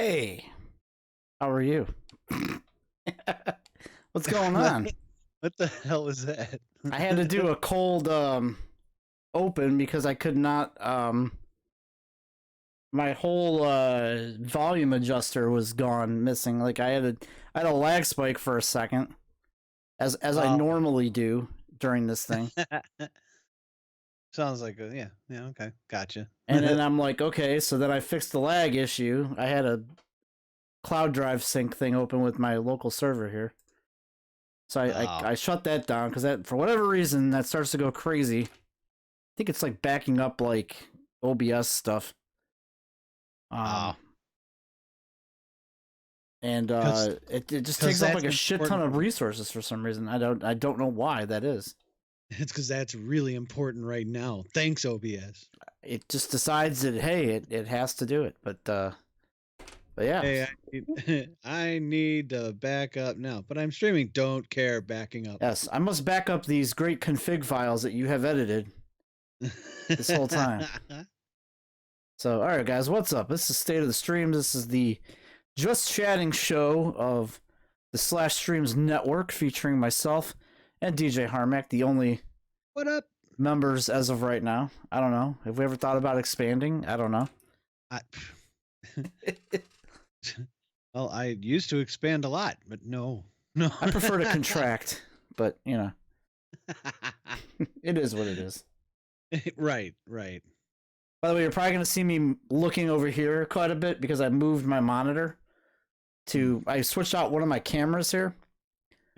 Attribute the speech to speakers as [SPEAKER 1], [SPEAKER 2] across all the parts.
[SPEAKER 1] Hey, how are you? What's going on?
[SPEAKER 2] What the hell is that?
[SPEAKER 1] I had to do a cold open because I could not my whole volume adjuster was gone missing. Like I had a lag spike for a second as I normally do during this thing.
[SPEAKER 2] Sounds like yeah, okay, gotcha.
[SPEAKER 1] And then I'm like, okay, so then I fixed the lag issue. I had a cloud drive sync thing open with my local server here. So I shut that down because that, for whatever reason, that starts to go crazy. I think it's like backing up like OBS stuff. And it just takes up like a shit ton of resources for some reason. I don't know why that is.
[SPEAKER 2] It's because that's really important right now. Thanks, OBS.
[SPEAKER 1] It just decides that hey, it has to do it, but yeah.
[SPEAKER 2] Hey, I need to back up now, but I'm streaming. Don't care backing up.
[SPEAKER 1] Yes, I must back up these great config files that you have edited this whole time. So, all right, guys, what's up? This is State of the Streams. This is the just chatting show of the SlashStreams network featuring myself and DJ Harmack, the only
[SPEAKER 2] what up
[SPEAKER 1] members as of right now. I don't know. Have we ever thought about expanding? I don't know.
[SPEAKER 2] Well, I used to expand a lot, but no.
[SPEAKER 1] I prefer to contract, but you know, it is what it is.
[SPEAKER 2] Right.
[SPEAKER 1] By the way, you're probably going to see me looking over here quite a bit because I moved my monitor to. I switched out one of my cameras here.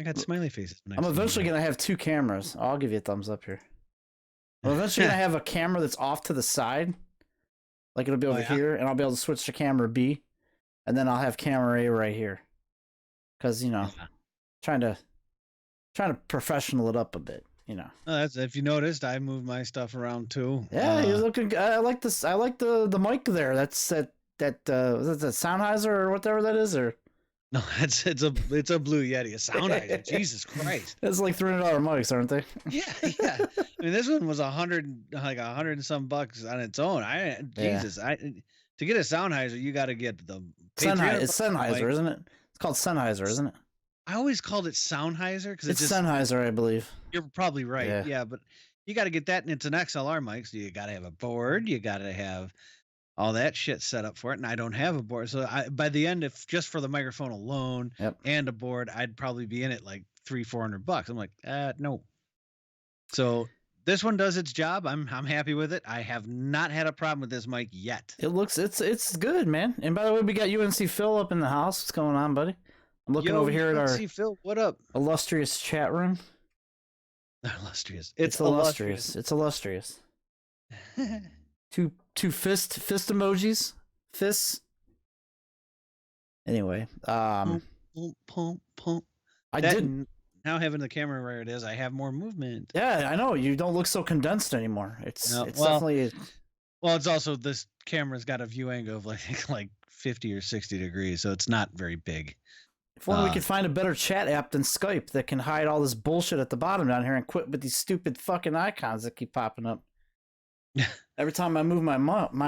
[SPEAKER 2] I got smiley faces.
[SPEAKER 1] I'm eventually going to have two cameras. I'll give you a thumbs up here. I'm eventually going to have a camera that's off to the side. Like it'll be over here, and I'll be able to switch to camera B, and then I'll have camera A right here. Because, you know, trying to professional it up a bit, you know.
[SPEAKER 2] That's, if you noticed, I moved my stuff around too.
[SPEAKER 1] Yeah, you're looking. I like this. I like the mic there. That's that was it the Sennheiser or whatever that is, or
[SPEAKER 2] no? It's a Blue Yeti, a Sennheiser. Jesus Christ!
[SPEAKER 1] It's like $300 mics, aren't they?
[SPEAKER 2] Yeah. I mean, this one was $100 and some bucks on its own. Jesus, to get a Sennheiser, you got to get the
[SPEAKER 1] Sennheiser. It's Sennheiser, isn't it? It's called Sennheiser, isn't it?
[SPEAKER 2] I always called it Sennheiser because
[SPEAKER 1] it's Sennheiser, I believe.
[SPEAKER 2] You're probably right. Yeah, but you got to get that, and it's an XLR mic, so you got to have a board. You got to have all that shit set up for it, and I don't have a board. So by the end, if just for the microphone alone and a board, I'd probably be in it like $300-400. I'm like, no. So this one does its job. I'm happy with it. I have not had a problem with this mic yet.
[SPEAKER 1] It's good, man. And by the way, we got UNC Phil up in the house. What's going on, buddy? I'm looking over here at our
[SPEAKER 2] Phil, what up?
[SPEAKER 1] Illustrious chat room.
[SPEAKER 2] Illustrious.
[SPEAKER 1] It's illustrious. It's illustrious. Two fist emojis. Fists. Anyway,
[SPEAKER 2] pump.
[SPEAKER 1] I didn't.
[SPEAKER 2] Now having the camera where it is, I have more movement.
[SPEAKER 1] Yeah, I know. You don't look so condensed anymore. It's definitely.
[SPEAKER 2] Well, it's also this camera's got a view angle of like 50 or 60 degrees, so it's not very big.
[SPEAKER 1] If only we could find a better chat app than Skype that can hide all this bullshit at the bottom down here and quit with these stupid fucking icons that keep popping up every time I move my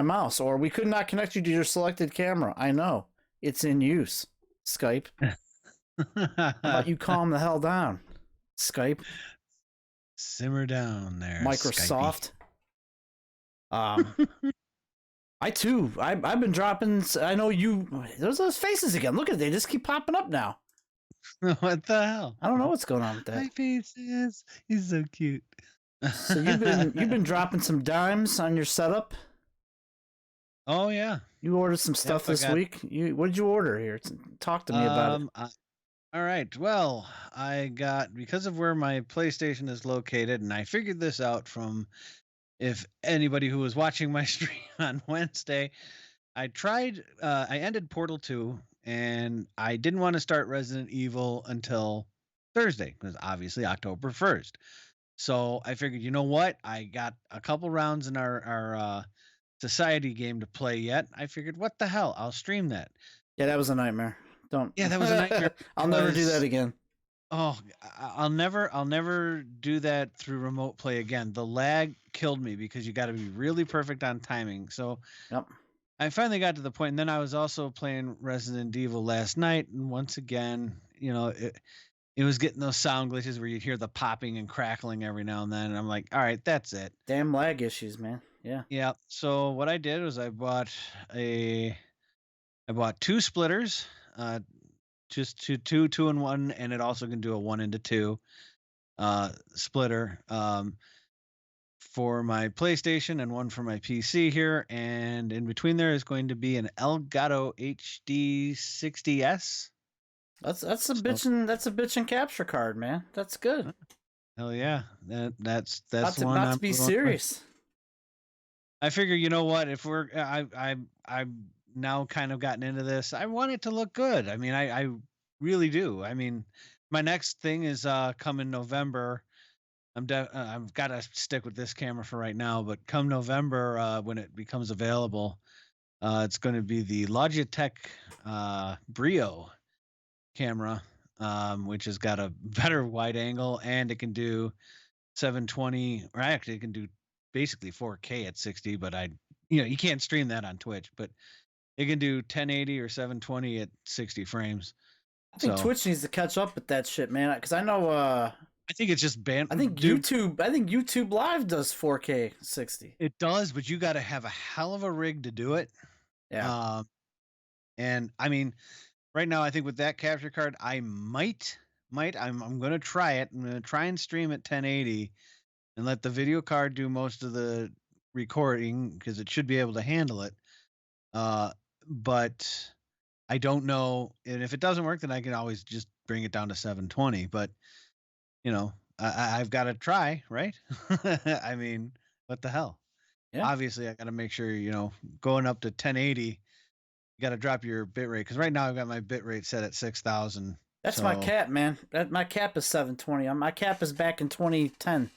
[SPEAKER 1] mouse. Or we could not connect you to your selected camera. I know it's in use. Skype. How about you calm the hell down, Skype?
[SPEAKER 2] Simmer down there,
[SPEAKER 1] Microsoft. I've been dropping. I know you. There's those faces again. Look at it. They just keep popping up now.
[SPEAKER 2] What the hell?
[SPEAKER 1] I don't know what's going on with that.
[SPEAKER 2] My faces. He's so cute.
[SPEAKER 1] So you've been dropping some dimes on your setup.
[SPEAKER 2] Oh yeah.
[SPEAKER 1] You ordered some stuff this week. What did you order here? Talk to me about it.
[SPEAKER 2] All right. Well, I got, because of where my PlayStation is located, and I figured this out from if anybody who was watching my stream on Wednesday, I ended Portal 2, and I didn't want to start Resident Evil until Thursday, because obviously October 1st. So I figured, you know what? I got a couple rounds in our society game to play yet. I figured, what the hell? I'll stream that.
[SPEAKER 1] Yeah, that was a nightmare.
[SPEAKER 2] Yeah, that was a nightmare.
[SPEAKER 1] I'll never do that again.
[SPEAKER 2] Oh, I'll never do that through remote play again. The lag killed me because you got to be really perfect on timing. So I finally got to the point, and then I was also playing Resident Evil last night, and once again, it was getting those sound glitches where you'd hear the popping and crackling every now and then, and I'm like, all right, that's it.
[SPEAKER 1] Damn lag issues, man. Yeah.
[SPEAKER 2] Yeah. So what I did was I bought two splitters, just two in one, and it also can do a 1 into 2 splitter. For my PlayStation and one for my PC here, and in between there is going to be an Elgato HD 60S.
[SPEAKER 1] That's a
[SPEAKER 2] So,
[SPEAKER 1] bitchin' capture card, man. That's good.
[SPEAKER 2] hell yeah, that's
[SPEAKER 1] About
[SPEAKER 2] the one
[SPEAKER 1] to
[SPEAKER 2] I'm
[SPEAKER 1] be
[SPEAKER 2] going with.
[SPEAKER 1] serious.
[SPEAKER 2] I figure, you know what, if we're I've now kind of gotten into this, I want it to look good. I mean, I really do. I mean, my next thing is coming November. I've got to stick with this camera for right now, but come November, when it becomes available, it's going to be the Logitech Brio camera, which has got a better wide angle, and it can do 720, or actually it can do basically 4K at 60, but you can't stream that on Twitch, but it can do 1080 or 720 at 60 frames.
[SPEAKER 1] I think Twitch needs to catch up with that shit, man. Because I know.
[SPEAKER 2] I think it's just banned.
[SPEAKER 1] I think YouTube Live does 4K 60.
[SPEAKER 2] It does, but you got to have a hell of a rig to do it.
[SPEAKER 1] Yeah.
[SPEAKER 2] And I mean, right now, I think with that capture card, I'm going to try it. I'm going to try and stream at 1080 and let the video card do most of the recording, because it should be able to handle it. But I don't know. And if it doesn't work, then I can always just bring it down to 720. But, I've got to try, right? I mean, what the hell?
[SPEAKER 1] Yeah.
[SPEAKER 2] Obviously, I got to make sure, going up to 1080, you got to drop your bit rate. Because right now I've got my bit rate set at 6,000.
[SPEAKER 1] That's my cap, man. My cap is 720. My cap is back in 2010.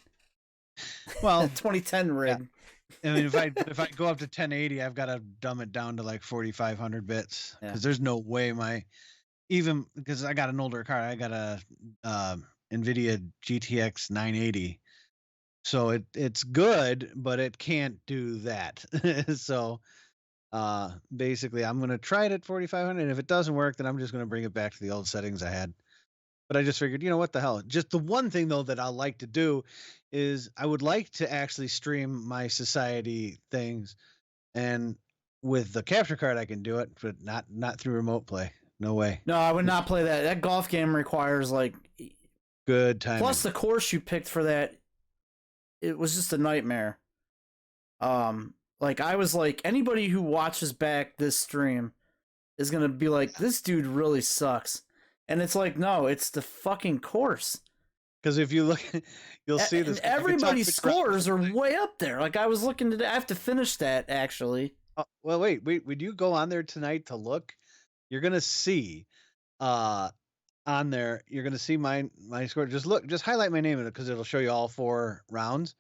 [SPEAKER 2] Well,
[SPEAKER 1] 2010 rig.
[SPEAKER 2] Yeah. I mean, if I go up to 1080, I've got to dumb it down to like 4,500 bits, because there's no way because I got an older card. I got a NVIDIA GTX 980. So it's good, but it can't do that. So basically, I'm going to try it at 4,500. And if it doesn't work, then I'm just going to bring it back to the old settings I had. But I just figured, what the hell? Just the one thing, though, that I like to do is I would like to actually stream my society things. And with the capture card, I can do it, but not through remote play. No way.
[SPEAKER 1] No, I would not play that. That golf game requires like
[SPEAKER 2] good timing.
[SPEAKER 1] Plus the course you picked for that, it was just a nightmare. Like I was like, anybody who watches back this stream is gonna be like, this dude really sucks. And it's like, no, it's the fucking course.
[SPEAKER 2] Because if you look, you'll see this.
[SPEAKER 1] Everybody's scores are way up there. Like I was looking to, I have to finish that actually.
[SPEAKER 2] Well, wait. When you go on there tonight to look, you're gonna see, on there, you're gonna see my score. Just highlight my name in it, because it'll show you all 4 rounds.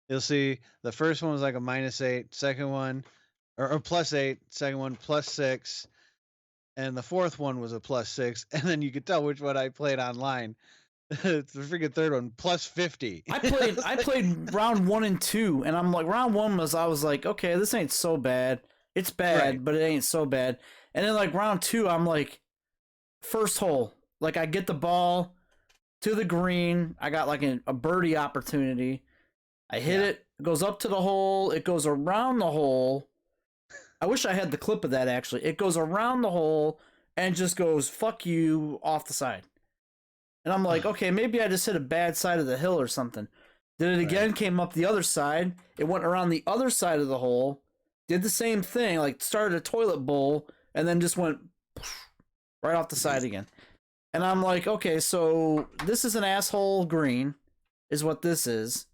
[SPEAKER 2] You'll see the first one was like a -8, second one, or +8, second one +6. And the fourth one was a +6, and then you could tell which one I played online. It's the freaking third one, +50.
[SPEAKER 1] I played round 1 and 2, and I'm like, round 1 I was like, okay, this ain't so bad. It's bad, right, but it ain't so bad. And then like round 2, I'm like, first hole, like I get the ball to the green, I got like a birdie opportunity. I hit it goes up to the hole, it goes around the hole. I wish I had the clip of that, actually. It goes around the hole and just goes, fuck you, off the side. And I'm like, okay, maybe I just hit a bad side of the hill or something. Did it again, came up the other side. It went around the other side of the hole, did the same thing, like started a toilet bowl, and then just went right off the side again. And I'm like, okay, so this is an asshole green, is what this is.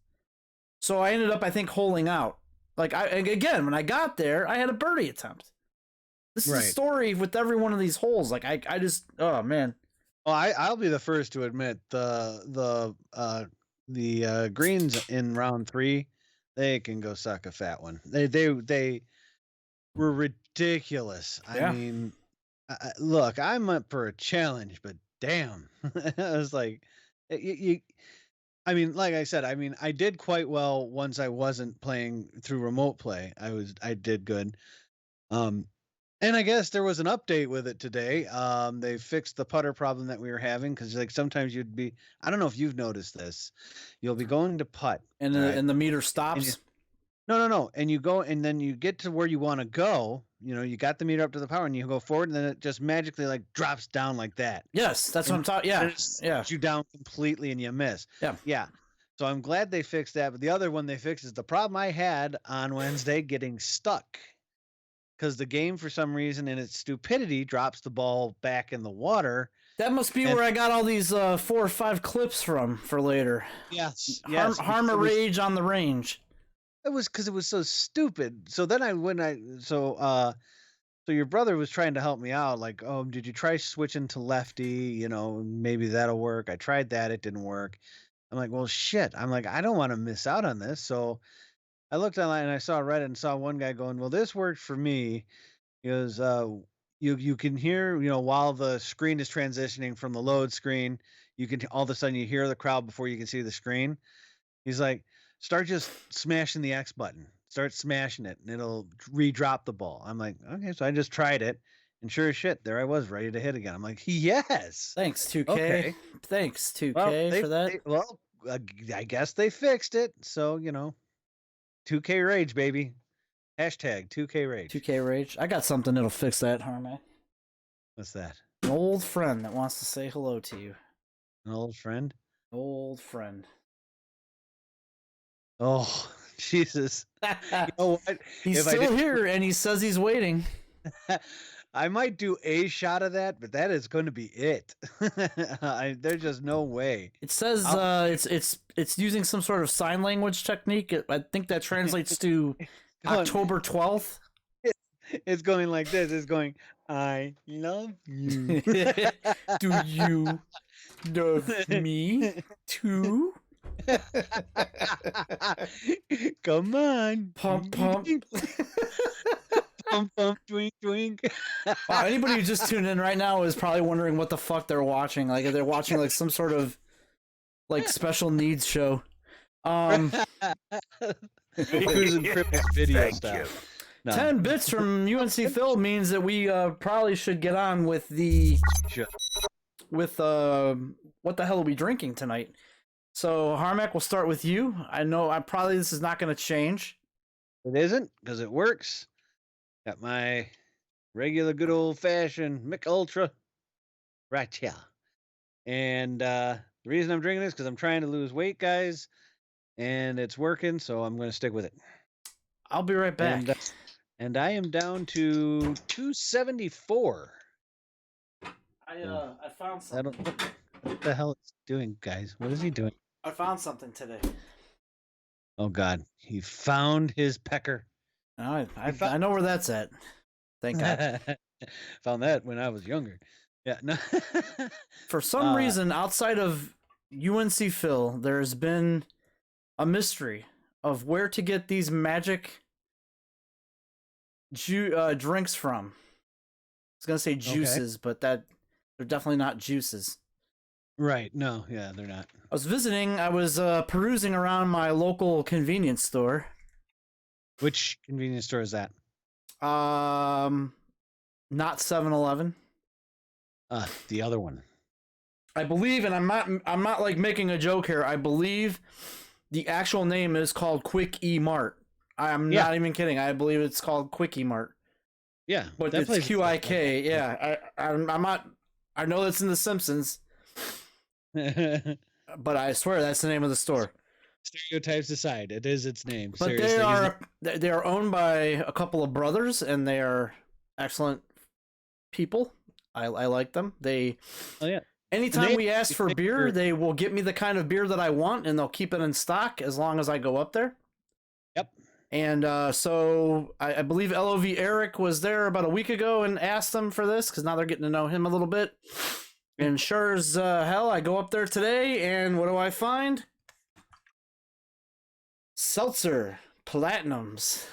[SPEAKER 1] So I ended up, I think, holing out. Like, again, when I got there, I had a birdie attempt. This is a story with every one of these holes. Like, I just, oh, man.
[SPEAKER 2] Well, I'll be the first to admit the greens in round 3, they can go suck a fat one. They were ridiculous. I mean, look, I'm up for a challenge, but damn, I was like, I mean, like I said, I did quite well once I wasn't playing through remote play. I did good. And I guess there was an update with it today. They fixed the putter problem that we were having because like sometimes you'd be, I don't know if you've noticed this, you'll be going to putt,
[SPEAKER 1] And
[SPEAKER 2] all right,
[SPEAKER 1] the meter
[SPEAKER 2] and
[SPEAKER 1] stops.
[SPEAKER 2] no, and you go and then you get to where you want to go. You know, you got the meter up to the power, and you go forward, and then it just magically like drops down like that.
[SPEAKER 1] Yes, that's what
[SPEAKER 2] And
[SPEAKER 1] I'm talking. Yeah,
[SPEAKER 2] then it slows you down completely, and you miss.
[SPEAKER 1] Yeah.
[SPEAKER 2] Yeah. So I'm glad they fixed that. But the other one they fixed is the problem I had on Wednesday getting stuck because the game, for some reason, in its stupidity, drops the ball back in the water.
[SPEAKER 1] That must be where I got all these 4 or 5 clips from for later.
[SPEAKER 2] Yes.
[SPEAKER 1] Harma Rage on the range.
[SPEAKER 2] It was because it was so stupid. So then so your brother was trying to help me out. Like, oh, did you try switching to lefty? You know, maybe that'll work. I tried that. It didn't work. I'm like, well, shit. I'm like, I don't want to miss out on this. So I looked online and I saw Reddit and saw one guy going, well, this worked for me. He goes, you can hear, you know, while the screen is transitioning from the load screen, you can all of a sudden you hear the crowd before you can see the screen. He's like, start just smashing the X button. Start smashing it and it'll re-drop the ball. I'm like, okay, so I just tried it. And sure as shit, there I was ready to hit again. I'm like, yes.
[SPEAKER 1] Thanks, 2K.
[SPEAKER 2] Okay.
[SPEAKER 1] Thanks, 2K, for that.
[SPEAKER 2] I guess they fixed it. So, you know, 2K Rage, baby. Hashtag 2K Rage.
[SPEAKER 1] 2K Rage. I got something that'll fix that, Harmack.
[SPEAKER 2] What's that?
[SPEAKER 1] An old friend that wants to say hello to you.
[SPEAKER 2] An old friend?
[SPEAKER 1] Old friend.
[SPEAKER 2] Oh, Jesus. You know what?
[SPEAKER 1] He's still here, and he says he's waiting.
[SPEAKER 2] I might do a shot of that, but that is going to be it. There's just no way.
[SPEAKER 1] It says it's using some sort of sign language technique. I think that translates to October 12th.
[SPEAKER 2] It's going like this. It's going, I love you.
[SPEAKER 1] Do you love me too?
[SPEAKER 2] Come on.
[SPEAKER 1] Pump, pump.
[SPEAKER 2] Pump, pump, twink, twink.
[SPEAKER 1] Wow, anybody who just tuned in right now is probably wondering what the fuck they're watching. Like, if they're watching like some sort of like special needs show.
[SPEAKER 2] Who's encrypted video stuff. No.
[SPEAKER 1] 10 bits from UNC Phil means that we probably should get on with the what the hell are we drinking tonight? So Harmack, we'll start with you. I know this is not going to change.
[SPEAKER 2] It isn't, because it works. Got my regular good old fashioned Mick Ultra right here. And the reason I'm drinking this because I'm trying to lose weight, guys, and it's working, so I'm going to stick with it.
[SPEAKER 1] I'll be right back.
[SPEAKER 2] And I am down to 274.
[SPEAKER 1] I found something.
[SPEAKER 2] What the hell is he doing, guys? What is he doing?
[SPEAKER 1] I found something today.
[SPEAKER 2] Oh God, he found his pecker.
[SPEAKER 1] I know where that's at. Thank God.
[SPEAKER 2] Found that when I was younger. Yeah. No.
[SPEAKER 1] For some reason, outside of UNC Phil, there's been a mystery of where to get these magic drinks from. I was gonna say juices, but they're definitely not juices.
[SPEAKER 2] Right. No. Yeah, they're not.
[SPEAKER 1] I was perusing around my local convenience store.
[SPEAKER 2] Which convenience store is that?
[SPEAKER 1] Not 7-Eleven.
[SPEAKER 2] The other one.
[SPEAKER 1] I believe, and I'm not like making a joke here. I believe the actual name is called Quick E Mart. I'm not even kidding. I believe it's called Quick E Mart.
[SPEAKER 2] Yeah,
[SPEAKER 1] but it's QIK. Yeah, I'm not. I know that's in The Simpsons. But I swear that's the name of the store.
[SPEAKER 2] Stereotypes aside, it is its name.
[SPEAKER 1] But
[SPEAKER 2] seriously.
[SPEAKER 1] they are owned by a couple of brothers, and they are excellent people. I like them. Anytime we ask for beer, they will get me the kind of beer that I want, and they'll keep it in stock as long as I go up there.
[SPEAKER 2] Yep.
[SPEAKER 1] And so I believe L.O.V. Eric was there about a week ago and asked them for this, because now they're getting to know him a little bit. And sure as hell, I go up there today, and what do I find? Seltzer Platinums.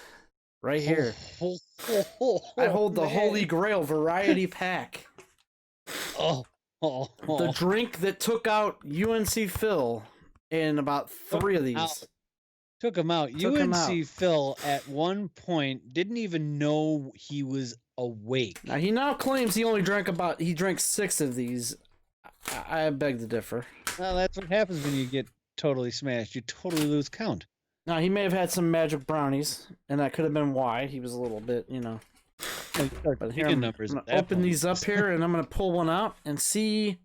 [SPEAKER 1] Right here. I hold the Holy Grail Variety Pack. The drink that took out UNC Phil in about 3 of these.
[SPEAKER 2] Took him out.
[SPEAKER 1] Took him out.
[SPEAKER 2] UNC Phil at one point didn't even know he was awake.
[SPEAKER 1] Now he now claims he only drank 6 of these. I beg to differ.
[SPEAKER 2] Well, that's what happens when you get totally smashed. You totally lose count.
[SPEAKER 1] Now he may have had some magic brownies, and that could have been why he was a little bit, But here I'm gonna open these up here, and I'm gonna pull one out and see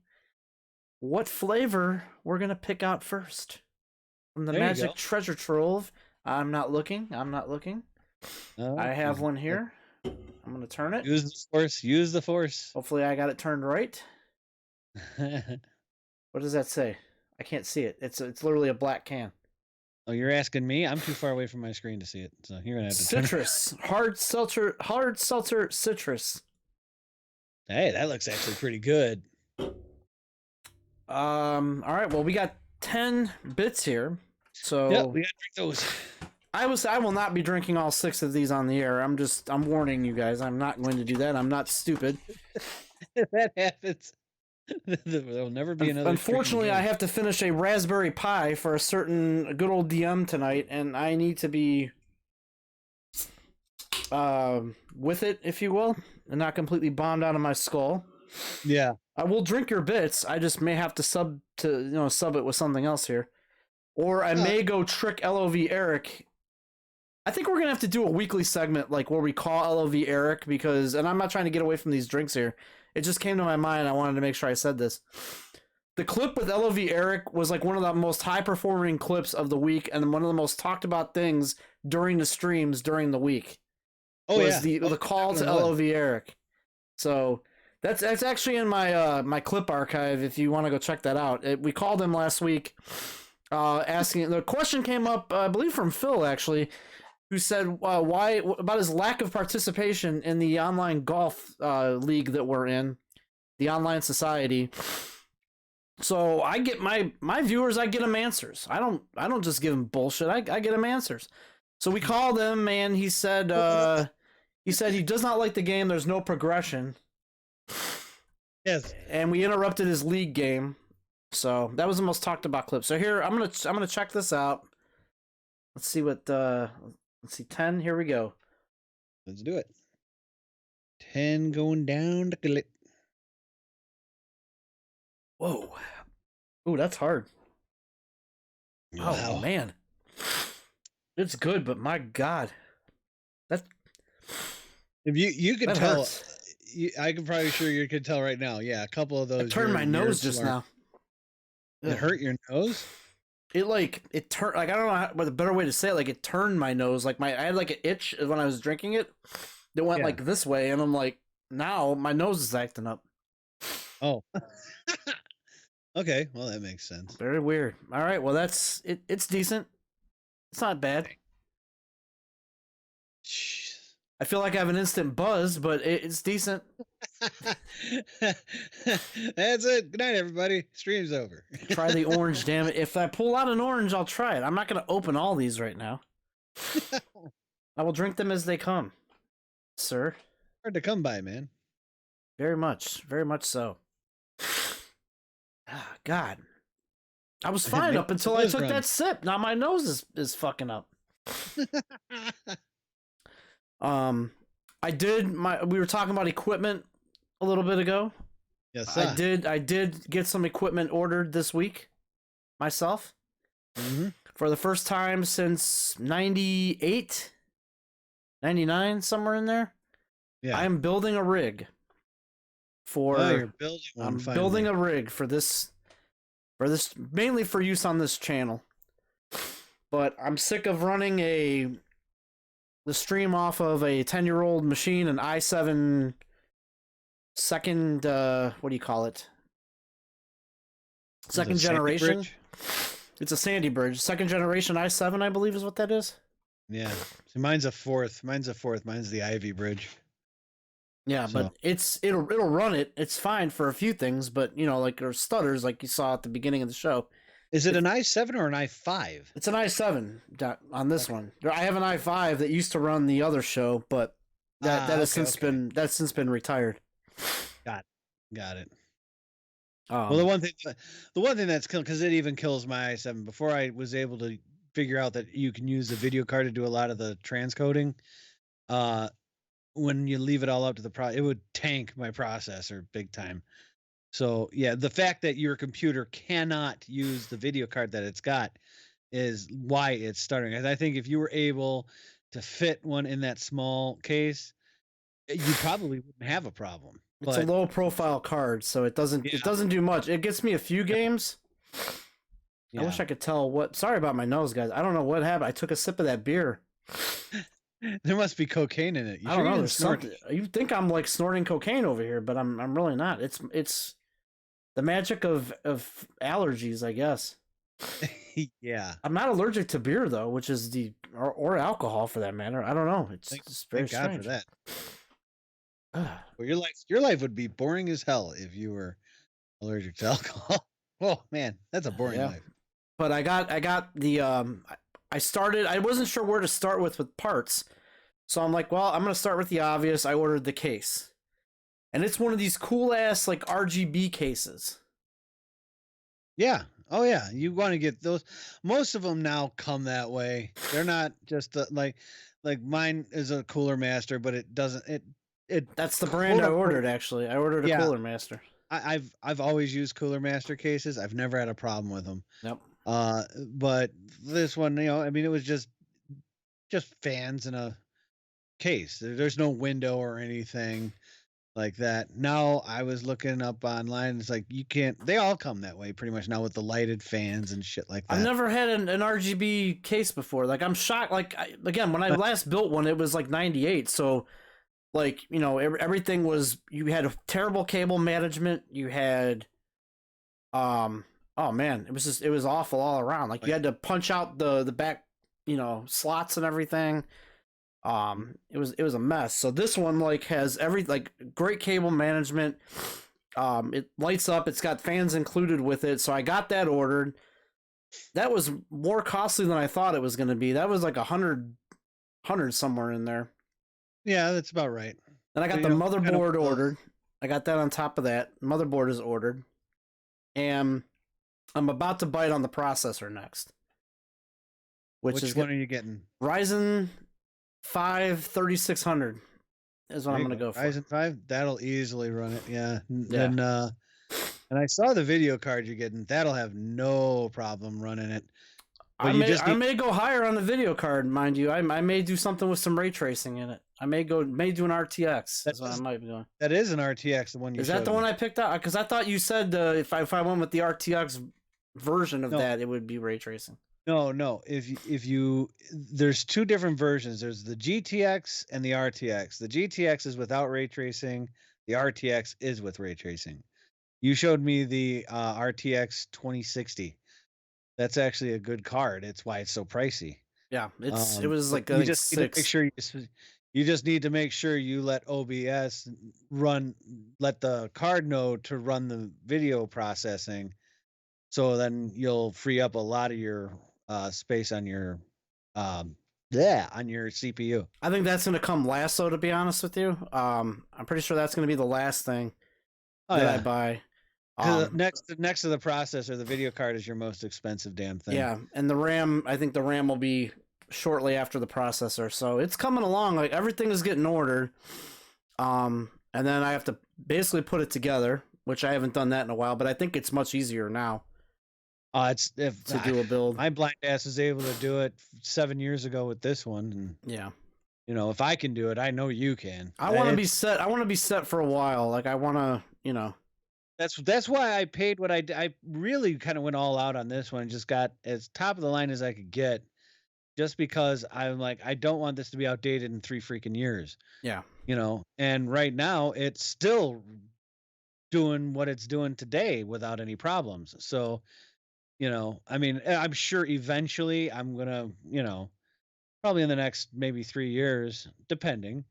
[SPEAKER 1] what flavor we're gonna pick out first from the magic treasure trove. I'm not looking. I have one here. I'm gonna turn it.
[SPEAKER 2] Use the force. Use the force.
[SPEAKER 1] Hopefully, I got it turned right. What does that say? I can't see it. It's literally a black can.
[SPEAKER 2] Oh, you're asking me? I'm too far away from my screen to see it, so you're gonna have to
[SPEAKER 1] citrus. Hard seltzer citrus.
[SPEAKER 2] Hey, that looks actually pretty good.
[SPEAKER 1] All right. Well, we got 10 bits here, so
[SPEAKER 2] yeah, we gotta drink those.
[SPEAKER 1] I will not be drinking all 6 of these on the air. I'm warning you guys. I'm not going to do that. I'm not stupid.
[SPEAKER 2] If that happens, there'll never be another.
[SPEAKER 1] Unfortunately, I have to finish a raspberry pie for a certain good old DM tonight, and I need to be with it, if you will, and not completely bombed out of my skull.
[SPEAKER 2] Yeah,
[SPEAKER 1] I will drink your bits. I just may have to sub it with something else here, or I may go trick L.O.V. Eric. I think we're gonna have to do a weekly segment like where we call L.O.V. Eric and I'm not trying to get away from these drinks here. It just came to my mind. I wanted to make sure I said this. The clip with L.O.V. Eric was like one of the most high-performing clips of the week and one of the most talked about things during the streams during the week. The call to L.O.V. Eric. So that's actually in my my clip archive if you want to go check that out. We called him last week asking. The question came up, I believe, from Phil, actually, who said why about his lack of participation in the online golf league that we're in, the online society. So I get my viewers, I get them answers. I don't just give them bullshit. I get them answers. So we called him, and he said he does not like the game. There's no progression.
[SPEAKER 2] Yes.
[SPEAKER 1] And we interrupted his league game. So that was the most talked about clip. So here I'm gonna check this out. Let's see what let's see, 10. Here we go.
[SPEAKER 2] Let's do it. 10 going down the clip.
[SPEAKER 1] Whoa. Ooh, that's hard.
[SPEAKER 2] Wow.
[SPEAKER 1] Oh man. It's good, but my God. If
[SPEAKER 2] you can tell
[SPEAKER 1] hurts.
[SPEAKER 2] I can probably sure you can tell right now. Yeah, a couple of those.
[SPEAKER 1] I turned my nose just now.
[SPEAKER 2] It hurt your nose?
[SPEAKER 1] It turned, like, I don't know what the better way to say it, like it turned my nose, like I had like an itch when I was drinking it that went like this way, and I'm like, now my nose is acting up.
[SPEAKER 2] Oh. Okay, well that makes sense.
[SPEAKER 1] Very weird. All right, well that's it. It's decent. It's not bad.
[SPEAKER 2] Jeez.
[SPEAKER 1] I feel like I have an instant buzz, but it's decent.
[SPEAKER 2] That's it. Good night, everybody. Stream's over.
[SPEAKER 1] Try the orange, damn it. If I pull out an orange, I'll try it. I'm not going to open all these right now. I will drink them as they come, sir.
[SPEAKER 2] Hard to come by, man.
[SPEAKER 1] Very much so. Ah, God. I was fine up until I took that sip. Now my nose is fucking up. We were talking about equipment a little bit ago.
[SPEAKER 2] Yes, sir.
[SPEAKER 1] I did get some equipment ordered this week myself.
[SPEAKER 2] Mm-hmm.
[SPEAKER 1] For the first time since 98, 99, somewhere in there. Yeah. I am building a rig
[SPEAKER 2] you're building one.
[SPEAKER 1] I'm building a rig for this mainly for use on this channel. But I'm sick of running the stream off of a 10-year-old machine, an i7 second, what do you call it? Second generation. It's a Sandy Bridge. Second generation i7, I believe is what that is.
[SPEAKER 2] Yeah. So mine's a fourth. Mine's the Ivy Bridge.
[SPEAKER 1] Yeah, so. But it'll run it. It's fine for a few things, but like there's stutters like you saw at the beginning of the show.
[SPEAKER 2] Is it an i7 or an i5?
[SPEAKER 1] It's an i7 on this one. I have an i5 that used to run the other show, but that has since been retired.
[SPEAKER 2] Got it. Well, the one thing that's killed, because it even kills my i7. Before I was able to figure out that you can use the video card to do a lot of the transcoding. When you leave it all up to the it would tank my processor big time. So yeah, the fact that your computer cannot use the video card that it's got is why it's starting. And I think if you were able to fit one in that small case, you probably wouldn't have a problem.
[SPEAKER 1] It's a low profile card, so it doesn't do much. It gets me a few games. I wish I could tell what. Sorry about my nose, guys. I don't know what happened. I took a sip of that beer.
[SPEAKER 2] There must be cocaine in it.
[SPEAKER 1] I don't know. There's something. You think I'm like snorting cocaine over here, but I'm really not. It's the magic of allergies, I guess.
[SPEAKER 2] Yeah.
[SPEAKER 1] I'm not allergic to beer though, which is or alcohol for that matter. I don't know. It's very strange.
[SPEAKER 2] God for that. Well, your life would be boring as hell if you were allergic to alcohol. Oh man, that's a boring life.
[SPEAKER 1] But I got the I wasn't sure where to start with parts. So I'm like, well, I'm going to start with the obvious. I ordered the case. And it's one of these cool ass like RGB cases.
[SPEAKER 2] Yeah. Oh yeah, you want to get those. Most of them now come that way. They're not just like mine is a Cooler Master, but it doesn't
[SPEAKER 1] that's the brand I ordered actually. I ordered a Cooler Master.
[SPEAKER 2] I've always used Cooler Master cases. I've never had a problem with them.
[SPEAKER 1] Yep.
[SPEAKER 2] But this one, I mean, it was just fans in a case. There's no window or anything like that. Now I was looking up online. It's like you can't. They all come that way pretty much now with the lighted fans and shit like that.
[SPEAKER 1] I've never had an RGB case before. Like I'm shocked. Like again, when I last built one, it was like 98. So. Like, everything was, you had a terrible cable management. You had, oh man, it was awful all around. Like you had to punch out the back, slots and everything. It was a mess. So this one has great cable management. It lights up. It's got fans included with it. So I got that ordered. That was more costly than I thought it was going to be. That was like $100 somewhere in there.
[SPEAKER 2] Yeah, that's about right.
[SPEAKER 1] Then I got the motherboard ordered. I got that on top of that. Motherboard is ordered. And I'm about to bite on the processor next.
[SPEAKER 2] Which one are you getting?
[SPEAKER 1] Ryzen 5 3600 is what I'm going to go for.
[SPEAKER 2] Ryzen 5? That'll easily run it, yeah. And I saw the video card you're getting. That'll have no problem running it.
[SPEAKER 1] I may go higher on the video card, mind you. I may do something with some ray tracing in it. I may do an RTX. That's what I might be doing.
[SPEAKER 2] That is an RTX, the one you showed.
[SPEAKER 1] Is that the one I picked out? Because I thought you said if I went with the RTX version of that, it would be ray tracing.
[SPEAKER 2] No. If you there's two different versions. There's the GTX and the RTX. The GTX is without ray tracing. The RTX is with ray tracing. You showed me the RTX 2060. That's actually a good card. It's why it's so pricey.
[SPEAKER 1] Yeah, it was like
[SPEAKER 2] you just need to make sure you just need to make sure you let OBS let the card know to run the video processing, so then you'll free up a lot of your space on your on your CPU.
[SPEAKER 1] I think that's going to come last, though. To be honest with you, I'm pretty sure that's going to be the last thing that I buy.
[SPEAKER 2] Next to the processor, the video card is your most expensive damn thing.
[SPEAKER 1] Yeah, and the RAM, I think the RAM will be shortly after the processor. So it's coming along. Like everything is getting ordered. And then I have to basically put it together, which I haven't done that in a while, but I think it's much easier now. To do a build.
[SPEAKER 2] My blind ass was able to do it 7 years ago with this one. And,
[SPEAKER 1] yeah.
[SPEAKER 2] If I can do it, I know you can.
[SPEAKER 1] I want to be set. I want to be set for a while. Like I want to,
[SPEAKER 2] That's why I paid what I did. I really kind of went all out on this one. Just got as top of the line as I could get, just because I'm like, I don't want this to be outdated in 3 freaking years.
[SPEAKER 1] Yeah.
[SPEAKER 2] And right now it's still doing what it's doing today without any problems. So, I mean, I'm sure eventually I'm going to, probably in the next maybe 3 years, depending,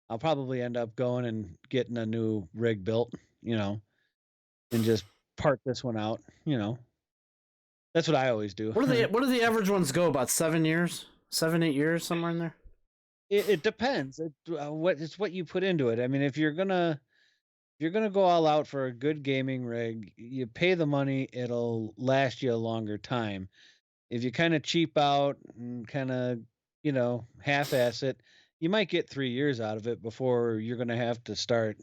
[SPEAKER 2] I'll probably end up going and getting a new rig built, and just part this one out, That's what I always do.
[SPEAKER 1] What do the average ones go? About 7 years? 7-8 years, somewhere in there?
[SPEAKER 2] It depends. It's what you put into it. I mean, if you're gonna go all out for a good gaming rig, you pay the money, it'll last you a longer time. if you kind of cheap out and kind of, half-ass it, you might get 3 years out of it before you're going to have to start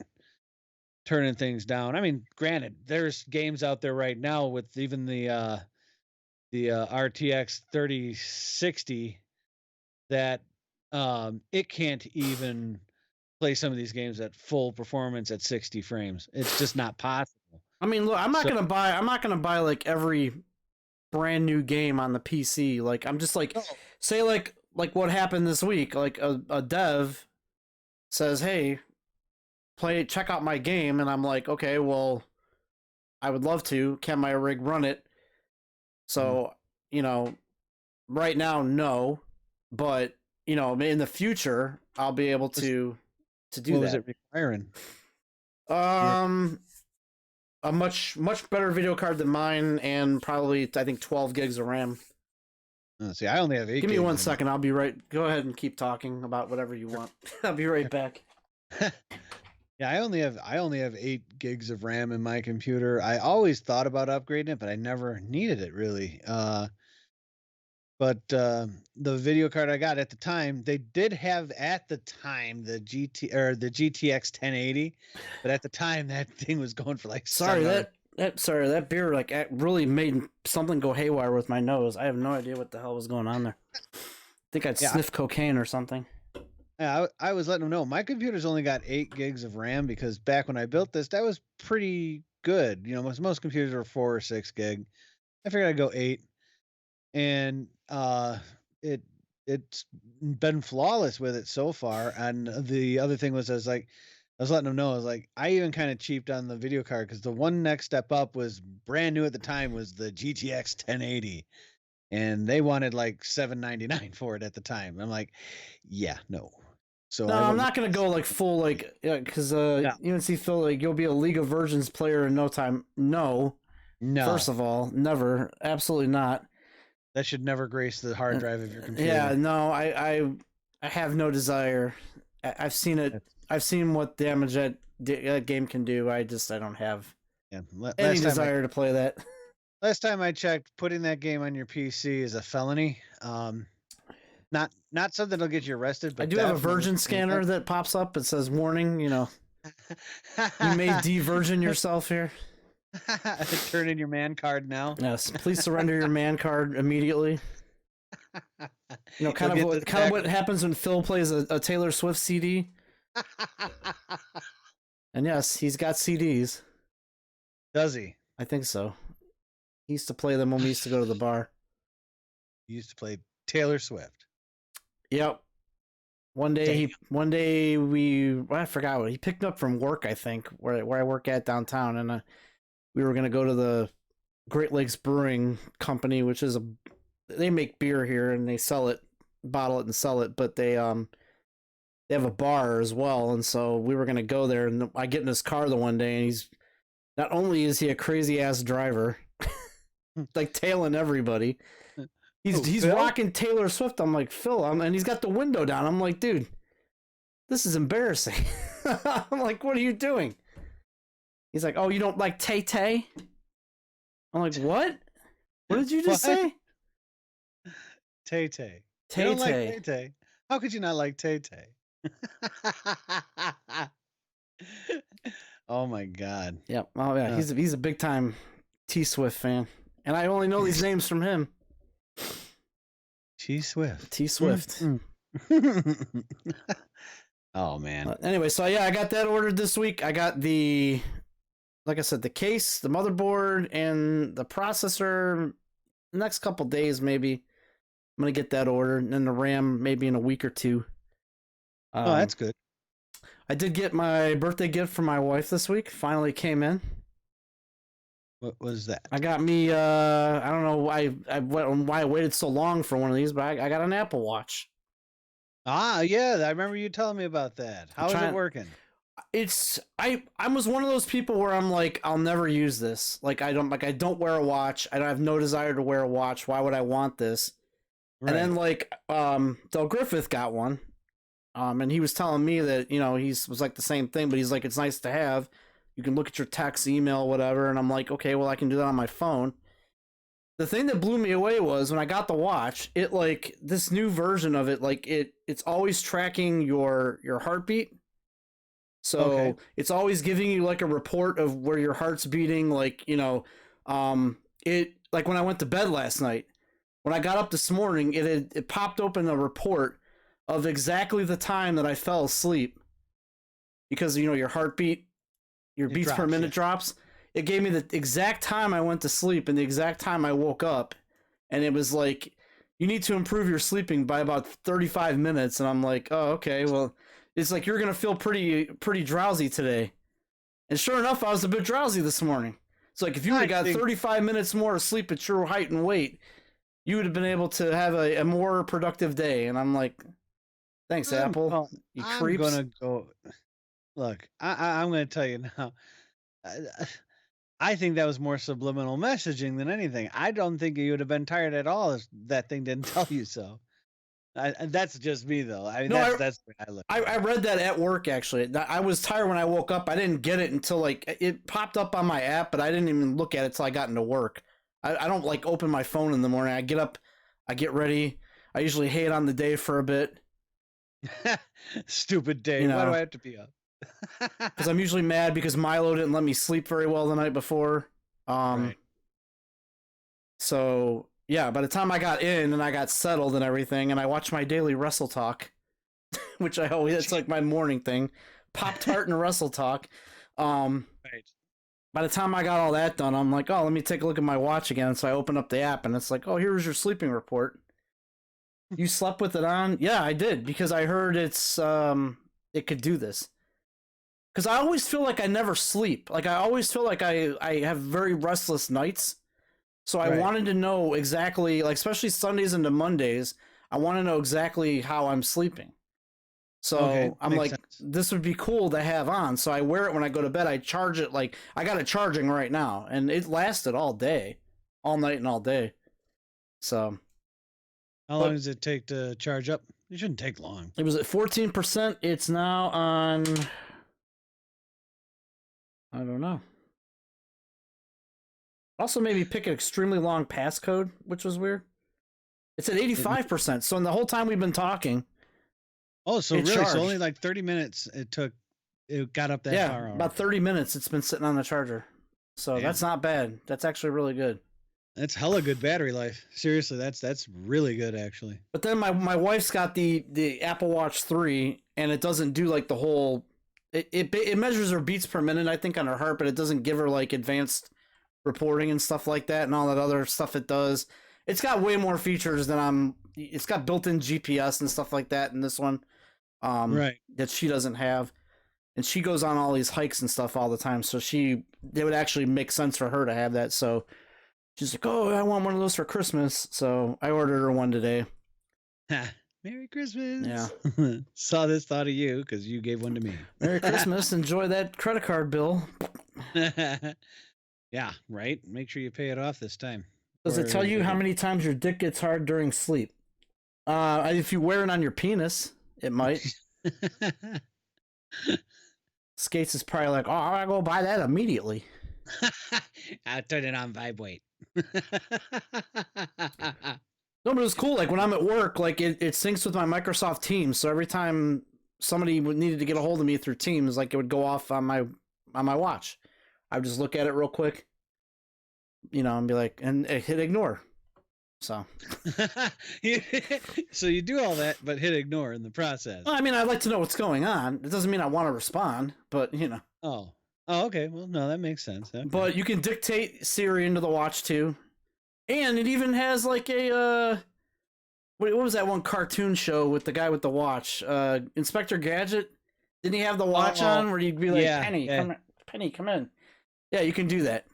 [SPEAKER 2] turning things down. I mean, granted, there's games out there right now with even the RTX 3060 that it can't even play some of these games at full performance at 60 frames. It's just not possible.
[SPEAKER 1] I mean, look, I'm not gonna buy like every brand new game on the PC. Like, I'm just like, say like what happened this week. Like a dev says, "Hey, check out my game," and I'm like, "Okay, well, I would love to. Can my rig run it?" So, right now, no, but in the future, I'll be able to do
[SPEAKER 2] what
[SPEAKER 1] that.
[SPEAKER 2] was it requiring?
[SPEAKER 1] A much better video card than mine, and probably I think 12 gigs of RAM.
[SPEAKER 2] See, I only have 8.
[SPEAKER 1] Give me 1 second. I'll be right. Go ahead and keep talking about whatever you want. I'll be right back.
[SPEAKER 2] Yeah, I only have 8 gigs of RAM in my computer. I always thought about upgrading it, but I never needed it really. But the video card I got at the time, they did have at the time the GTX 1080, but at the time that thing was going for like
[SPEAKER 1] that beer like really made something go haywire with my nose. I have no idea what the hell was going on there. I think I'd sniffed cocaine or something.
[SPEAKER 2] Yeah, I was letting them know my computer's only got 8 gigs of RAM because back when I built this, that was pretty good. Most computers are 4 or 6 gig. I figured I'd go 8, and it's been flawless with it so far. And the other thing was, I was letting them know, I was like, I even kind of cheaped on the video card because the one next step up was brand new at the time was the GTX 1080, and they wanted like $799 for it at the time. I'm like, yeah, no. So
[SPEAKER 1] no, I'm not gonna go like full because UNC Phil, like, you'll be a League of Virgins player in no time. No. First of all, never, absolutely not.
[SPEAKER 2] That should never grace the hard drive of your computer.
[SPEAKER 1] Yeah, no, I have no desire. I've seen it. I've seen what damage that game can do. I don't have any desire to play that.
[SPEAKER 2] Last time I checked, putting that game on your PC is a felony. Not something that'll get you arrested. But
[SPEAKER 1] I do have a virgin scanner that pops up. It says, "Warning, you may de-virgin yourself here."
[SPEAKER 2] Turn in your man card now.
[SPEAKER 1] Yes, please surrender your man card immediately. Kind of what happens when Phil plays a Taylor Swift CD. And yes, he's got CDs.
[SPEAKER 2] Does he?
[SPEAKER 1] I think so. He used to play them when we used to go to the bar.
[SPEAKER 2] He used to play Taylor Swift.
[SPEAKER 1] Yep. One day I forgot what he picked up from work, I think, where I work at downtown, and we were gonna go to the Great Lakes Brewing Company, which is they make beer here and they bottle it and sell it, but they have a bar as well, and so we were gonna go there, and I get in his car the one day, and he's not only is he a crazy ass driver, like tailing everybody. He's rocking Taylor Swift. I'm like, Phil, and he's got the window down. I'm like, dude, this is embarrassing. I'm like, what are you doing? He's like, oh, you don't like Tay Tay? I'm like, what? What did you just say?
[SPEAKER 2] Tay Tay.
[SPEAKER 1] Tay
[SPEAKER 2] Tay. Like Tay Tay. How could you not like Tay Tay? Oh my God.
[SPEAKER 1] Yep. Oh yeah, he's a big time T Swift fan, and I only know these names from him.
[SPEAKER 2] T Swift.
[SPEAKER 1] T Swift.
[SPEAKER 2] Oh man.
[SPEAKER 1] Anyway, so yeah, I got that ordered this week. I got like I said, the case, the motherboard, and the processor. Next couple days, maybe I'm gonna get that ordered, and then the RAM maybe in a week or two.
[SPEAKER 2] Oh, that's good.
[SPEAKER 1] I did get my birthday gift from my wife this week. Finally came in.
[SPEAKER 2] What was that?
[SPEAKER 1] I got me. I don't know why I waited so long for one of these, but I got an Apple Watch.
[SPEAKER 2] Ah, yeah, I remember you telling me about that. How is it working?
[SPEAKER 1] I was one of those people where I'm like, I'll never use this. Like I don't wear a watch. I don't have no desire to wear a watch. Why would I want this? Right. And then like Del Griffith got one. And he was telling me that, he was like the same thing, but he's like, it's nice to have. You can look at your text, email, whatever. And I'm like, okay, well, I can do that on my phone. The thing that blew me away was when I got the watch, it like this new version of it, like it's always tracking your heartbeat. So
[SPEAKER 2] Okay.
[SPEAKER 1] it's always giving you like a report of where your heart's beating, like, it like when I went to bed last night, when I got up this morning, it popped open a report of exactly the time that I fell asleep because your heartbeat, your
[SPEAKER 2] It
[SPEAKER 1] beats per
[SPEAKER 2] drops,
[SPEAKER 1] minute
[SPEAKER 2] yeah.
[SPEAKER 1] drops. It gave me the exact time I went to sleep and the exact time I woke up, and it was like, you need to improve your sleeping by about 35 minutes. And I'm like, oh, okay, well, it's like you're gonna feel pretty drowsy today. And sure enough, I was a bit drowsy this morning. It's like if you would have got 35 minutes more of sleep at your height and weight, you would have been able to have a more productive day. And I'm like, thanks, Apple. You
[SPEAKER 2] I'm
[SPEAKER 1] creeps.
[SPEAKER 2] gonna go. Look, I'm gonna tell you now. I think that was more subliminal messaging than anything. I don't think you would have been tired at all if that thing didn't tell you so. That's just me, though. I mean,
[SPEAKER 1] No,
[SPEAKER 2] that's the way I look.
[SPEAKER 1] I read that at work, actually. I was tired when I woke up. I didn't get it until like it popped up on my app, but I didn't even look at it till I got into work. I don't like open my phone in the morning. I get up, I get ready. I usually hate on the day for a bit.
[SPEAKER 2] Stupid day. Why do I have to be up?
[SPEAKER 1] Because I'm usually mad because Milo didn't let me sleep very well the night before.
[SPEAKER 2] Right.
[SPEAKER 1] So yeah, by the time I got in and I got settled and everything, and I watched my daily Wrestle Talk, which I always, it's like my morning thing, Pop-Tart and Wrestle Talk. Right. By the time I got all that done, I'm like, oh, let me take a look at my watch again. So I open up the app and it's like, oh, here's your sleeping report. You slept with it on? Yeah, I did, because I heard it could do this. Because I always feel like I never sleep. Like I always feel like I have very restless nights. So I wanted to know exactly, like especially Sundays into Mondays, I want to know exactly how I'm sleeping. So I'm like, this would be cool to have on. So I wear it when I go to bed. I charge it, like I got it charging right now, and it lasted all day, all night and all day. So
[SPEAKER 2] how long does it take to charge up? It shouldn't take long.
[SPEAKER 1] It was at 14%. It's now on, I don't know. Also maybe pick an extremely long passcode, which was weird. It's at 85%. So in the whole time we've been talking.
[SPEAKER 2] Oh, so really? Charged. So only like 30 minutes it took. It got up that far.
[SPEAKER 1] Yeah, about 30 minutes it's been sitting on the charger. So that's not bad. That's actually really good.
[SPEAKER 2] That's hella good battery life. Seriously, that's really good actually.
[SPEAKER 1] But then my wife's got the Apple Watch 3, and it doesn't do like the whole. It measures her beats per minute, I think, on her heart, but it doesn't give her like advanced reporting and stuff like that and all that other stuff it does. It's got way more features than it's got built-in GPS and stuff like that in this one. That she doesn't have. And she goes on all these hikes and stuff all the time, so it would actually make sense for her to have that. So she's like, oh, I want one of those for Christmas. So I ordered her one today.
[SPEAKER 2] Merry Christmas.
[SPEAKER 1] Yeah.
[SPEAKER 2] Saw this, thought of you, because you gave one to me.
[SPEAKER 1] Merry Christmas. Enjoy that credit card bill.
[SPEAKER 2] Yeah, right? Make sure you pay it off this time.
[SPEAKER 1] Does it tell you how many times your dick gets hard during sleep? If you wear it on your penis, it might. Skates is probably like, oh, I'll go buy that immediately.
[SPEAKER 2] I'll turn it on vibrate.
[SPEAKER 1] No, but it's cool. Like when I'm at work, like it syncs with my Microsoft Teams. So every time somebody needed to get a hold of me through Teams, like it would go off on my watch. I would just look at it real quick, and be like, and hit ignore. So
[SPEAKER 2] so you do all that, but hit ignore in the process.
[SPEAKER 1] Well, I mean, I'd like to know what's going on. It doesn't mean I want to respond, but
[SPEAKER 2] Oh, okay. Well, no, that makes sense. Okay.
[SPEAKER 1] But you can dictate Siri into the watch too. And it even has like a, what was that one cartoon show with the guy with the watch? Inspector Gadget? Didn't he have the watch on where you'd be like, Penny, come in. Yeah, you can do that.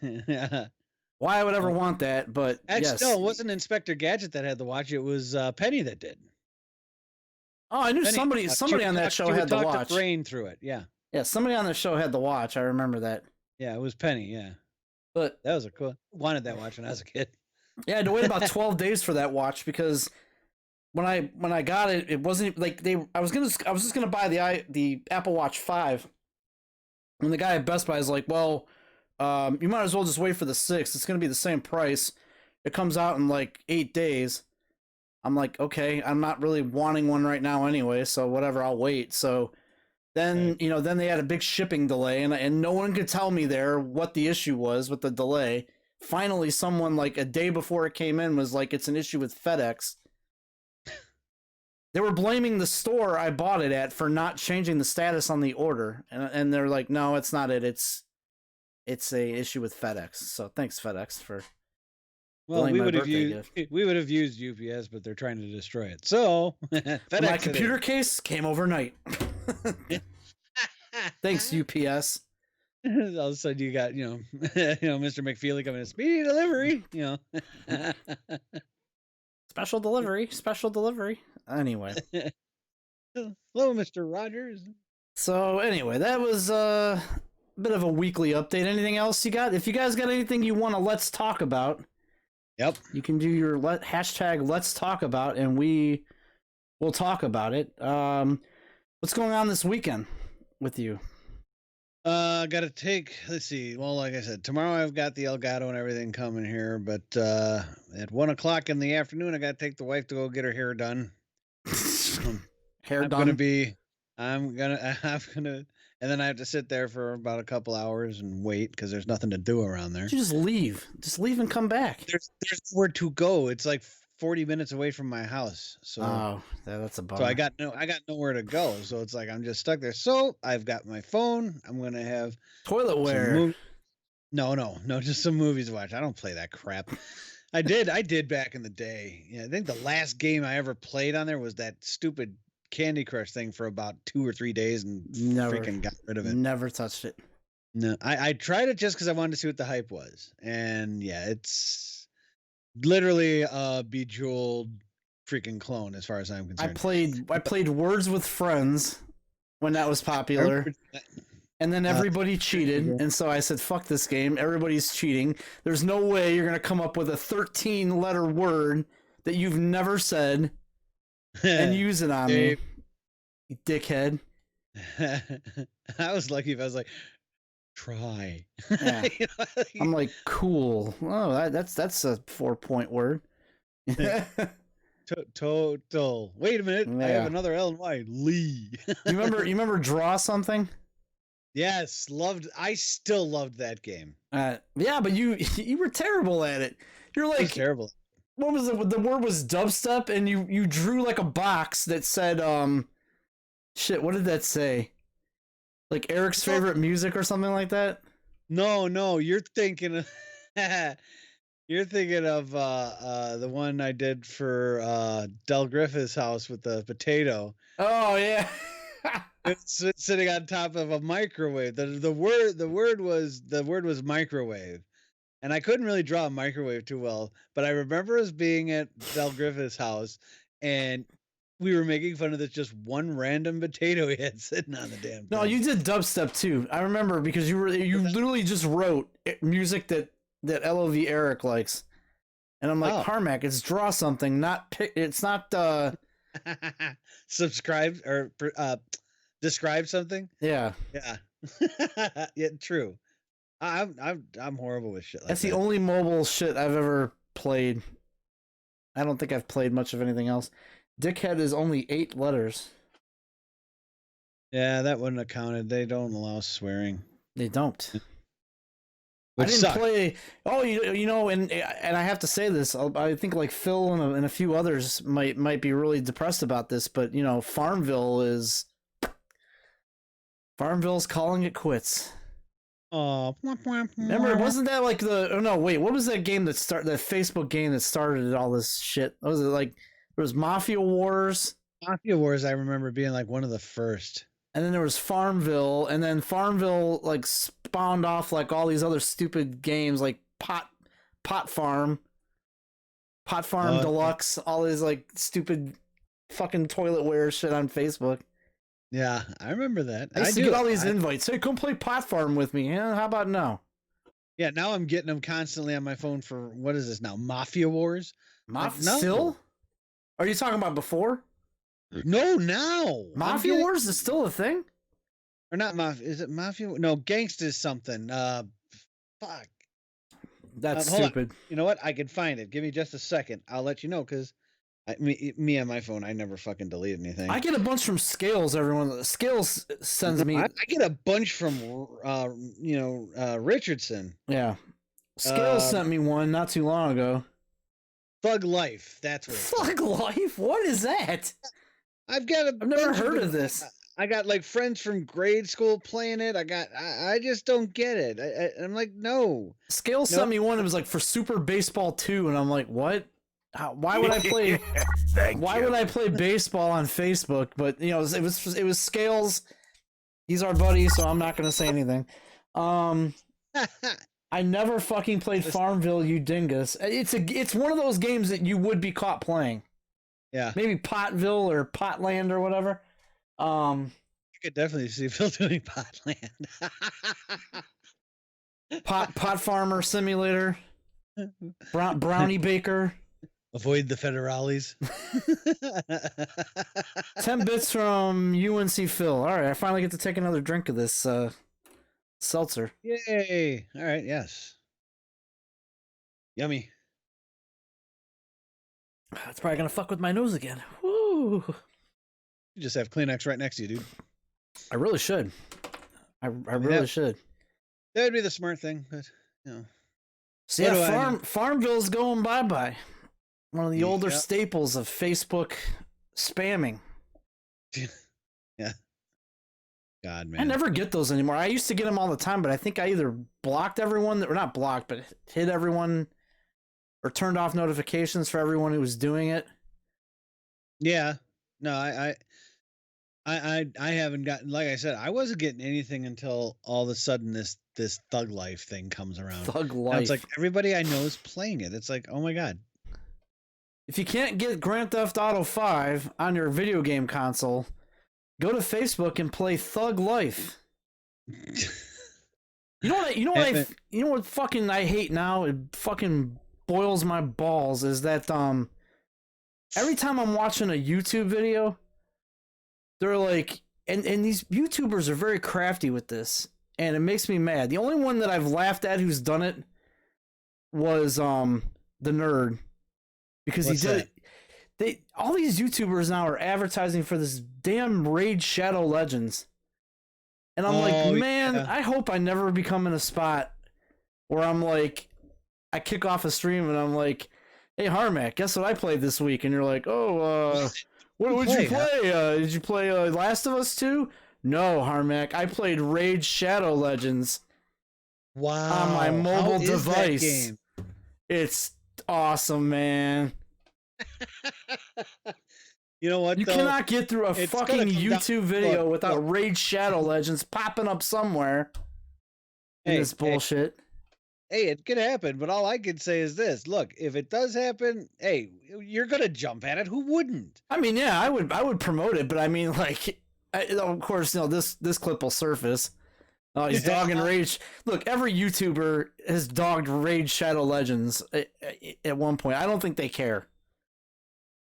[SPEAKER 2] Yeah.
[SPEAKER 1] Why I would ever want that, but
[SPEAKER 2] actually,
[SPEAKER 1] yes.
[SPEAKER 2] No, it wasn't Inspector Gadget that had the watch. It was Penny that did.
[SPEAKER 1] Oh, I knew Penny, somebody on that show had the watch.
[SPEAKER 2] To Brain through it, yeah.
[SPEAKER 1] Yeah, somebody on the show had the watch. I remember that.
[SPEAKER 2] Yeah, it was Penny, yeah.
[SPEAKER 1] But
[SPEAKER 2] that was wanted that watch when I was a kid.
[SPEAKER 1] Yeah, I had to wait about 12 days for that watch because when I got it, it wasn't like I was just gonna buy the Apple Watch 5, and the guy at Best Buy is like, well, You might as well just wait for the 6th. It's going to be the same price. It comes out in like 8 days. I'm like, okay, I'm not really wanting one right now anyway, so whatever, I'll wait. So then,
[SPEAKER 2] Right.
[SPEAKER 1] you know, then they had a big shipping delay, and no one could tell me there what the issue was with the delay. Finally, someone like a day before it came in was like, it's an issue with FedEx. They were blaming the store I bought it at for not changing the status on the order, and they're like, no, it's not it. It's a issue with FedEx. So thanks, FedEx, for
[SPEAKER 2] Well,
[SPEAKER 1] delaying
[SPEAKER 2] we
[SPEAKER 1] my
[SPEAKER 2] would have
[SPEAKER 1] birthday
[SPEAKER 2] used
[SPEAKER 1] gift.
[SPEAKER 2] we would have used UPS, but they're trying to destroy it. So
[SPEAKER 1] My
[SPEAKER 2] FedEx
[SPEAKER 1] computer case came overnight. Thanks, UPS.
[SPEAKER 2] All of a sudden, you got Mr. McFeely coming in, speedy delivery.
[SPEAKER 1] Special delivery. Special delivery. Anyway.
[SPEAKER 2] Hello, Mr. Rogers.
[SPEAKER 1] So anyway, that was a bit of a weekly update. Anything else you got? If you guys got anything you want to let's talk about,
[SPEAKER 2] Yep.
[SPEAKER 1] you can do your hashtag let's talk about, and we will talk about it. What's going on this weekend with you?
[SPEAKER 2] Gotta take, let's see. Well, like I said, tomorrow I've got the Elgato and everything coming here, but at 1 o'clock in the afternoon, I gotta take the wife to go get her hair done.
[SPEAKER 1] Hair
[SPEAKER 2] I'm
[SPEAKER 1] done.
[SPEAKER 2] I'm gonna, and then I have to sit there for about a couple hours and wait because there's nothing to do around there.
[SPEAKER 1] You just leave. Just leave and come back.
[SPEAKER 2] There's nowhere to go. It's like 40 minutes away from my house. So
[SPEAKER 1] that's a bummer.
[SPEAKER 2] So I got nowhere to go. So it's like I'm just stuck there. So I've got my phone. I'm gonna have
[SPEAKER 1] toiletware.
[SPEAKER 2] No, just some movies to watch. I don't play that crap. I did back in the day. Yeah, I think the last game I ever played on there was that stupid Candy Crush thing for about 2 or 3 days and freaking got rid of it.
[SPEAKER 1] Never touched it.
[SPEAKER 2] No, I tried it just because I wanted to see what the hype was. And yeah, it's literally a bejeweled freaking clone as far as I'm concerned.
[SPEAKER 1] I played Words with Friends when that was popular. And then everybody cheated, and so I said, fuck this game. Everybody's cheating. There's no way you're going to come up with a 13-letter word that you've never said and use it on me, you dickhead.
[SPEAKER 2] I was lucky if I was like, try.
[SPEAKER 1] Yeah. I'm like, cool. Oh, that's a 4-point word.
[SPEAKER 2] Total. Wait a minute. Yeah. I have another L and Y. Lee.
[SPEAKER 1] You remember Draw Something?
[SPEAKER 2] Yes, I still loved that game.
[SPEAKER 1] Yeah, but you were terrible at it. You're like
[SPEAKER 2] terrible.
[SPEAKER 1] What was it? The word was dubstep, and you drew like a box that said shit. What did that say? Like Eric's favorite music or something like that?
[SPEAKER 2] No, you're thinking of you're thinking of the one I did for Del Griffith's house with the potato.
[SPEAKER 1] Oh yeah.
[SPEAKER 2] It's sitting on top of a microwave. The word was microwave, and I couldn't really draw a microwave too well. But I remember us being at Del Griffith's house, and we were making fun of this just one random potato he had sitting on the damn thing.
[SPEAKER 1] No, you did dubstep too. I remember because you literally just wrote music that L.O.V. Eric likes, and I'm like, Harmack, it's Draw Something, not pick. It's not
[SPEAKER 2] subscribe or describe something.
[SPEAKER 1] Yeah.
[SPEAKER 2] Yeah, true. I'm horrible with shit like that.
[SPEAKER 1] That's the only mobile shit I've ever played. I don't think I've played much of anything else. Dickhead is only 8 letters.
[SPEAKER 2] Yeah, that wouldn't have counted. They don't allow swearing.
[SPEAKER 1] They don't.
[SPEAKER 2] Which
[SPEAKER 1] I didn't
[SPEAKER 2] sucked.
[SPEAKER 1] play. Oh, you know, and I have to say this. I think like Phil and a few others might be really depressed about this, but you know, Farmville's calling it quits.
[SPEAKER 2] Oh,
[SPEAKER 1] remember, wasn't that like what was that game that that Facebook game that started all this shit? Was it like there was Mafia Wars?
[SPEAKER 2] Mafia Wars, I remember being like one of the first.
[SPEAKER 1] And then there was Farmville, and then Farmville like spawned off like all these other stupid games like Pot Farm Deluxe, all these like stupid fucking toiletware shit on Facebook.
[SPEAKER 2] Yeah, I remember that.
[SPEAKER 1] I used to get all these invites. Hey, come play Pot Farm with me. Yeah, how about now?
[SPEAKER 2] Yeah, now I'm getting them constantly on my phone for what is this now? Mafia Wars?
[SPEAKER 1] No. Still? Are you talking about before?
[SPEAKER 2] No, now.
[SPEAKER 1] Mafia Wars is still a thing?
[SPEAKER 2] Or not Mafia? Is it Mafia? No, Gangsta's something. Fuck.
[SPEAKER 1] That's
[SPEAKER 2] Hold on.
[SPEAKER 1] stupid.
[SPEAKER 2] You know what? I can find it. Give me just a second. I'll let you know because me on my phone, I never fucking delete anything.
[SPEAKER 1] I get a bunch from Scales. Everyone, Scales sends me.
[SPEAKER 2] I get a bunch from Richardson.
[SPEAKER 1] Yeah, Scales sent me one not too long ago.
[SPEAKER 2] Thug Life. That's what.
[SPEAKER 1] Thug Life. What is that?
[SPEAKER 2] I've never
[SPEAKER 1] heard of this.
[SPEAKER 2] I got like friends from grade school playing it. I just don't get it. I'm like, no.
[SPEAKER 1] Scales sent me one. It was like for Super Baseball 2, and I'm like, what? Why would I play? Why would I play baseball on Facebook? But you know, it was Scales. He's our buddy, so I'm not gonna say anything. I never fucking played Farmville, you dingus. It's one of those games that you would be caught playing.
[SPEAKER 2] Yeah.
[SPEAKER 1] Maybe Potville or Potland or whatever.
[SPEAKER 2] You could definitely see Phil doing Potland.
[SPEAKER 1] Pot Farmer Simulator. Brownie Baker.
[SPEAKER 2] Avoid the federales.
[SPEAKER 1] 10 bits from UNC Phil. All right, I finally get to take another drink of this seltzer.
[SPEAKER 2] Yay! All right, yes. Yummy.
[SPEAKER 1] It's probably gonna fuck with my nose again. Woo!
[SPEAKER 2] You just have Kleenex right next to you, dude.
[SPEAKER 1] I really should. I really should.
[SPEAKER 2] That would be the smart thing, but you know.
[SPEAKER 1] So yeah, Farmville's going bye-bye. One of the older
[SPEAKER 2] Yep.
[SPEAKER 1] staples of Facebook spamming.
[SPEAKER 2] Yeah. God, man.
[SPEAKER 1] I never get those anymore. I used to get them all the time, but I think I either blocked everyone, or not blocked, but hid everyone, or turned off notifications for everyone who was doing it.
[SPEAKER 2] Yeah. No, I haven't gotten, like I said, I wasn't getting anything until all of a sudden this Thug Life thing comes around.
[SPEAKER 1] Thug
[SPEAKER 2] Now
[SPEAKER 1] Life.
[SPEAKER 2] it's like everybody I know is playing it. It's like, oh my God.
[SPEAKER 1] If you can't get Grand Theft Auto 5 on your video game console, go to Facebook and play Thug Life. You know what fucking I hate now? It fucking boils my balls is that every time I'm watching a YouTube video, they're like, and these YouTubers are very crafty with this, and it makes me mad. The only one that I've laughed at who's done it was the nerd, because
[SPEAKER 2] What's
[SPEAKER 1] he did it. All these YouTubers now are advertising for this damn Raid Shadow Legends. And I'm like, man, yeah. I hope I never become in a spot where I'm like, I kick off a stream and I'm like, hey, Harmack, guess what I played this week? And you're like, oh, what would you play? Did you play Last of Us 2? No, Harmack, I played Raid Shadow Legends.
[SPEAKER 2] Wow.
[SPEAKER 1] On my mobile device.
[SPEAKER 2] That game?
[SPEAKER 1] It's awesome, man.
[SPEAKER 2] You know what?
[SPEAKER 1] You cannot get through a fucking YouTube video without Raid Shadow Legends popping up somewhere in this bullshit.
[SPEAKER 2] Hey, it could happen, but all I can say is this. Look, if it does happen, hey, you're going to jump at it. Who wouldn't?
[SPEAKER 1] I mean, yeah, I would promote it, but I mean, like, of course, you know, this clip will surface. Oh, he's dogging Rage. Look, every YouTuber has dogged Raid Shadow Legends at one point. I don't think they care.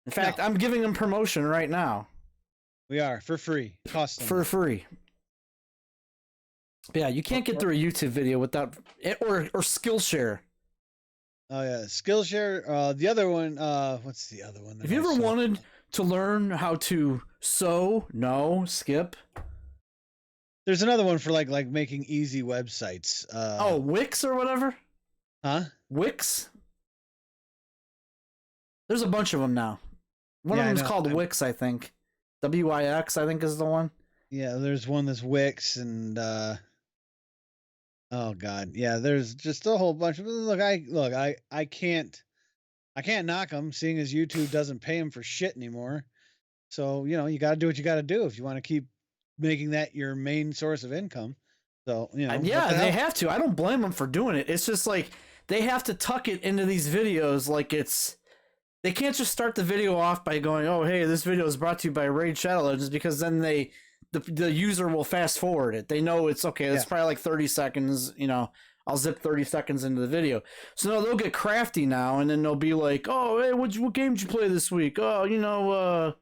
[SPEAKER 1] In fact, I'm giving them promotion right now.
[SPEAKER 2] We are, for free. Cost them.
[SPEAKER 1] For free. But yeah, you can't get through a YouTube video without or Skillshare.
[SPEAKER 2] Oh yeah, Skillshare. The other one. What's the other one?
[SPEAKER 1] Have you ever wanted to learn how to sew? No, skip.
[SPEAKER 2] There's another one for like making easy websites.
[SPEAKER 1] Wix or whatever.
[SPEAKER 2] Huh?
[SPEAKER 1] Wix. There's a bunch of them now. One of them is called Wix, I think. WIX, I think, is the one. Yeah,
[SPEAKER 2] there's one that's Wix, and oh god, yeah, there's just a whole bunch of. I can't knock them, seeing as YouTube doesn't pay them for shit anymore. So you know, you got to do what you got to do if you want to keep making that your main source of income. So you know,
[SPEAKER 1] yeah, they have to. I don't blame them for doing it. It's just like they have to tuck it into these videos like it's. They can't just start the video off by going, "Oh, hey, this video is brought to you by Raid Shadow Legends," because then the user will fast forward it. They know it's okay. It's probably like 30 seconds. You know, I'll zip 30 seconds into the video. So no, they'll get crafty now, and then they'll be like, "Oh, hey, what game did you play this week? Oh, you know,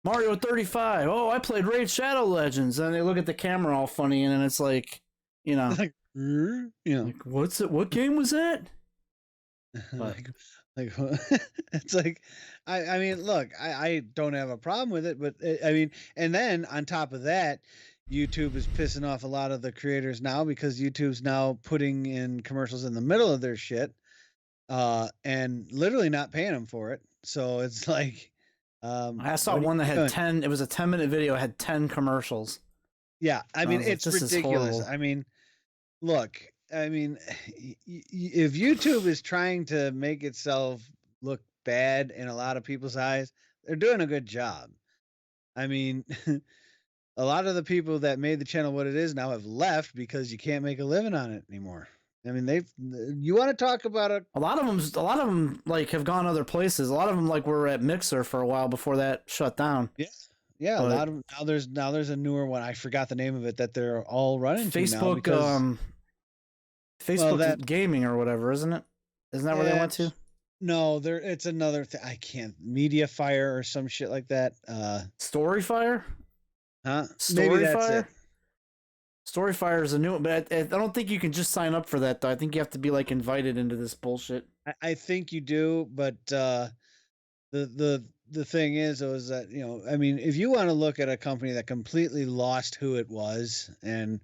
[SPEAKER 1] Mario 35. Oh, I played Raid Shadow Legends." And they look at the camera all funny, and then it's like, you know,
[SPEAKER 2] You know,
[SPEAKER 1] Like, what's it? What game was that? But
[SPEAKER 2] like it's like, I mean, look, I don't have a problem with it, but I mean, and then on top of that, YouTube is pissing off a lot of the creators now because YouTube's now putting in commercials in the middle of their shit, and literally not paying them for it. So it's like,
[SPEAKER 1] I saw
[SPEAKER 2] what are
[SPEAKER 1] one that
[SPEAKER 2] you
[SPEAKER 1] had
[SPEAKER 2] doing?
[SPEAKER 1] 10. It was a 10-minute video. It had 10 commercials.
[SPEAKER 2] Yeah, I
[SPEAKER 1] And I
[SPEAKER 2] mean,
[SPEAKER 1] was like,
[SPEAKER 2] it's
[SPEAKER 1] this is
[SPEAKER 2] ridiculous.
[SPEAKER 1] horrible.
[SPEAKER 2] I mean, look, I mean, if YouTube is trying to make itself look bad in a lot of people's eyes, they're doing a good job. I mean, a lot of the people that made the channel what it is now have left because you can't make a living on it anymore. I mean, you want to talk about a
[SPEAKER 1] A lot of them like have gone other places. A lot of them like were at Mixer for a while before that shut down.
[SPEAKER 2] yeah, yeah, a
[SPEAKER 1] But
[SPEAKER 2] lot of now there's a newer one. I forgot the name of it that they're all running to now
[SPEAKER 1] Facebook,
[SPEAKER 2] because well that
[SPEAKER 1] Facebook Gaming or whatever, isn't it? Isn't that where they
[SPEAKER 2] yeah,
[SPEAKER 1] went to?
[SPEAKER 2] no, it's another thing. I can't Media Fire or some shit like that.
[SPEAKER 1] Storyfire?
[SPEAKER 2] Huh? Maybe that's it.
[SPEAKER 1] Storyfire? Storyfire is a new one, but I don't think you can just sign up for that though. I think you have to be like invited into this bullshit.
[SPEAKER 2] I think you do, but the thing is that I mean, if you want to look at a company that completely lost who it was and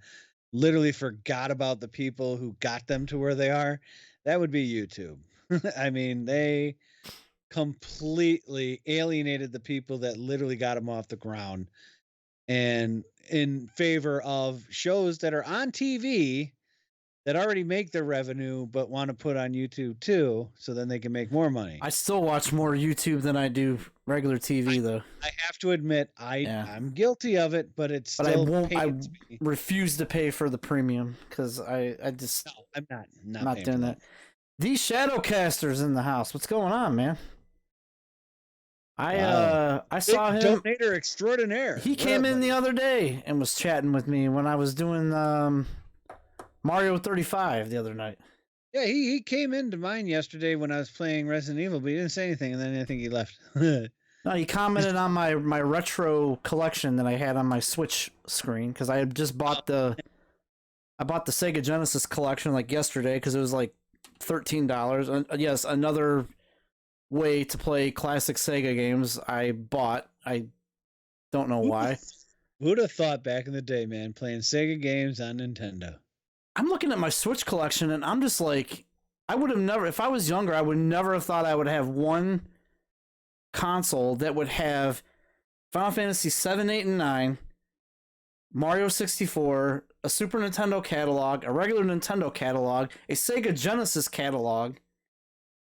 [SPEAKER 2] literally forgot about the people who got them to where they are, that would be YouTube. I mean, they completely alienated the people that literally got them off the ground and in favor of shows that are on TV that already make their revenue but want to put on YouTube too, so then they can make more money.
[SPEAKER 1] I still watch more YouTube than I do regular TV though.
[SPEAKER 2] I have to admit, I'm guilty of it, but it's
[SPEAKER 1] But
[SPEAKER 2] still
[SPEAKER 1] I
[SPEAKER 2] pains me.
[SPEAKER 1] refuse to pay for the premium because I just
[SPEAKER 2] No, I'm not
[SPEAKER 1] not
[SPEAKER 2] paying
[SPEAKER 1] doing
[SPEAKER 2] for
[SPEAKER 1] that. These Shadowcasters in the house. What's going on, man?
[SPEAKER 2] Wow.
[SPEAKER 1] I saw
[SPEAKER 2] Big
[SPEAKER 1] him.
[SPEAKER 2] donator extraordinaire.
[SPEAKER 1] He
[SPEAKER 2] What
[SPEAKER 1] came
[SPEAKER 2] up,
[SPEAKER 1] in
[SPEAKER 2] buddy?
[SPEAKER 1] the other day and was chatting with me when I was doing Mario 35 the other night.
[SPEAKER 2] Yeah, he came into mine yesterday when I was playing Resident Evil, but he didn't say anything, and then I think he left.
[SPEAKER 1] No, he commented on my retro collection that I had on my Switch screen because I had just bought the Sega Genesis collection like yesterday because it was like $13. And yes, another way to play classic Sega games I bought. I don't know why.
[SPEAKER 2] Who'd have thought back in the day, man, playing Sega games on Nintendo?
[SPEAKER 1] I'm looking at my Switch collection and I'm just like, I would have never, if I was younger, I would never have thought I would have one console that would have Final Fantasy 7, 8, and 9, Mario 64, a Super Nintendo catalog, a regular Nintendo catalog, a Sega Genesis catalog.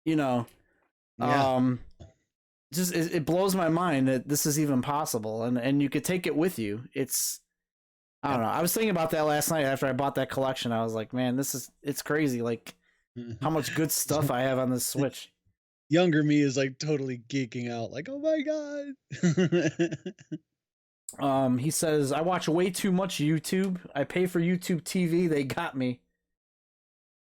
[SPEAKER 1] You know,
[SPEAKER 2] Yeah.
[SPEAKER 1] just it blows my mind that this is even possible, and you could take it with you. I don't know. I was thinking about that last night after I bought that collection. I was like, man, it's crazy. Like how much good stuff I have on this Switch.
[SPEAKER 2] Younger me is like totally geeking out, like, oh my
[SPEAKER 1] god. He says I watch way too much YouTube. I pay for YouTube TV. They got me.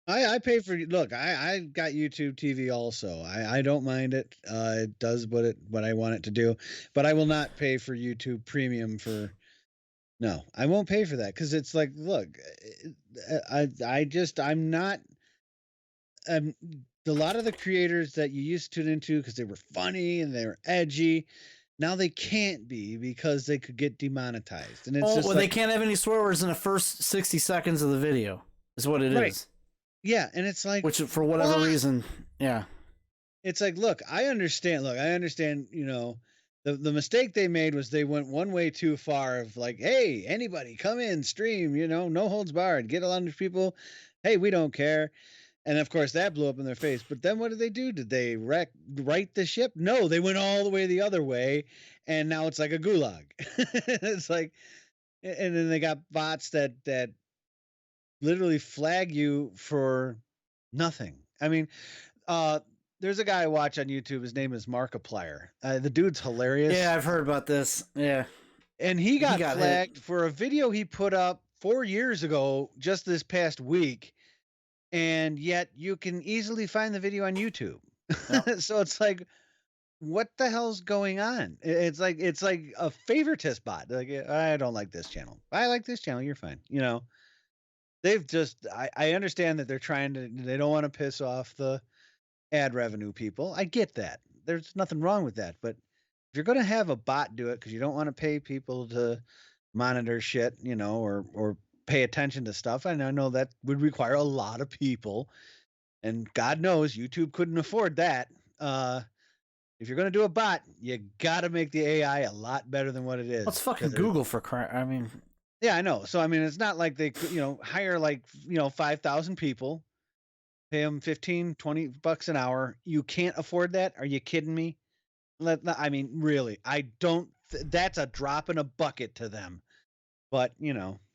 [SPEAKER 2] I pay for look. I got YouTube TV also. I don't mind it. It does what I want it to do, but I will not pay for YouTube Premium for. No, I won't pay for that because it's like, look, I'm not. A lot of the creators that you used to tune into because they were funny and they were edgy, now they can't be because they could get demonetized. And it's just
[SPEAKER 1] well,
[SPEAKER 2] like,
[SPEAKER 1] they can't have any swear words in the first 60 seconds of the video. Is what it is.
[SPEAKER 2] Yeah, and it's like,
[SPEAKER 1] Which for whatever reason, yeah.
[SPEAKER 2] It's like, look, I understand. Look, I understand. The mistake they made was they went one way too far of like, hey, anybody come in, stream, no holds barred, get a lot of people. Hey, we don't care. And of course that blew up in their face. But then what did they do? Did they right the ship? No, they went all the way the other way. And now it's like a gulag. It's like, and then they got bots that literally flag you for nothing. I mean, there's a guy I watch on YouTube. His name is Markiplier. The dude's hilarious.
[SPEAKER 1] Yeah, I've heard about this. Yeah.
[SPEAKER 2] And he got flagged
[SPEAKER 1] hit
[SPEAKER 2] for a video he put up 4 years ago, just this past week. And yet you can easily find the video on YouTube. Yep. So it's like, what the hell's going on? It's like a favoritist bot. Like, I don't like this channel. I like this channel. You're fine. they've just I understand that they don't want to piss off the ad revenue people. I get that. There's nothing wrong with that. But if you're going to have a bot do it because you don't want to pay people to monitor shit, or pay attention to stuff, and I know that would require a lot of people, and God knows YouTube couldn't afford that. If you're going to do a bot, you got to make the AI a lot better than what it is.
[SPEAKER 1] Let's fucking Google for crap. I mean,
[SPEAKER 2] yeah, I know. So I mean, it's not like they could, hire 5,000 people, pay them 15, $20 an hour. You can't afford that. Are you kidding me? I mean, really, I don't. That's a drop in a bucket to them. But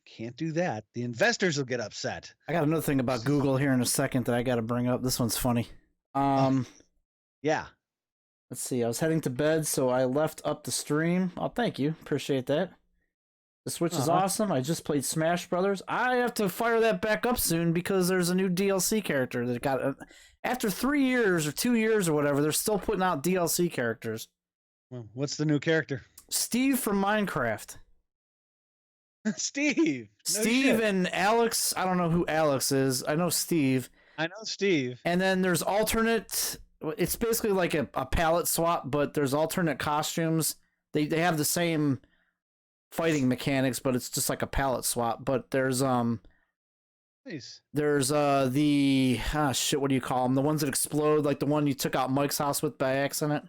[SPEAKER 2] can't do that. The investors will get upset.
[SPEAKER 1] I got another thing about Google here in a second that I got to bring up. This one's funny.
[SPEAKER 2] Yeah.
[SPEAKER 1] Let's see. I was heading to bed, so I left up the stream. Oh, thank you. Appreciate that. The Switch is awesome. I just played Smash Brothers. I have to fire that back up soon because there's a new DLC character that got... after 3 years or 2 years or whatever, they're still putting out DLC characters.
[SPEAKER 2] Well, what's the new character?
[SPEAKER 1] Steve from Minecraft.
[SPEAKER 2] Steve.
[SPEAKER 1] Steve and Alex. I don't know who Alex is. I know Steve.
[SPEAKER 2] I know Steve.
[SPEAKER 1] And then there's alternate... It's basically like a palette swap, but there's alternate costumes. They have the same fighting mechanics, but it's just like a palette swap. But there's
[SPEAKER 2] Nice.
[SPEAKER 1] There's the what do you call them? The ones that explode, like the one you took out Mike's house with by accident.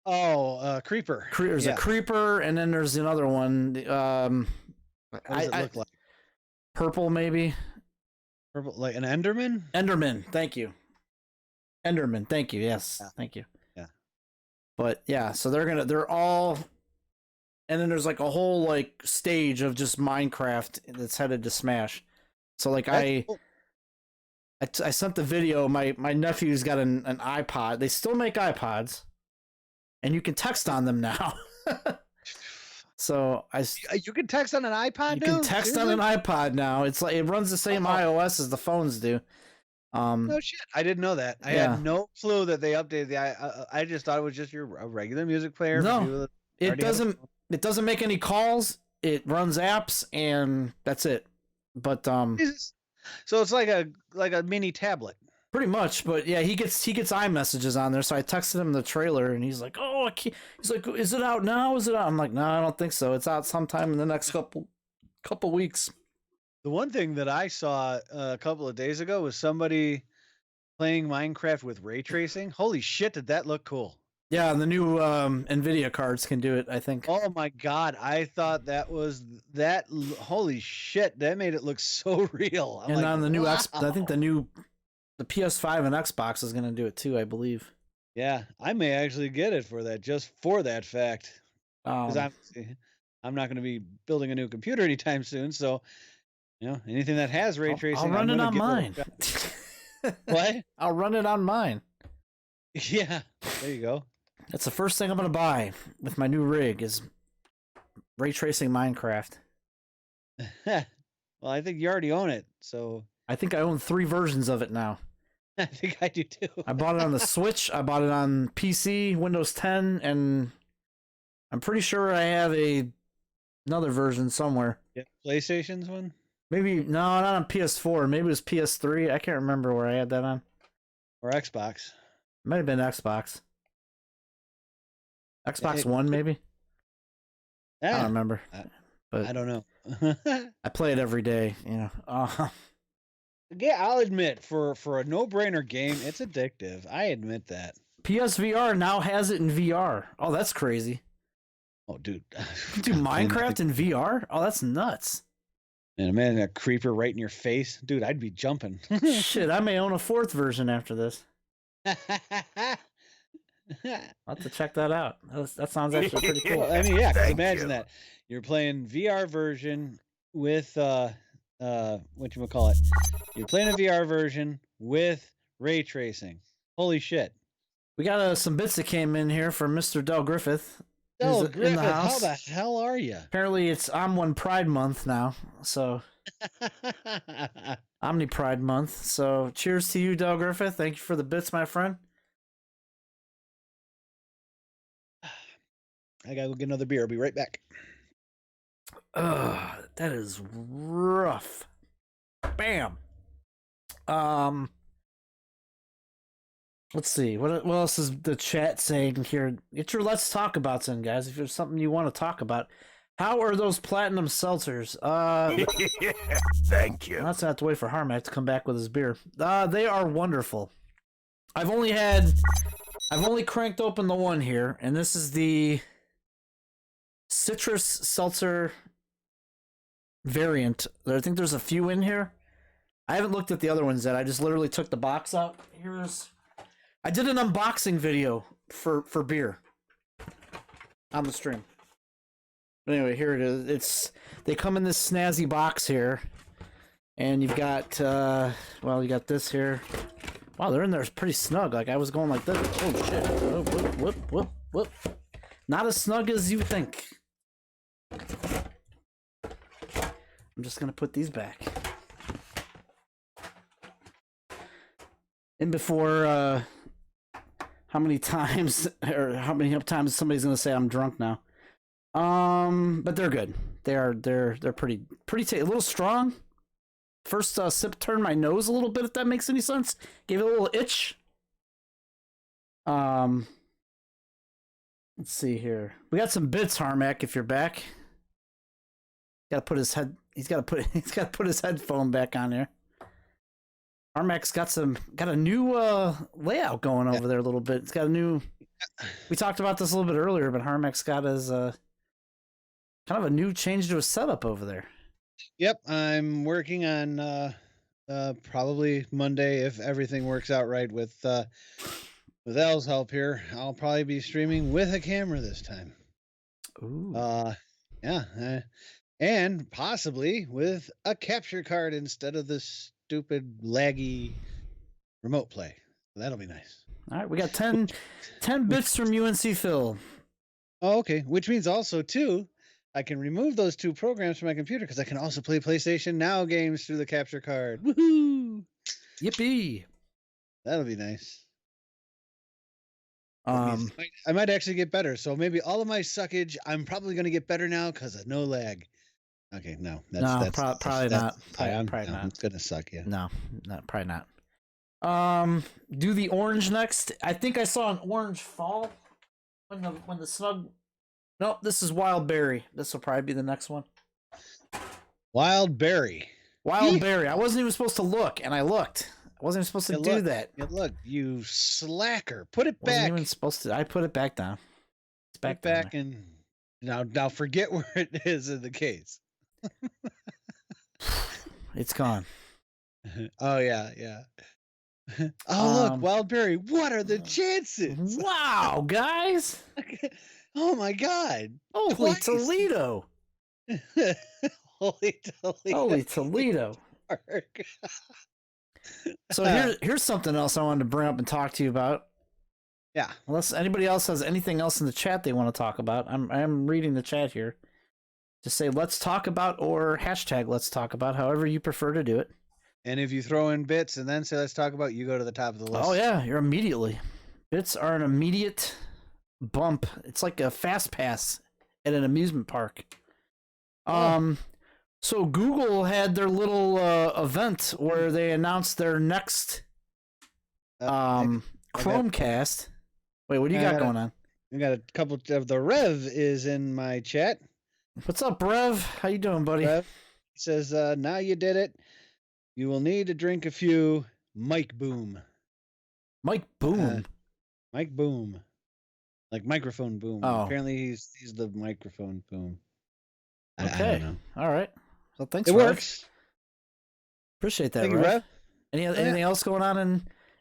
[SPEAKER 2] Oh, Creeper.
[SPEAKER 1] There's a Creeper, and then there's another one.
[SPEAKER 2] What does it look like?
[SPEAKER 1] Purple, maybe.
[SPEAKER 2] Purple, like an Enderman.
[SPEAKER 1] Enderman. Thank you. Enderman. Thank you. Yes.
[SPEAKER 2] Yeah.
[SPEAKER 1] Thank you.
[SPEAKER 2] Yeah.
[SPEAKER 1] But yeah, so they're all, and then there's like a whole like stage of just Minecraft that's headed to Smash. So like I sent the video. My nephew's got an iPod. They still make iPods, and you can text on them now. So
[SPEAKER 2] you can text on an iPod.
[SPEAKER 1] You can text on an iPod now. It's like it runs the same iOS as the phones do.
[SPEAKER 2] No shit, I didn't know that. I had no clue that they updated the. I just thought it was just a regular music player.
[SPEAKER 1] No, it doesn't. It doesn't make any calls. It runs apps, and that's it. But
[SPEAKER 2] so it's like a mini tablet.
[SPEAKER 1] Pretty much, but yeah, he gets iMessages on there. So I texted him the trailer, and he's like, "Oh, he's like, is it out now? Is it out?" I'm like, "No, I don't think so. It's out sometime in the next couple weeks."
[SPEAKER 2] The one thing that I saw a couple of days ago was somebody playing Minecraft with ray tracing. Holy shit, did that look cool?
[SPEAKER 1] Yeah, the new NVIDIA cards can do it, I think.
[SPEAKER 2] Oh my god, I thought that was that. Holy shit, that made it look so real.
[SPEAKER 1] And like, on the new I think the PS5 and Xbox is going to do it too, I believe.
[SPEAKER 2] Yeah, I may actually get it for that, just for that fact. Because I'm not going to be building a new computer anytime soon, so anything that has ray tracing,
[SPEAKER 1] I'll run it on mine.
[SPEAKER 2] What?
[SPEAKER 1] I'll run it on mine.
[SPEAKER 2] Yeah, there you go.
[SPEAKER 1] That's the first thing I'm going to buy with my new rig is ray tracing Minecraft.
[SPEAKER 2] Well, I think you already own it, so
[SPEAKER 1] I think I own 3 versions of it now.
[SPEAKER 2] I think I do too.
[SPEAKER 1] I bought it on the Switch, I bought it on PC, Windows 10, and I'm pretty sure I have another version somewhere.
[SPEAKER 2] Yeah, PlayStation's one?
[SPEAKER 1] Maybe, no, not on PS4. Maybe it was PS3. I can't remember where I had that on.
[SPEAKER 2] Or Xbox.
[SPEAKER 1] It might have been Xbox. Xbox One, maybe? I don't remember. But
[SPEAKER 2] I don't know.
[SPEAKER 1] I play it every day, Yeah,
[SPEAKER 2] I'll admit, for a no-brainer game, it's addictive. I admit that.
[SPEAKER 1] PSVR now has it in VR. Oh, that's crazy.
[SPEAKER 2] Oh, dude.
[SPEAKER 1] You do Minecraft in VR? Oh, that's nuts.
[SPEAKER 2] And imagine a creeper right in your face. Dude, I'd be jumping.
[SPEAKER 1] Shit, I may own a 4th version after this. I'll have to check that out. That sounds actually pretty cool.
[SPEAKER 2] I mean, yeah, imagine that. You're playing VR version with whatchamacallit. You're playing a VR version with ray tracing. Holy shit.
[SPEAKER 1] We got some bits that came in here from Mr. Del Griffith.
[SPEAKER 2] Del Griffith, how the hell are you?
[SPEAKER 1] Apparently it's Omni Pride Month now, so Omni Pride Month. So cheers to you, Del Griffith. Thank you for the bits, my friend.
[SPEAKER 2] I gotta go get another beer. I'll be right back.
[SPEAKER 1] That is rough. Bam. Let's see. What else is the chat saying here? Get your let's talk abouts in, guys. If there's something you want to talk about. How are those platinum seltzers?
[SPEAKER 3] Thank you.
[SPEAKER 1] Let's have to wait for Harmack to come back with his beer. They are wonderful. I've only cranked open the one here, and this is the citrus seltzer variant. I think there's a few in here. I haven't looked at the other ones yet. I just literally took the box out. I did an unboxing video for beer on the stream. But anyway, here it is. They come in this snazzy box here, and you've got you got this here. Wow, they're in there pretty snug. Like I was going like this. Oh shit! Whoop. Not as snug as you think. I'm just gonna put these back. And before how many times somebody's gonna say I'm drunk now. But they're good. They're pretty a little strong. First sip turned my nose a little bit, if that makes any sense. Gave it a little itch. Let's see here. We got some bits, Harmack, if you're back. He's gotta put his headphone back on there. Harmack's got a new layout going over there a little bit. It's got a new. We talked about this a little bit earlier, but Harmack's got his kind of a new change to his setup over there.
[SPEAKER 2] Yep, I'm working on probably Monday if everything works out right with L's help here. I'll probably be streaming with a camera this time.
[SPEAKER 1] Ooh.
[SPEAKER 2] And possibly with a capture card instead of this stupid laggy remote play. That'll be nice.
[SPEAKER 1] All right, we got 10 bits from UNC Phil.
[SPEAKER 2] Oh, okay. Which means also too, I can remove those two programs from my computer because I can also play PlayStation Now games through the capture card. Woohoo!
[SPEAKER 1] Yippee!
[SPEAKER 2] That'll be nice.
[SPEAKER 1] I
[SPEAKER 2] might actually get better. So maybe all of my suckage, I'm probably going to get better now because of no lag. Okay, no, that's
[SPEAKER 1] probably not. Probably not.
[SPEAKER 2] It's gonna suck, yeah.
[SPEAKER 1] No, probably not. Do the orange next. I think I saw an orange fall when the snug. Nope, this is wild berry. This will probably be the next one.
[SPEAKER 2] Wild berry.
[SPEAKER 1] Wild berry. I wasn't even supposed to look, and I looked. I wasn't even supposed to do that.
[SPEAKER 2] Look, you slacker. Put it back.
[SPEAKER 1] Wasn't even supposed to. I put it back down. It's back
[SPEAKER 2] and now forget where it is in the case.
[SPEAKER 1] It's gone.
[SPEAKER 2] Oh yeah. Oh look, wild berry. What are the chances?
[SPEAKER 1] Wow, guys!
[SPEAKER 2] Oh my God!
[SPEAKER 1] Holy Toledo!
[SPEAKER 2] Holy Toledo!
[SPEAKER 1] So here's something else I wanted to bring up and talk to you about.
[SPEAKER 2] Yeah.
[SPEAKER 1] Unless anybody else has anything else in the chat they want to talk about, I'm reading the chat here. Just say let's talk about or hashtag let's talk about, however you prefer to do it.
[SPEAKER 2] And if you throw in bits and then say let's talk about, you go to the top of the list.
[SPEAKER 1] Oh yeah, you're immediately. Bits are an immediate bump. It's like a fast pass at an amusement park. So Google had their little event where they announced their next Chromecast. Wait, what do you got going on?
[SPEAKER 2] We got a couple of the Rev is in my chat.
[SPEAKER 1] What's up, Rev? How you doing, buddy?
[SPEAKER 2] Rev says, now you did it. You will need to drink a few Mike Boom.
[SPEAKER 1] Mike Boom?
[SPEAKER 2] Mike Boom. Like microphone boom.
[SPEAKER 1] Oh.
[SPEAKER 2] Apparently he's the microphone boom.
[SPEAKER 1] Okay.
[SPEAKER 2] I don't know.
[SPEAKER 1] All right. Well, thanks,
[SPEAKER 2] It
[SPEAKER 1] Rev.
[SPEAKER 2] works.
[SPEAKER 1] Appreciate that,
[SPEAKER 2] Thank you,
[SPEAKER 1] Rev.
[SPEAKER 2] Rev.
[SPEAKER 1] Anything else going on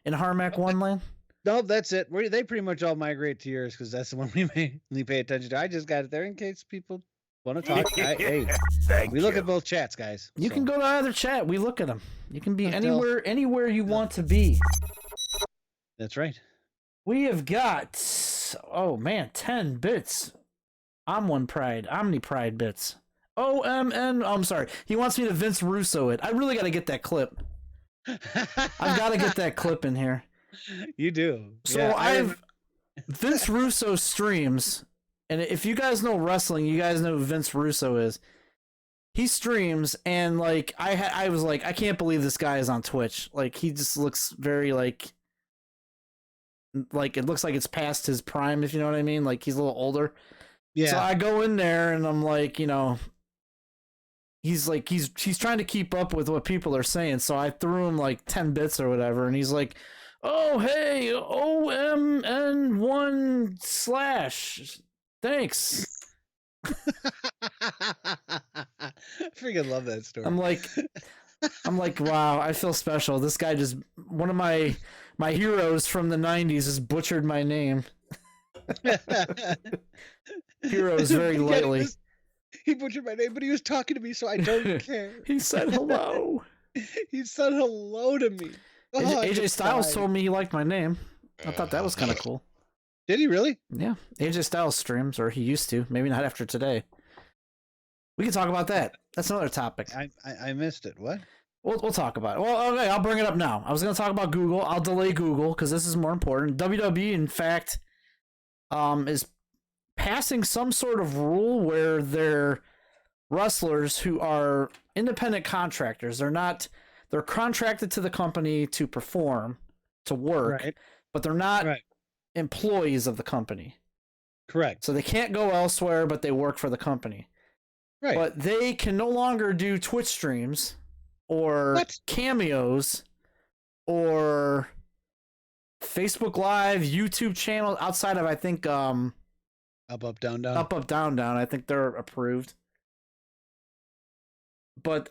[SPEAKER 1] in Harmack One Land?
[SPEAKER 2] No, that's it. They pretty much all migrate to yours because that's the one we mainly pay attention to. I just got it there in case people want to talk. We look at both chats, guys.
[SPEAKER 1] You can go to either chat. We look at them. You can be anywhere you want to be.
[SPEAKER 2] That's right.
[SPEAKER 1] We have got 10 bits. Omni Pride bits. OMN. I'm sorry. He wants me to Vince Russo it. I really got to get that clip. I've got to get that clip in here.
[SPEAKER 2] You do.
[SPEAKER 1] So
[SPEAKER 2] yeah,
[SPEAKER 1] I've Vince Russo streams, and if you guys know wrestling, you guys know who Vince Russo is. he streams, and like I was like, I can't believe this guy is on Twitch. Like he just looks very like it looks like it's past his prime, if you know what I mean. Like he's a little older.
[SPEAKER 2] Yeah.
[SPEAKER 1] So I go in there and I'm like, he's like he's trying to keep up with what people are saying. So I threw him like 10 bits or whatever, and he's like, "Oh hey, OMN1 slash, thanks."
[SPEAKER 2] I freaking love that story.
[SPEAKER 1] I'm like, wow, I feel special. This guy just, one of my heroes from the 90s has butchered my name. Heroes very lightly.
[SPEAKER 2] He butchered my name, but he was talking to me, so I don't care.
[SPEAKER 1] He said hello.
[SPEAKER 2] He said hello to me.
[SPEAKER 1] AJ Styles told me he liked my name. I thought that was kind of cool.
[SPEAKER 2] Did he really?
[SPEAKER 1] Yeah. AJ Styles streams, or he used to. Maybe not after today. We can talk about that. That's another topic.
[SPEAKER 2] I missed it. What?
[SPEAKER 1] We'll talk about it. Well, okay, I'll bring it up now. I was going to talk about Google. I'll delay Google because this is more important. WWE, in fact, is passing some sort of rule where they're wrestlers who are independent contractors. They're contracted to the company to perform, to work,
[SPEAKER 2] right,
[SPEAKER 1] but they're not employees of the company.
[SPEAKER 2] Correct.
[SPEAKER 1] So they can't go elsewhere, but they work for the company.
[SPEAKER 2] Right.
[SPEAKER 1] But they can no longer do Twitch streams or cameos or Facebook Live, YouTube channel outside of, I think,
[SPEAKER 2] Up, down, down.
[SPEAKER 1] Up, down, down. I think they're approved. But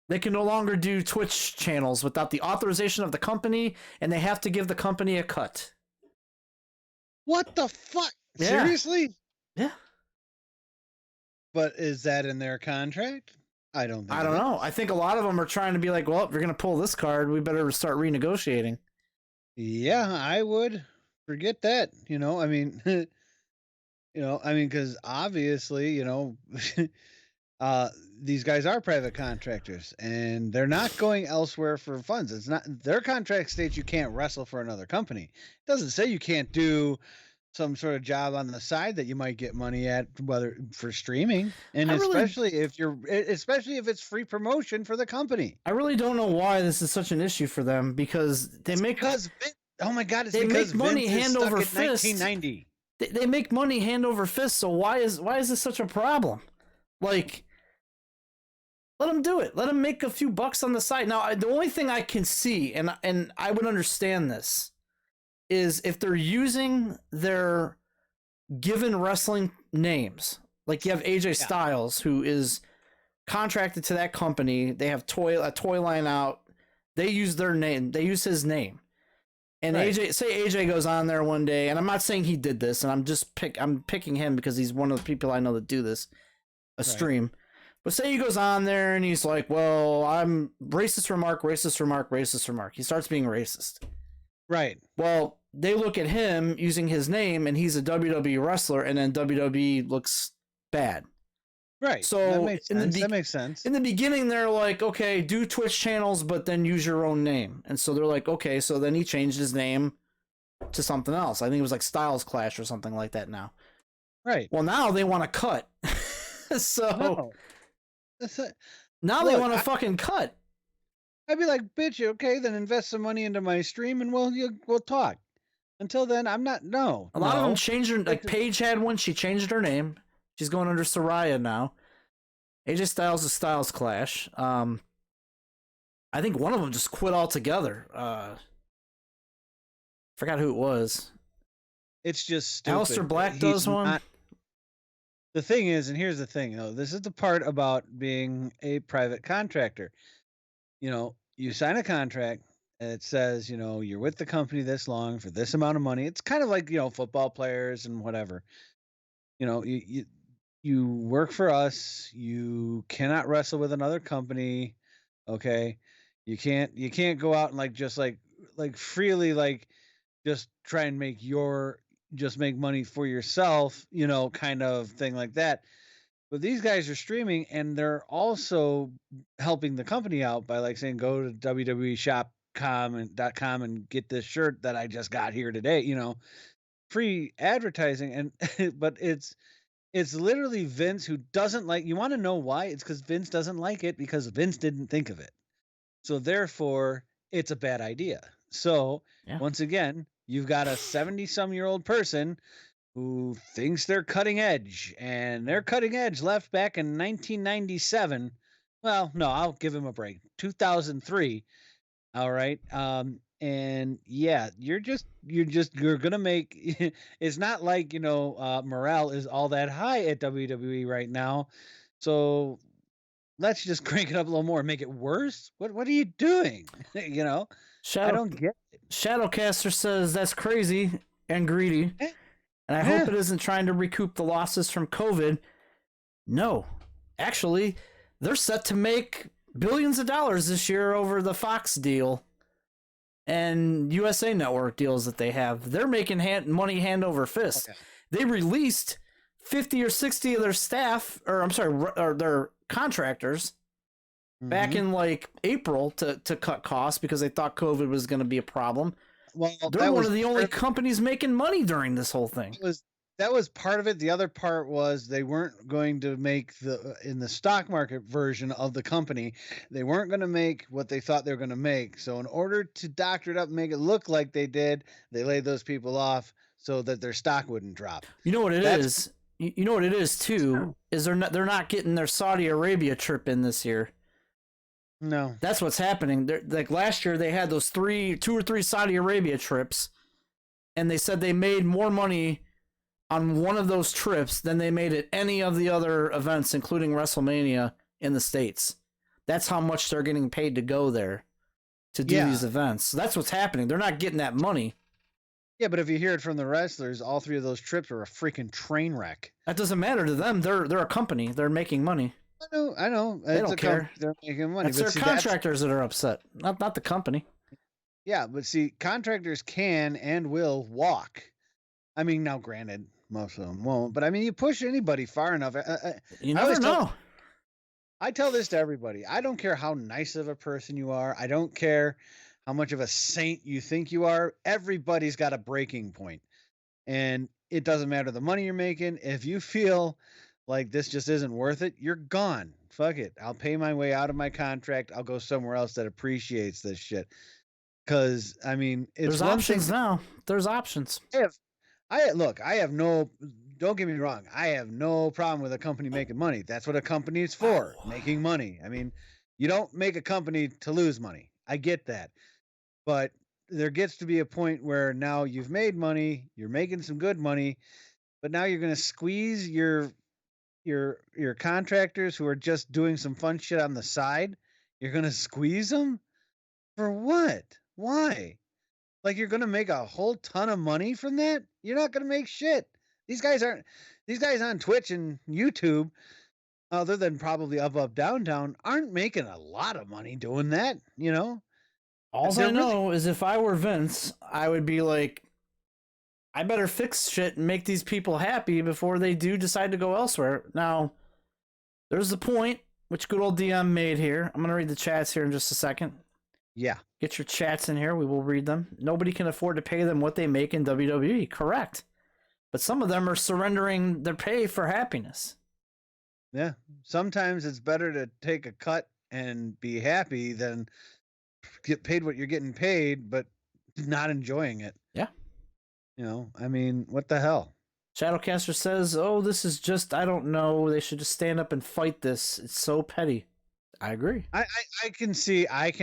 [SPEAKER 1] they can no longer do Twitch channels without the authorization of the company, and they have to give the company a cut.
[SPEAKER 2] What the fuck?
[SPEAKER 1] Yeah.
[SPEAKER 2] Seriously?
[SPEAKER 1] Yeah.
[SPEAKER 2] But is that in their contract? I don't
[SPEAKER 1] know. I think a lot of them are trying to be like, well, if you're going to pull this card, we better start renegotiating.
[SPEAKER 2] Yeah, I would. Forget that. I mean, because obviously, these guys are private contractors, and they're not going elsewhere for funds. It's not, their contract states you can't wrestle for another company. It doesn't say you can't do some sort of job on the side that you might get money at, whether for streaming, and especially if it's free promotion for the company.
[SPEAKER 1] I really don't know why this is such an issue for them, because they make
[SPEAKER 2] oh my god,
[SPEAKER 1] they make money hand over fist.
[SPEAKER 2] 1990.
[SPEAKER 1] They make money hand over fist. So why is this such a problem? Like, let them do it. Let them make a few bucks on the side. Now, the only thing I can see, and I would understand this, is if they're using their given wrestling names. Like you have AJ Styles, who is contracted to that company. They have a toy line out. They use their name. They use his name. And AJ goes on there one day, and I'm not saying he did this, and I'm picking him because he's one of the people I know that do this, stream. But say he goes on there and he's like, well, I'm racist remark. He starts being racist. Right. Well, they look at him using his name, and he's a WWE wrestler, and then WWE looks bad. Right. So that makes sense. In the beginning, they're like, okay, do Twitch channels, but then use your own name. And so they're like, okay, so then he changed his name to something else. I think it was like Styles Clash or something like that now. Right. Well, now they want to cut. So now they want to fucking cut. I'd be like, bitch, okay, then invest some money into my stream and we'll talk. Until then, I'm not, no. A lot of them changed her, like Paige had one, she changed her name. She's going under Soraya now. AJ Styles is Styles Clash. I think one of them just quit altogether. Forgot who it was. It's just stupid. Aleister Black does one. The thing is, and here's the thing, though, this is the part about being a private contractor. You sign a contract, and it says, you're with the company this long for this amount of money. It's kind of like, football players and whatever. You work for us. You cannot wrestle with another company. Okay. You can't go out and just freely, just try and make money for yourself, kind of thing like that. But these guys are streaming, and they're also helping the company out by saying, go to www.shop.com and get this shirt that I just got here today, free advertising. And, but it's
[SPEAKER 2] It's literally Vince who doesn't like. You want to know why? It's because Vince doesn't like it because Vince didn't think of it. So therefore, it's a bad idea. So
[SPEAKER 1] Yeah.
[SPEAKER 2] once again, you've got a 70-some-year-old person who thinks they're cutting edge, and their cutting edge left back in 1997. Well, no, I'll give him a break. 2003. All right. And yeah, you're gonna make it's not like, morale is all that high at WWE right now. So let's just crank it up a little more, make it worse. What are you doing? I don't get it.
[SPEAKER 1] Shadowcaster says that's crazy and greedy,
[SPEAKER 2] Eh,
[SPEAKER 1] and I hope it isn't trying to recoup the losses from COVID. No, actually, they're set to make billions of dollars this year over the Fox deal and USA Network deals that they have. They're making money hand over fist.
[SPEAKER 2] Okay.
[SPEAKER 1] They released 50 or 60 of their staff, or their contractors, back in like April to cut costs because they thought COVID was going to be a problem.
[SPEAKER 2] Well,
[SPEAKER 1] they're one of the only companies making money during this whole thing.
[SPEAKER 2] That was part of it. The other part was they weren't going to make in the stock market version of the company, they weren't going to make what they thought they were going to make. So in order to doctor it up and make it look like they did, they laid those people off so that their stock wouldn't drop.
[SPEAKER 1] You know what it is? You know what it is too, is they're not getting their Saudi Arabia trip in this year.
[SPEAKER 2] No.
[SPEAKER 1] That's what's happening. Like last year they had those 2 or 3 Saudi Arabia trips, and they said they made more money on one of those trips than they made at any of the other events, including WrestleMania in the States. That's how much they're getting paid to go there to do these events. So that's what's happening. They're not getting that money.
[SPEAKER 2] Yeah, but if you hear it from the wrestlers, all 3 of those trips are a freaking train wreck.
[SPEAKER 1] That doesn't matter to them. They're a company. They're making money.
[SPEAKER 2] I know.
[SPEAKER 1] They don't care.
[SPEAKER 2] They're making money.
[SPEAKER 1] It's their contractors that are upset, not the company.
[SPEAKER 2] Yeah, but see, contractors can and will walk. I mean, now granted, most of them won't, but I mean, you push anybody far enough.
[SPEAKER 1] You never know.
[SPEAKER 2] I tell this to everybody. I don't care how nice of a person you are. I don't care how much of a saint you think you are. Everybody's got a breaking point. And it doesn't matter the money you're making. If you feel like this just isn't worth it, you're gone. Fuck it. I'll pay my way out of my contract. I'll go somewhere else that appreciates this shit. Because, I mean,
[SPEAKER 1] there's options now. There's options.
[SPEAKER 2] Don't get me wrong. I have no problem with a company making money. That's what a company is for, making money. I mean, you don't make a company to lose money. I get that. But there gets to be a point where now you've made money, you're making some good money, but now you're going to squeeze your contractors who are just doing some fun shit on the side. You're going to squeeze them? For what? Why? Like you're going to make a whole ton of money from that? You're not going to make shit. These guys on Twitch and YouTube, other than probably Up, Down, aren't making a lot of money doing that, you know?
[SPEAKER 1] All I know is if I were Vince, I would be like, I better fix shit and make these people happy before they do decide to go elsewhere. Now, there's the point, which good old DM made here. I'm going to read the chats here in just a second.
[SPEAKER 2] Yeah.
[SPEAKER 1] Get your chats in here. We will read them. Nobody can afford to pay them what they make in WWE. Correct. But some of them are surrendering their pay for happiness.
[SPEAKER 2] Yeah. Sometimes it's better to take a cut and be happy than get paid what you're getting paid, but not enjoying it.
[SPEAKER 1] Yeah.
[SPEAKER 2] You know, I mean, what the hell?
[SPEAKER 1] Shadowcaster says, oh, this is just, I don't know. They should just stand up and fight this. It's so petty. I agree.
[SPEAKER 2] I can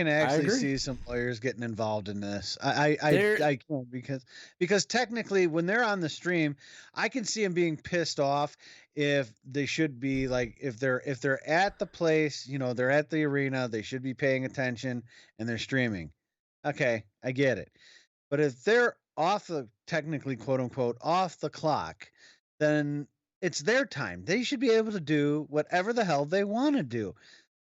[SPEAKER 2] actually see some players getting involved in this. I can because technically when they're on the stream, I can see them being pissed off if they should be like if they're at the place, you know, they're at the arena, they should be paying attention and they're streaming. Okay, I get it. But if they're technically quote unquote off the clock, then it's their time. They should be able to do whatever the hell they want to do.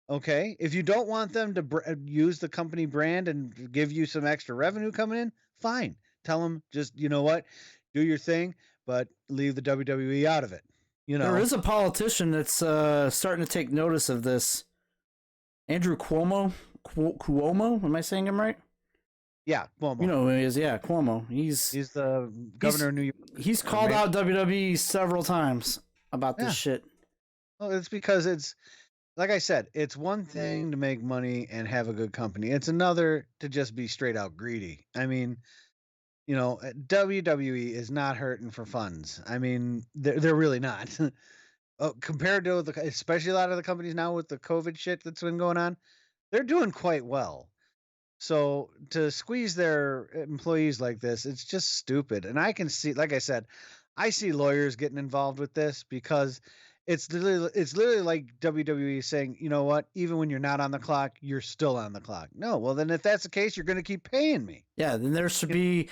[SPEAKER 2] Okay, if you don't want them to use the company brand and give you some extra revenue coming in, fine. Tell them just, you know what, do your thing, but leave the WWE out of it. You know,
[SPEAKER 1] there is a politician that's starting to take notice of this. Andrew Cuomo. Cuomo? Am I saying him right?
[SPEAKER 2] Yeah, Cuomo.
[SPEAKER 1] You know who he is? Yeah, Cuomo. He's
[SPEAKER 2] the governor of New York.
[SPEAKER 1] He's called out WWE several times about this
[SPEAKER 2] Yeah.
[SPEAKER 1] shit.
[SPEAKER 2] Well, it's because it's like I said, it's one thing to make money and have a good company. It's another to just be straight out greedy. I mean, WWE is not hurting for funds. I mean, they're really not. Compared to especially a lot of the companies now with the COVID shit that's been going on, they're doing quite well. So to squeeze their employees like this, it's just stupid. And I can see, like I said, I see lawyers getting involved with this because it's literally like WWE saying, you know what, even when you're not on the clock, you're still on the clock. No, well then if that's the case, you're going to keep paying me.
[SPEAKER 1] Yeah, then there should be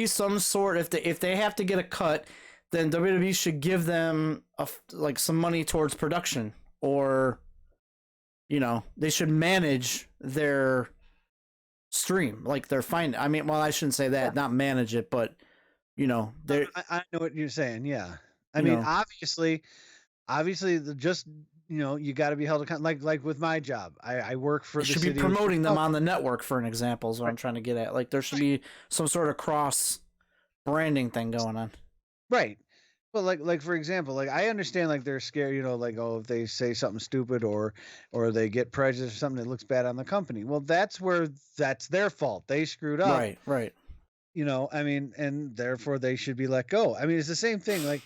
[SPEAKER 1] some sort, if they have to get a cut, then WWE should give them like some money towards production, or they should manage their stream, like they're fine. I mean, well, I shouldn't say that, not manage it, but they're
[SPEAKER 2] I know what you're saying. Yeah. I mean, obviously you got to be held accountable. Like with my job, I work for the
[SPEAKER 1] should
[SPEAKER 2] city.
[SPEAKER 1] Be promoting them on the network, for an example, is what I'm trying to get at. Like there should be some sort of cross branding thing going on.
[SPEAKER 2] Right. Well, like for example, like I understand like they're scared, like, oh, if they say something stupid or they get prejudiced or something that looks bad on the company. Well, that's their fault. They screwed up.
[SPEAKER 1] Right.
[SPEAKER 2] I mean, and therefore they should be let go. I mean, it's the same thing. Like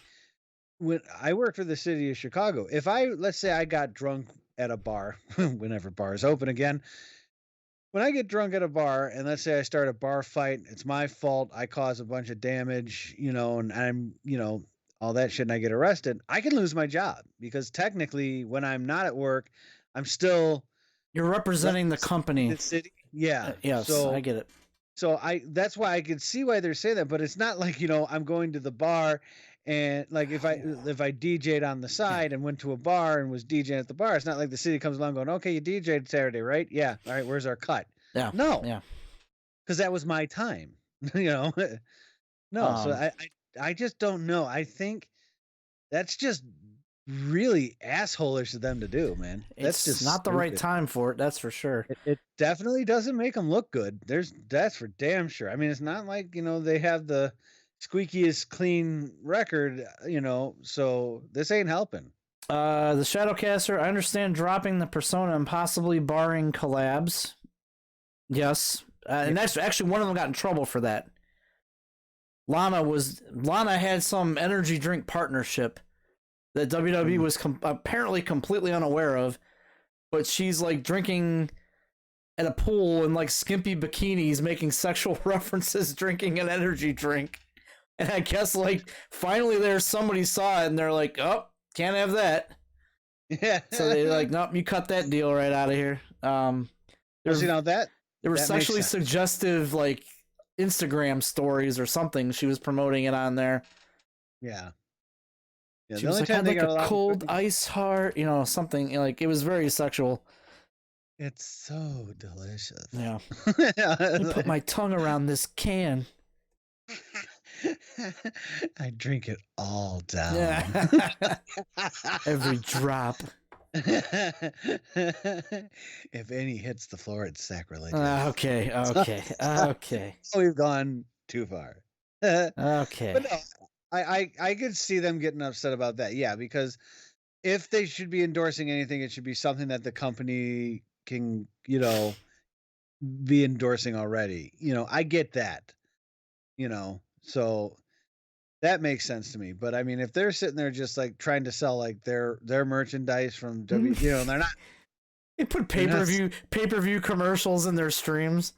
[SPEAKER 2] when I work for the city of Chicago, if let's say I got drunk at a bar, whenever bars open again, when I get drunk at a bar and let's say I start a bar fight, it's my fault. I cause a bunch of damage, and I'm, all that shit, and I get arrested, I can lose my job because technically when I'm not at work, I'm still.
[SPEAKER 1] You're representing the company.
[SPEAKER 2] The city. Yeah.
[SPEAKER 1] Yes, so, I get it.
[SPEAKER 2] So that's why I can see why they're saying that, but it's not like, I'm going to the bar and like if I DJ'd on the side and went to a bar and was DJing at the bar, it's not like the city comes along going, okay, you DJ'd Saturday, right? Yeah. All right. Where's our cut?
[SPEAKER 1] Yeah.
[SPEAKER 2] No.
[SPEAKER 1] Yeah.
[SPEAKER 2] Because that was my time. No. So I just don't know. I think that's just really assholish of them to do, man. That's
[SPEAKER 1] just not the right time for it. That's for sure.
[SPEAKER 2] It definitely doesn't make them look good. That's for damn sure. I mean, it's not like, they have the squeakiest clean record, so this ain't helping.
[SPEAKER 1] The Shadowcaster, I understand dropping the persona and possibly barring collabs. Yes. And that's actually one of them got in trouble for that. Lana had some energy drink partnership that WWE was apparently completely unaware of, but she's like drinking at a pool in like skimpy bikinis, making sexual references, drinking an energy drink. And I guess like finally somebody saw it and they're like, oh, can't have that.
[SPEAKER 2] Yeah.
[SPEAKER 1] So they're like, nope, you cut that deal right out of here. There were sexually suggestive like Instagram stories or something. She was promoting it on there.
[SPEAKER 2] Yeah.
[SPEAKER 1] She was like, I'd like a cold ice heart, something like it was very sexual.
[SPEAKER 2] It's so delicious.
[SPEAKER 1] Yeah. I put my tongue around this can.
[SPEAKER 2] I drink it all down.
[SPEAKER 1] Yeah. Every drop.
[SPEAKER 2] If any hits the floor, it's sacrilegious.
[SPEAKER 1] Okay.
[SPEAKER 2] We've gone too far.
[SPEAKER 1] Okay.
[SPEAKER 2] But no, I could see them getting upset about that. Yeah, because if they should be endorsing anything, it should be something that the company can, be endorsing already. I get that. So that makes sense to me. But I mean, if they're sitting there just like trying to sell like their merchandise from they're not.
[SPEAKER 1] They put pay-per-view commercials in their streams.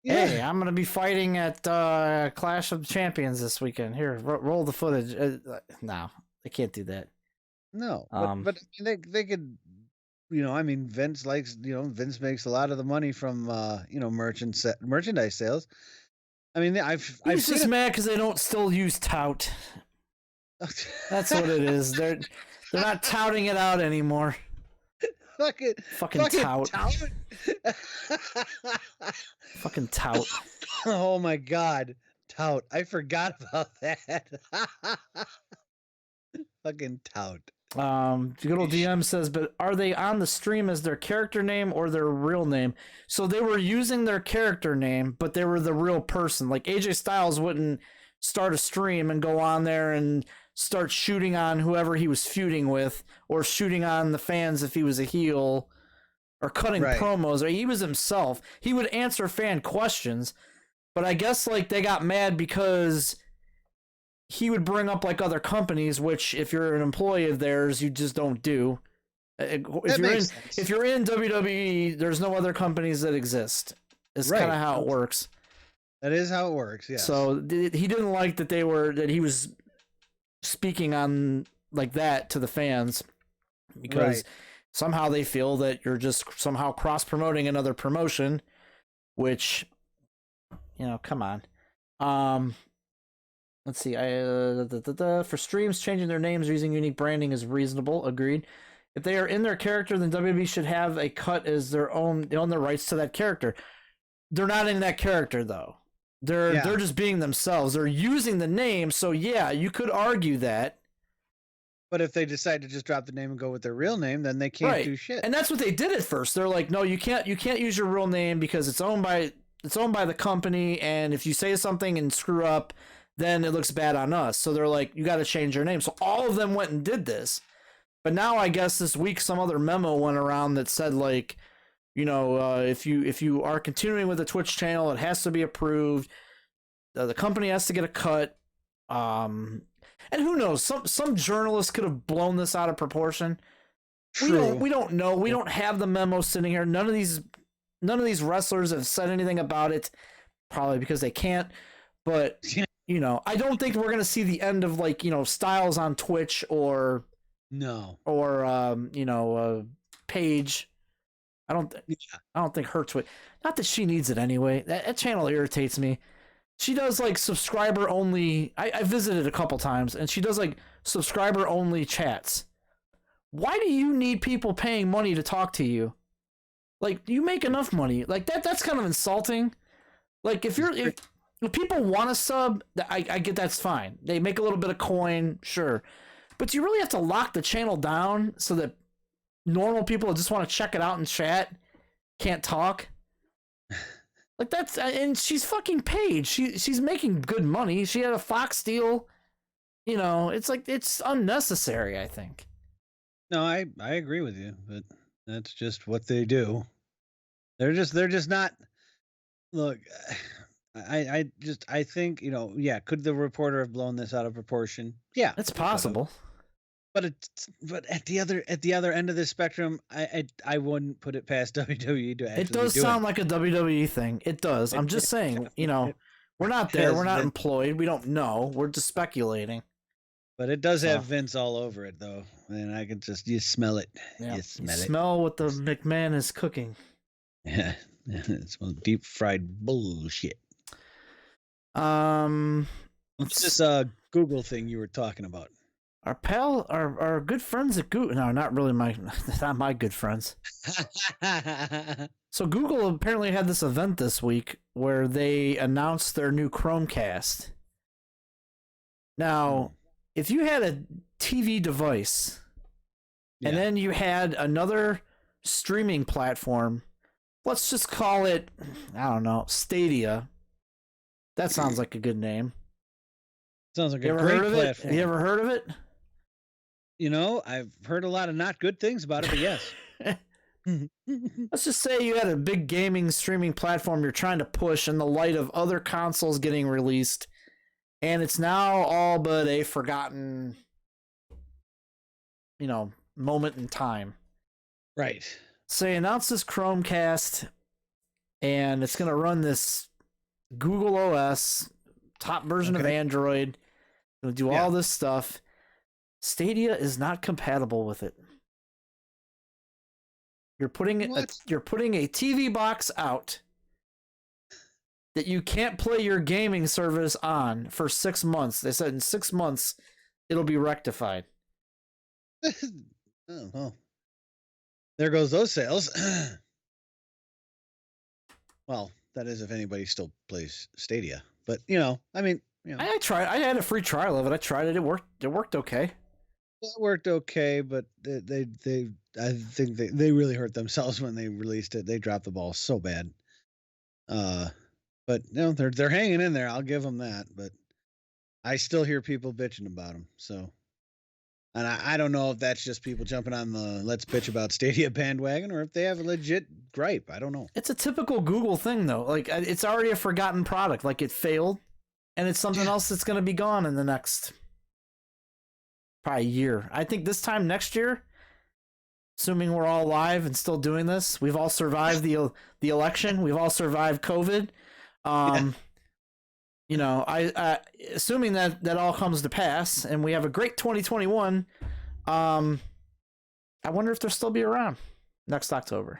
[SPEAKER 1] Yeah. Hey, I'm gonna be fighting at Clash of Champions this weekend. Here, roll the footage. No, they can't do that.
[SPEAKER 2] No, but they could. I mean, Vince likes. Vince makes a lot of the money from merchandise sales. I mean, I've
[SPEAKER 1] just mad because they don't still use tout. That's what it is. They're not touting it out anymore. Fucking tout. Fucking tout.
[SPEAKER 2] Oh my god, tout! I forgot about that. Fucking tout.
[SPEAKER 1] Good old DM says, but are they on the stream as their character name or their real name? So they were using their character name, but they were the real person. Like AJ Styles wouldn't start a stream and go on there and start shooting on whoever he was feuding with, or shooting on the fans if he was a heel, or cutting promos. Or he was himself. He would answer fan questions, but I guess like they got mad because he would bring up like other companies, which if you're an employee of theirs, you just don't do. If you're in WWE, there's no other companies that exist. It's kind of how it works.
[SPEAKER 2] That is how it works. Yeah.
[SPEAKER 1] So he didn't like that he was speaking on like that to the fans, because somehow they feel that you're just somehow cross promoting another promotion, which, come on. Let's see. For streams, changing their names or using unique branding is reasonable. Agreed. If they are in their character, then WWE should have a cut as their own. They own the rights to that character. They're not in that character though. They're just being themselves. They're using the name, so yeah, you could argue that.
[SPEAKER 2] But if they decide to just drop the name and go with their real name, then they can't do shit.
[SPEAKER 1] And that's what they did at first. They're like, no, you can't use your real name because it's owned by the company, and if you say something and screw up, then it looks bad on us. So they're like, you got to change your name. So all of them went and did this. But now I guess this week some other memo went around that said like, if you are continuing with the Twitch channel, it has to be approved. The company has to get a cut. And who knows? Some journalist could have blown this out of proportion.
[SPEAKER 2] True.
[SPEAKER 1] We don't know. We don't have the memo sitting here. None of these wrestlers have said anything about it, probably because they can't. But I don't think we're gonna see the end of like Styles on Twitch or Paige. I don't think her Twitch. Not that she needs it anyway. That channel irritates me. She does like subscriber only. I visited a couple times, and she does like subscriber only chats. Why do you need people paying money to talk to you? Like, you make enough money. Like that's kind of insulting. Like if people want to sub, I get that's fine. They make a little bit of coin, sure. But do you really have to lock the channel down so that normal people who just want to check it out and chat can't talk? Like that's, and she's fucking paid. She's making good money. She had a Fox deal. It's like, it's unnecessary, I think.
[SPEAKER 2] No, I agree with you, but that's just what they do. They're just not. Look, I think, could the reporter have blown this out of proportion? Yeah,
[SPEAKER 1] it's possible.
[SPEAKER 2] But at the other end of the spectrum, I wouldn't put it past WWE to actually.
[SPEAKER 1] It does sound like a WWE thing. It does. I'm just saying, we're not there. We're not employed. We don't know. We're just speculating.
[SPEAKER 2] But it does have Vince all over it, though, and I can you smell it.
[SPEAKER 1] Yeah. You smell what the McMahon is cooking.
[SPEAKER 2] Yeah, it's one deep fried bullshit.
[SPEAKER 1] What's
[SPEAKER 2] this Google thing you were talking about?
[SPEAKER 1] Our good friends at Google. No, not really not my good friends. So Google apparently had this event this week where they announced their new Chromecast. Now, if you had a TV device and then you had another streaming platform, let's just call it, I don't know, Stadia. That sounds like a good name.
[SPEAKER 2] Sounds like a great platform.
[SPEAKER 1] You ever heard of it?
[SPEAKER 2] I've heard a lot of not good things about it, but yes.
[SPEAKER 1] Let's just say you had a big gaming streaming platform you're trying to push in the light of other consoles getting released, and it's now all but a forgotten, moment in time.
[SPEAKER 2] Right.
[SPEAKER 1] So they announced this Chromecast, and it's going to run this Google OS, top version of Android. Going to do all this stuff. Stadia is not compatible with it. You're putting a TV box out that you can't play your gaming service on for 6 months. They said in 6 months it'll be rectified.
[SPEAKER 2] Oh, well. There goes those sales. Well, that is if anybody still plays Stadia. But
[SPEAKER 1] I tried. I had a free trial of it. I tried it. It worked. It worked okay.
[SPEAKER 2] It worked okay, but I think they really hurt themselves when they released it. They dropped the ball so bad. But they're hanging in there. I'll give them that. But I still hear people bitching about them. So, and I don't know if that's just people jumping on the let's bitch about Stadia bandwagon or if they have a legit gripe. I don't know.
[SPEAKER 1] It's a typical Google thing, though. Like, it's already a forgotten product. Like, it failed, and it's something else that's going to be gone in the next probably year. I think this time next year, assuming we're all alive and still doing this, we've all survived the election. We've all survived COVID. You know, I assuming that all comes to pass and we have a great 2021. I wonder if they'll still be around next October.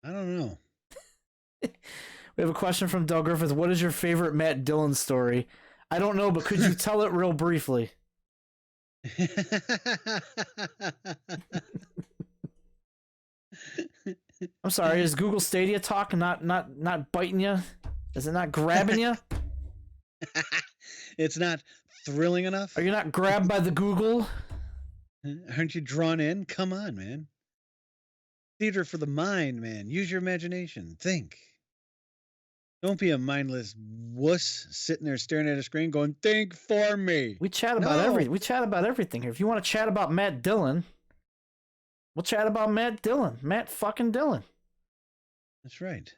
[SPEAKER 2] I don't know.
[SPEAKER 1] We have a question from Doug Griffith. What is your favorite Matt Dillon story? I don't know, but could you tell it real briefly? I'm sorry. Is Google Stadia talk not biting you? Is it not grabbing you?
[SPEAKER 2] It's not thrilling enough?
[SPEAKER 1] Are you not grabbed by the Google?
[SPEAKER 2] Aren't you drawn in? Come on, man. Theater for the mind, man. Use your imagination. Think. Don't be a mindless wuss sitting there staring at a screen going, think for me.
[SPEAKER 1] We chat about everything here. If you want to chat about Matt Dillon, we'll chat about Matt Dillon. Matt fucking Dillon.
[SPEAKER 2] That's right.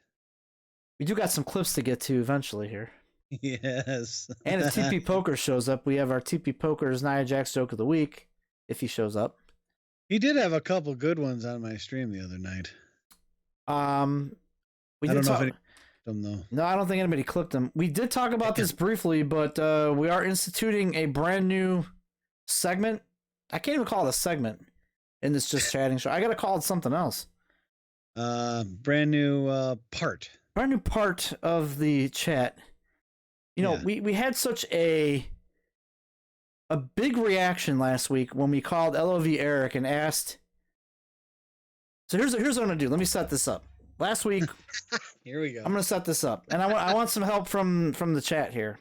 [SPEAKER 1] We do got some clips to get to eventually here.
[SPEAKER 2] Yes.
[SPEAKER 1] And if TP Poker shows up, we have our TP Poker's Nia Jax joke of the week, if he shows up.
[SPEAKER 2] He did have a couple good ones on my stream the other night.
[SPEAKER 1] We
[SPEAKER 2] I
[SPEAKER 1] did
[SPEAKER 2] don't know
[SPEAKER 1] talk...
[SPEAKER 2] if any them though.
[SPEAKER 1] No, I don't think anybody clicked them. We did talk about this briefly, but we are instituting a brand new segment. I can't even call it a segment in this Just Chatting show. I got to call it something else.
[SPEAKER 2] Brand new part.
[SPEAKER 1] Brand new part of the chat. You know, we had such a big reaction last week when we called L.O.V. Eric and asked. So here's what I'm gonna do. Let me set this up. Last week,
[SPEAKER 2] here we go.
[SPEAKER 1] I'm gonna set this up, and I want some help from the chat here.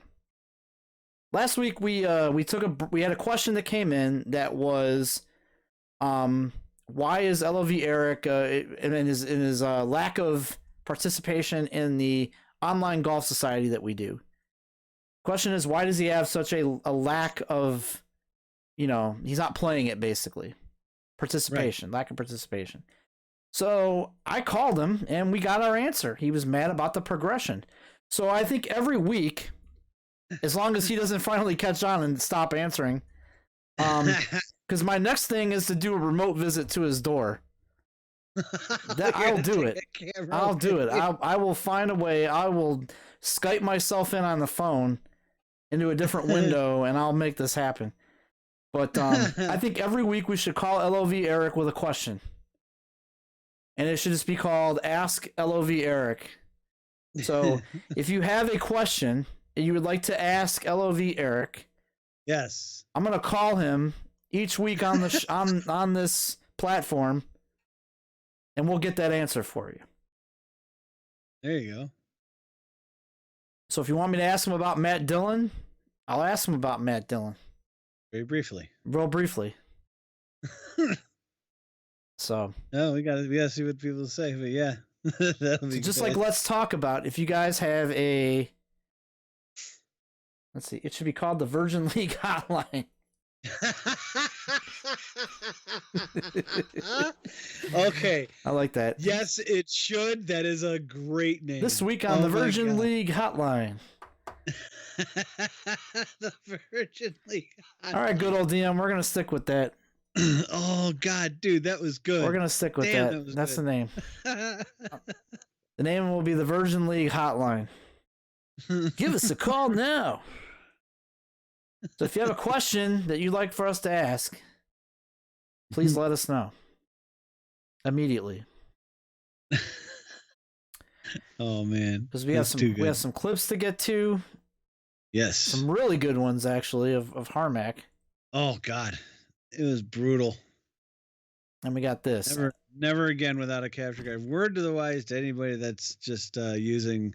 [SPEAKER 1] Last week we had a question that came in that was, why is L.O.V. Eric in his lack of participation in the online golf society that we do? Question is, why does he have such a lack of, he's not playing it, basically. Participation, right. Lack of participation. So I called him and we got our answer. He was mad about the progression. So I think every week, as long as he doesn't finally catch on and stop answering, because my next thing is to do a remote visit to his door. I'll do it. I'll do it. I will find a way. I will Skype myself in on the phone into a different window and I'll make this happen. But I think every week we should call L.O.V. Eric with a question. And it should just be called Ask L.O.V. Eric. So if you have a question and you would like to ask L.O.V. Eric,
[SPEAKER 2] yes,
[SPEAKER 1] I'm going to call him each week on the on this platform, and we'll get that answer for you.
[SPEAKER 2] There you go.
[SPEAKER 1] So if you want me to ask him about Matt Dillon, I'll ask him about Matt Dillon.
[SPEAKER 2] Very briefly.
[SPEAKER 1] Real briefly. So
[SPEAKER 2] no, we gotta see what people say, but yeah. That'll be
[SPEAKER 1] just
[SPEAKER 2] good.
[SPEAKER 1] like let's talk about, if you guys have a, let's see, it should be called the Virgin League Hotline.
[SPEAKER 2] Okay,
[SPEAKER 1] I like that.
[SPEAKER 2] Yes, it should. That is a great name.
[SPEAKER 1] This week on the Virgin League Hotline.
[SPEAKER 2] The Virgin League Hotline.
[SPEAKER 1] All right, good old DM. We're gonna stick with that.
[SPEAKER 2] Oh God, dude, that was good.
[SPEAKER 1] We're gonna stick with that. That's good. The name. The name will be the Virgin League Hotline. Give us a call now. So if you have a question that you'd like for us to ask, please let us know immediately.
[SPEAKER 2] Oh man,
[SPEAKER 1] because we have some clips to get to.
[SPEAKER 2] Yes,
[SPEAKER 1] some really good ones actually of Harmack.
[SPEAKER 2] Oh God, it was brutal.
[SPEAKER 1] And we got this.
[SPEAKER 2] Never again without a capture card. Word to the wise to anybody that's just using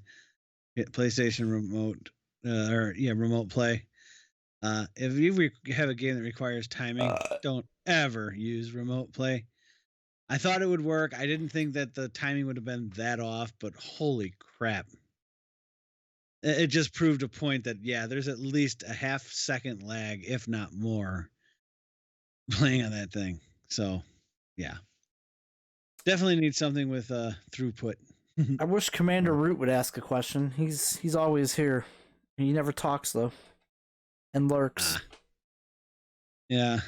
[SPEAKER 2] PlayStation remote remote play. If you have a game that requires timing, don't ever use remote play. I thought it would work. I didn't think that the timing would have been that off, but holy crap. It just proved a point that, yeah, there's at least a half-second lag, if not more, playing on that thing. So, yeah. Definitely need something with throughput.
[SPEAKER 1] I wish Commander Root would ask a question. He's always here. He never talks though, and lurks.
[SPEAKER 2] Yeah,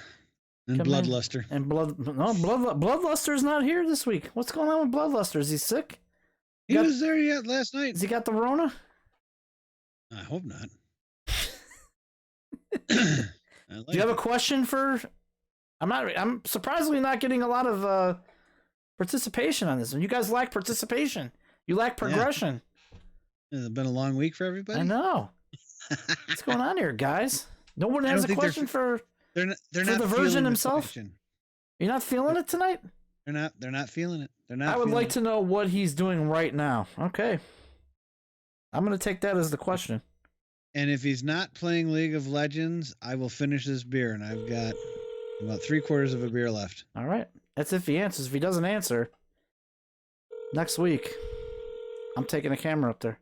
[SPEAKER 2] and Bloodluster.
[SPEAKER 1] And Bloodluster's not here this week. What's going on with Bloodluster? Is he sick?
[SPEAKER 2] He was there yet last night.
[SPEAKER 1] Has he got the Rona?
[SPEAKER 2] I hope not.
[SPEAKER 1] Do you have a question for? I'm surprisingly not getting a lot of participation on this one. You guys lack participation. You lack progression.
[SPEAKER 2] Yeah. Has it been a long week for everybody?
[SPEAKER 1] I know. What's going on here, guys? No one has a question for.
[SPEAKER 2] They're not
[SPEAKER 1] the Virgin himself. You're not feeling it tonight?
[SPEAKER 2] They're not feeling it. They're not.
[SPEAKER 1] I would like to know what he's doing right now. Okay. I'm going to take that as the question.
[SPEAKER 2] And if he's not playing League of Legends, I will finish this beer, and I've got about 3/4 of a beer left.
[SPEAKER 1] All right. That's if he answers. If he doesn't answer, next week, I'm taking a camera up there.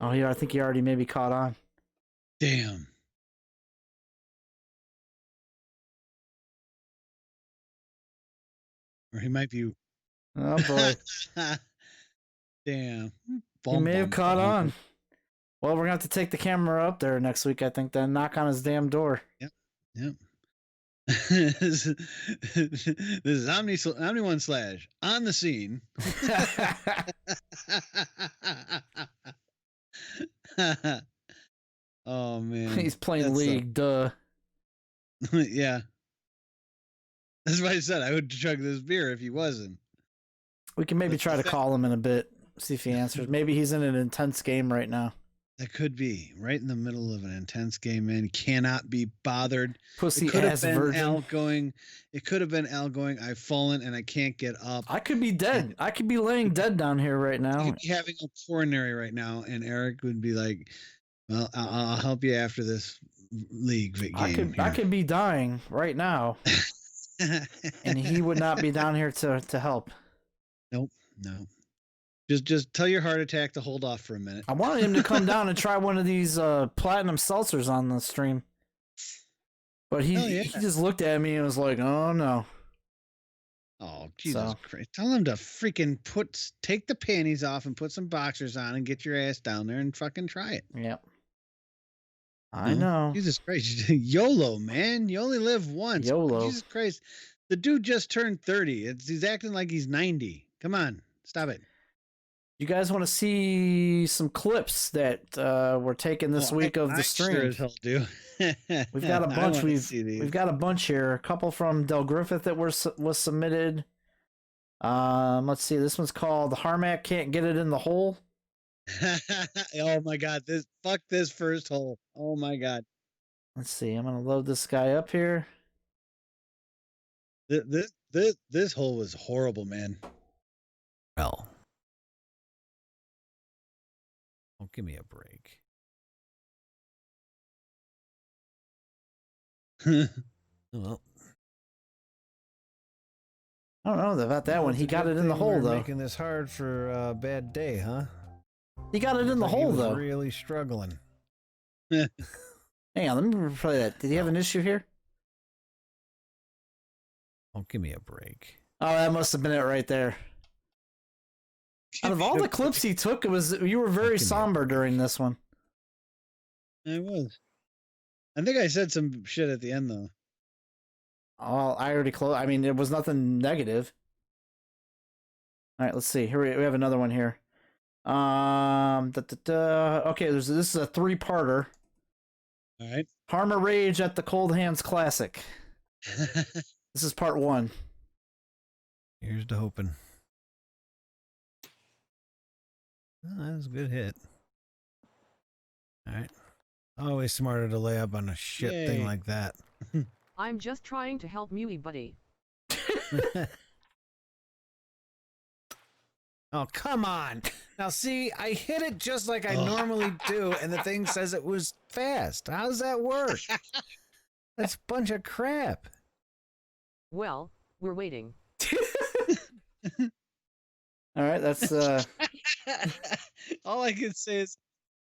[SPEAKER 1] Oh, yeah, I think he already maybe caught on.
[SPEAKER 2] Damn. Or he might be.
[SPEAKER 1] Oh, boy.
[SPEAKER 2] Damn.
[SPEAKER 1] He may have caught on. Well, we're going to have to take the camera up there next week, I think, then knock on his damn door.
[SPEAKER 2] Yep. This is Omni1 Slash on the scene. Oh man,
[SPEAKER 1] he's playing League. Duh.
[SPEAKER 2] Yeah, that's why I said I would chug this beer if he wasn't.
[SPEAKER 1] We can maybe try to call him in a bit, see if he answers. Maybe he's in an intense game right now.
[SPEAKER 2] That could be right in the middle of an intense game, man. He cannot be bothered.
[SPEAKER 1] Pussy ass virgin.
[SPEAKER 2] It could have been Al going, I've fallen and I can't get up.
[SPEAKER 1] I could be dead. I could be laying dead down here right now.
[SPEAKER 2] He could be having a coronary right now, and Eric would be like, well, I'll help you after this league game.
[SPEAKER 1] I could be dying right now. And he would not be down here to help.
[SPEAKER 2] Nope, no. Just tell your heart attack to hold off for a minute.
[SPEAKER 1] I wanted him to come down and try one of these platinum seltzers on the stream. But he just looked at me and was like, oh no.
[SPEAKER 2] Oh, Jesus Christ. Tell him to freaking take the panties off and put some boxers on and get your ass down there and fucking try it.
[SPEAKER 1] Yep. I know.
[SPEAKER 2] Jesus Christ. YOLO, man. You only live once.
[SPEAKER 1] YOLO.
[SPEAKER 2] Jesus Christ. The dude just turned 30. He's acting like he's 90. Come on. Stop it.
[SPEAKER 1] You guys want to see some clips that we're taking this week of the stream?
[SPEAKER 2] Sure as hell do.
[SPEAKER 1] We've got a bunch. We've got a bunch here. A couple from Del Griffith that was submitted. Let's see. This one's called Harmack Can't Get It in the Hole.
[SPEAKER 2] Oh my God! Fuck this first hole. Oh my God.
[SPEAKER 1] Let's see. I'm gonna load this guy up here.
[SPEAKER 2] This hole was horrible, man.
[SPEAKER 3] Well. Oh, give me a break. Well,
[SPEAKER 1] I don't know about that one. He got it in the hole, though.
[SPEAKER 3] Making this hard for a bad day, huh?
[SPEAKER 1] He got it in the hole, though.
[SPEAKER 3] Really struggling.
[SPEAKER 1] Hang on, let me replay that. Did he have an issue here?
[SPEAKER 3] Oh, give me a break.
[SPEAKER 1] Oh, that must have been it right there. Out of all the clips he took, you were very somber during this one.
[SPEAKER 2] I was. I think I said some shit at the end, though.
[SPEAKER 1] Oh, I already closed. I mean, it was nothing negative. All right, let's see. Here we have another one here. Okay, this is a 3-parter.
[SPEAKER 2] All right.
[SPEAKER 1] Harma Rage at the Cold Hands Classic. This is part 1.
[SPEAKER 3] Here's to hoping. Oh, that was a good hit. All right. Always smarter to lay up on a shit thing like that.
[SPEAKER 4] I'm just trying to help Mewy, buddy.
[SPEAKER 3] Oh, come on. Now, see, I hit it just like I normally do, and the thing says it was fast. How does that work? That's a bunch of crap.
[SPEAKER 4] Well, we're waiting.
[SPEAKER 1] All right, that's
[SPEAKER 2] All I can say is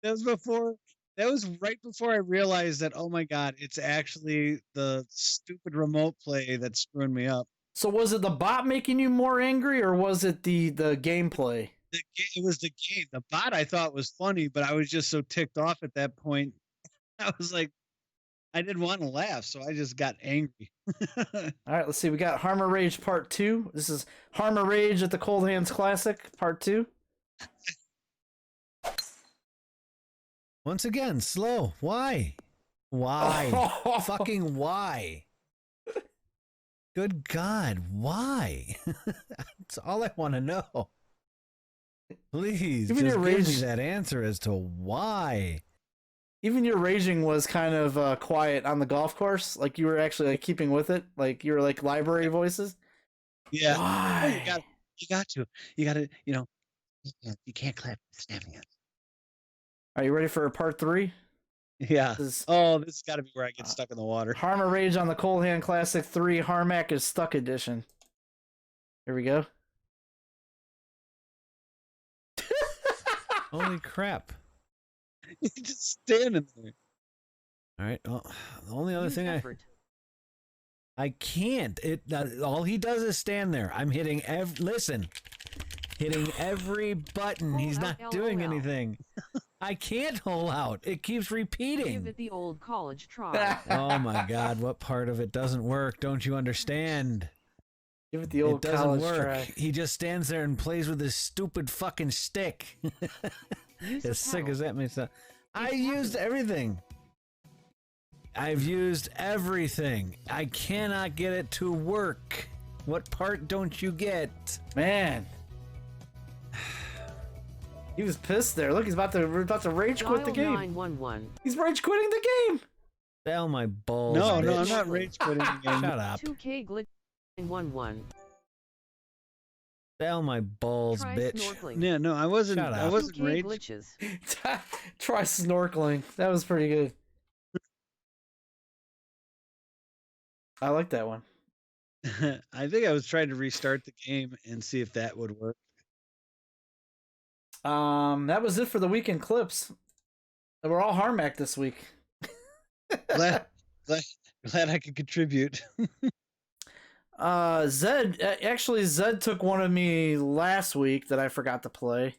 [SPEAKER 2] that was right before I realized that, oh my God, it's actually the stupid remote play that's screwing me up.
[SPEAKER 1] so was it the bot making you more angry or was it the gameplay?
[SPEAKER 2] It was the game. The bot I thought was funny, but I was just so ticked off at that point. I was like, I didn't want to laugh, so I just got angry.
[SPEAKER 1] All right, let's see. We got Harmer Rage Part 2. This is Harmer Rage at the Cold Hands Classic Part 2.
[SPEAKER 3] Once again, slow. Why? Why? Fucking why? Good God, why? That's all I want to know. Please,
[SPEAKER 1] Even
[SPEAKER 3] just
[SPEAKER 1] your
[SPEAKER 3] give me
[SPEAKER 1] rage-
[SPEAKER 3] that answer as to why.
[SPEAKER 1] Even your raging was kind of quiet on the golf course. Like you were actually like keeping with it. Like you were like library voices.
[SPEAKER 2] Yeah.
[SPEAKER 1] Why?
[SPEAKER 2] You got to, you can't clap snapping it.
[SPEAKER 1] Are you ready for Part 3?
[SPEAKER 2] Yeah.
[SPEAKER 1] This is
[SPEAKER 2] Oh, this has got to be where I get stuck in the water.
[SPEAKER 1] Harmer Rage on the Cold Hand Classic 3 Harmack is Stuck Edition. Here we go.
[SPEAKER 3] Holy crap.
[SPEAKER 2] He's just standing there.
[SPEAKER 3] All right. Well, the only other
[SPEAKER 4] Use
[SPEAKER 3] thing
[SPEAKER 4] effort.
[SPEAKER 3] I can't. All he does is stand there. I'm hitting hitting every button.
[SPEAKER 4] Hold
[SPEAKER 3] He's
[SPEAKER 4] out,
[SPEAKER 3] not doing
[SPEAKER 4] LOL.
[SPEAKER 3] anything. I can't hold out. It keeps
[SPEAKER 4] Give
[SPEAKER 3] repeating.
[SPEAKER 4] it the old college try.
[SPEAKER 3] Oh my God, what part of it doesn't work? Don't you understand?
[SPEAKER 1] Give it the old
[SPEAKER 3] It doesn't
[SPEAKER 1] college
[SPEAKER 3] work.
[SPEAKER 1] try.
[SPEAKER 3] He just stands there and plays with his stupid fucking stick.
[SPEAKER 4] Use
[SPEAKER 3] As
[SPEAKER 4] the
[SPEAKER 3] sick
[SPEAKER 4] pedal.
[SPEAKER 3] as that may sound. I
[SPEAKER 4] It's
[SPEAKER 3] used
[SPEAKER 4] happening.
[SPEAKER 3] everything. I've used everything. I cannot get it to work. What part don't you get?
[SPEAKER 1] Man. He was pissed there. Look, he's about to rage quit the
[SPEAKER 4] Dial
[SPEAKER 1] game.
[SPEAKER 4] 911.
[SPEAKER 1] He's rage quitting the game.
[SPEAKER 3] Sell my balls.
[SPEAKER 2] No,
[SPEAKER 3] bitch.
[SPEAKER 2] I'm not rage quitting again.
[SPEAKER 3] Shut up.
[SPEAKER 4] 2K glitch 911.
[SPEAKER 3] Sell my balls,
[SPEAKER 4] Try
[SPEAKER 3] bitch.
[SPEAKER 4] snorkeling.
[SPEAKER 2] Yeah, no, I wasn't.
[SPEAKER 3] Shut
[SPEAKER 2] I
[SPEAKER 3] up.
[SPEAKER 2] wasn't
[SPEAKER 4] 2K
[SPEAKER 2] rage.
[SPEAKER 4] glitches.
[SPEAKER 1] Try snorkeling. That was pretty good. I like that one.
[SPEAKER 2] I think I was trying to restart the game and see if that would work.
[SPEAKER 1] That was it for the weekend clips. We're all Harmack this week.
[SPEAKER 2] Glad I could contribute.
[SPEAKER 1] Zed took one of me last week that I forgot to play.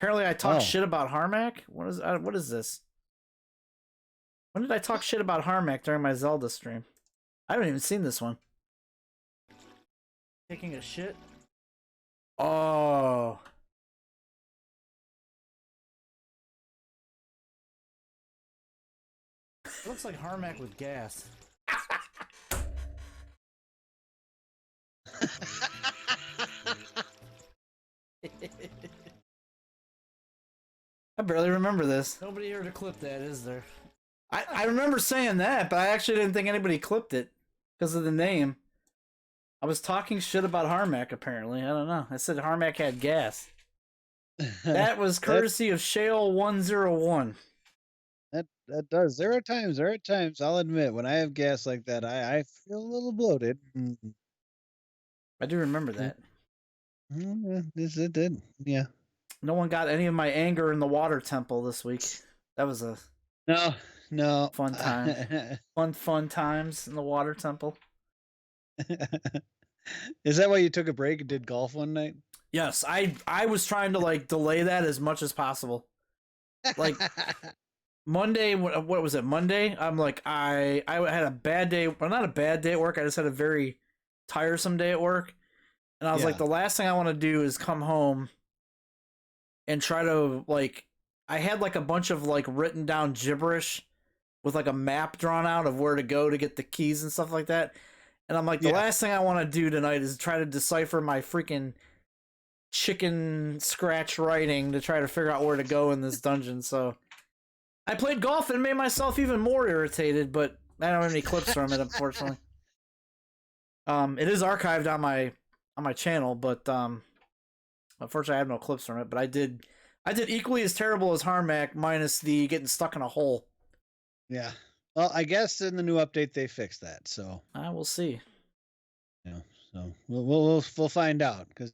[SPEAKER 1] Apparently I talked
[SPEAKER 2] Oh.
[SPEAKER 1] shit about Harmack. What is this? When did I talk shit about Harmack during my Zelda stream? I haven't even seen this one. Taking a shit? Oh. It looks like Harmack with gas. I barely remember this. Nobody here to clip that, is there? I remember saying that, but I actually didn't think anybody clipped it because of the name. I was talking shit about Harmack, apparently. I don't know. I said Harmack had gas. That was courtesy of Shale 101.
[SPEAKER 2] That does. There are times. I'll admit when I have gas like that, I feel a little bloated.
[SPEAKER 1] I do remember that.
[SPEAKER 2] This it did. Yeah.
[SPEAKER 1] No one got any of my anger in the water temple this week. That was a
[SPEAKER 2] No.
[SPEAKER 1] Fun time. fun times in the water temple.
[SPEAKER 2] Is that why you took a break and did golf one night?
[SPEAKER 1] Yes, I was trying to like delay that as much as possible. Like Monday, what was it? Monday? I'm like I had a bad day. Well, not a bad day at work. I just had a very tiresome day at work, and I was like,
[SPEAKER 2] Yeah.
[SPEAKER 1] the last thing I want to do is come home and try to like. I had like a bunch of like written down gibberish with like a map drawn out of where to go to get the keys and stuff like that. And I'm like, the
[SPEAKER 2] Yeah.
[SPEAKER 1] last thing I want to do tonight is try to decipher my freaking chicken scratch writing to try to figure out where to go in this dungeon. So I played golf and made myself even more irritated, but I don't have any clips from it, unfortunately. It is archived on my channel, but unfortunately I have no clips from it. But I did equally as terrible as Harmack, minus the getting stuck in a hole.
[SPEAKER 2] Yeah. Well, I guess in the new update they fixed that. So
[SPEAKER 1] I will see.
[SPEAKER 2] so we'll find out because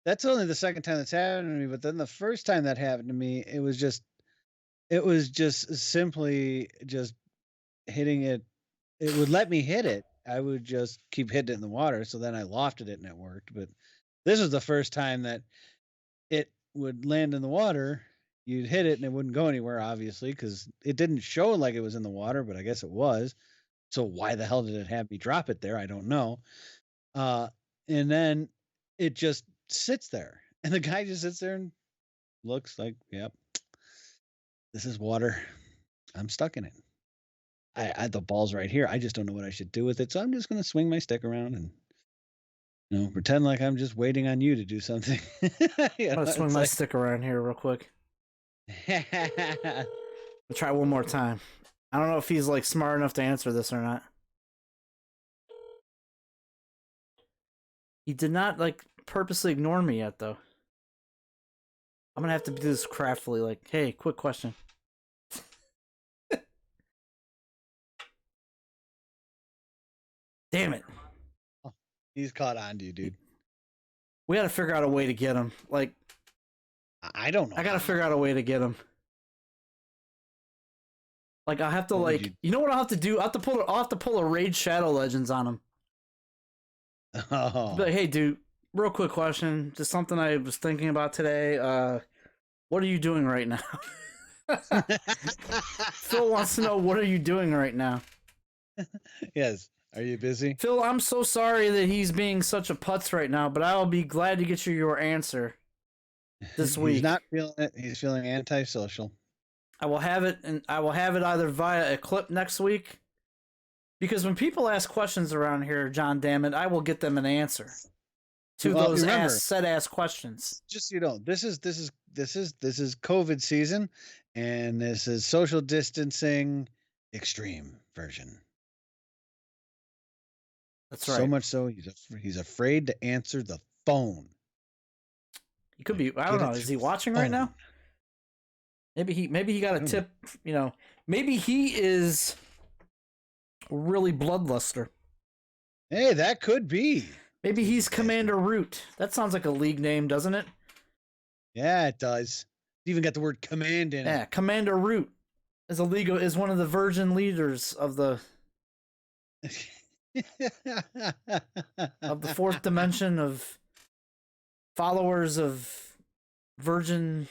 [SPEAKER 2] that's only the second time that's happened to me. But then the first time that happened to me, it was just simply just hitting it. It would let me hit it. I would just keep hitting it in the water. So then I lofted it and it worked. But this was the first time that it would land in the water. You'd hit it and it wouldn't go anywhere, obviously, because it didn't show like it was in the water, but I guess it was. So why the hell did it have me drop it there? I don't know. And then it just sits there. And the guy just sits there and looks like, yep, this is water. I'm stuck in it. I the ball's right here. I just don't know what I should do with it. So I'm just gonna swing my stick around and pretend like I'm just waiting on you to do something.
[SPEAKER 1] I'm gonna swing my stick around here real quick. I'll try one more time. I don't know if he's like smart enough to answer this or not. He did not like purposely ignore me yet, though. I'm gonna have to do this craftily. Like, hey, quick question. Damn it!
[SPEAKER 2] He's caught on to you, dude.
[SPEAKER 1] We gotta figure out a way to get him. Like,
[SPEAKER 2] I don't know.
[SPEAKER 1] I gotta figure out a way to get him. Like, I'll have to you know what I'll have to do? I'll have to pull a Raid Shadow Legends on him.
[SPEAKER 2] Oh.
[SPEAKER 1] Be like, hey, dude, real quick question. Just something I was thinking about today. What are you doing right now? Phil wants to know, what are you doing right now?
[SPEAKER 2] Yes. Are you busy?
[SPEAKER 1] Phil, I'm so sorry that he's being such a putz right now, but I'll be glad to get you your answer this week.
[SPEAKER 2] He's not feeling it. He's feeling antisocial.
[SPEAKER 1] I will have it, and I will have it either via a clip next week, because when people ask questions around here, John Dammit, I will get them an answer to those ass questions.
[SPEAKER 2] Just so you know, this is COVID season, and this is social distancing extreme version.
[SPEAKER 1] That's right.
[SPEAKER 2] So much so he's afraid to answer the phone.
[SPEAKER 1] He could be. I don't know. Is he watching right now? Maybe he got a tip. You know, maybe he is really bloodluster.
[SPEAKER 2] Hey, that could be.
[SPEAKER 1] Maybe he's Commander Root. That sounds like a league name, doesn't it?
[SPEAKER 2] Yeah, it does. It's even got the word command in it.
[SPEAKER 1] Yeah, Commander Root is one of the virgin leaders of the fourth dimension of followers of virgin.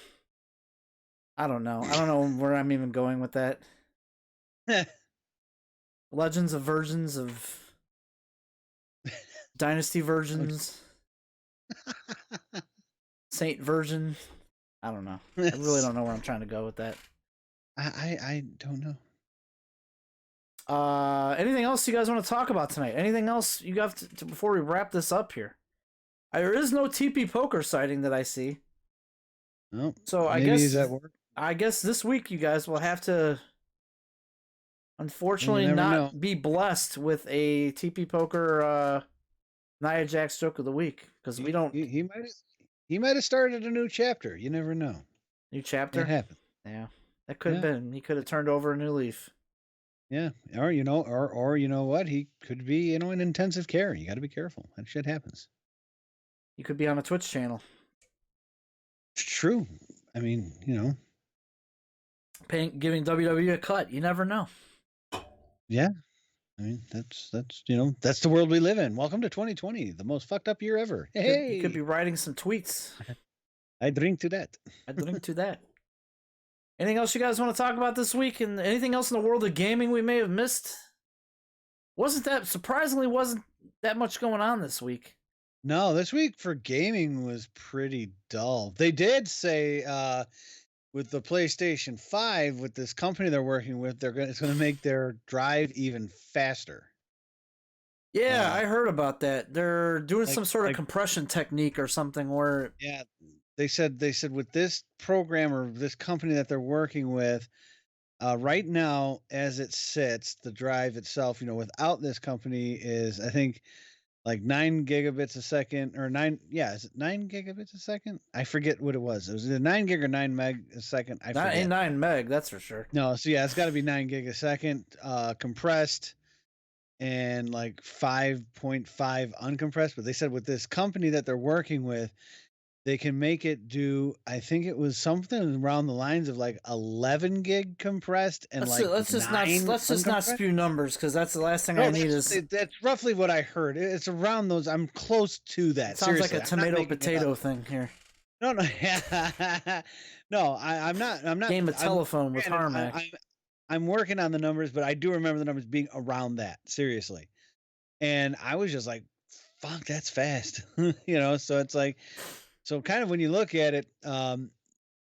[SPEAKER 1] I don't know where I'm even going with that. Legends of Virgins of Dynasty Virgins. Saint Virgin. I don't know. I really don't know where I'm trying to go with that.
[SPEAKER 2] I don't know.
[SPEAKER 1] Anything else you guys want to talk about tonight? Anything else you got to before we wrap this up here? There is no TP poker sighting that I see.
[SPEAKER 2] No.
[SPEAKER 1] So I guess this week you guys will have to, unfortunately, not be blessed with a TP poker Nia Jax joke of the week, because we don't.
[SPEAKER 2] He might have started a new chapter. You never know.
[SPEAKER 1] New chapter.
[SPEAKER 2] It happened.
[SPEAKER 1] Yeah, that could have been. He could have turned over a new leaf.
[SPEAKER 2] Yeah, or you know what? He could be in intensive care. You got to be careful. That shit happens.
[SPEAKER 1] You could be on a Twitch channel.
[SPEAKER 2] It's true. I mean,
[SPEAKER 1] giving WWE a cut. You never know.
[SPEAKER 2] Yeah, I mean that's the world we live in. Welcome to 2020, the most fucked up year ever. Hey,
[SPEAKER 1] you could be writing some tweets.
[SPEAKER 2] I drink to that.
[SPEAKER 1] Anything else you guys want to talk about this week, and anything else in the world of gaming we may have missed? Wasn't that much going on this week?
[SPEAKER 2] No, this week for gaming was pretty dull. They did say with the PlayStation 5, with this company they're working with, it's going to make their drive even faster.
[SPEAKER 1] Yeah, I heard about that. They're doing some sort of compression technique or something where.
[SPEAKER 2] Yeah, they said with this program or this company that they're working with, right now as it sits, the drive itself, without this company is, I think, like 9 gigabits a second, or is it 9 gigabits a second? I forget what it was. It was either 9 gig or 9 meg a second. I forget.
[SPEAKER 1] Ain't 9 meg, that's for sure.
[SPEAKER 2] No, so yeah, it's got to be 9 gig a second, compressed, and like 5.5 uncompressed. But they said with this company that they're working with, they can make it do, I think it was something around the lines of like 11 gig compressed and
[SPEAKER 1] let's just not
[SPEAKER 2] uncompressed.
[SPEAKER 1] spew numbers, because that's the last thing
[SPEAKER 2] No,
[SPEAKER 1] I need is.
[SPEAKER 2] that's roughly what I heard. It's around those. I'm close to that.
[SPEAKER 1] It sounds
[SPEAKER 2] Seriously,
[SPEAKER 1] like a
[SPEAKER 2] I'm not
[SPEAKER 1] tomato
[SPEAKER 2] making it
[SPEAKER 1] potato
[SPEAKER 2] up.
[SPEAKER 1] thing here.
[SPEAKER 2] No, no, no. I'm not.
[SPEAKER 1] Game of telephone with Harmack.
[SPEAKER 2] I'm working on the numbers, but I do remember the numbers being around that. Seriously, and I was just like, "Fuck, that's fast," you know. So it's like, so kind of when you look at it,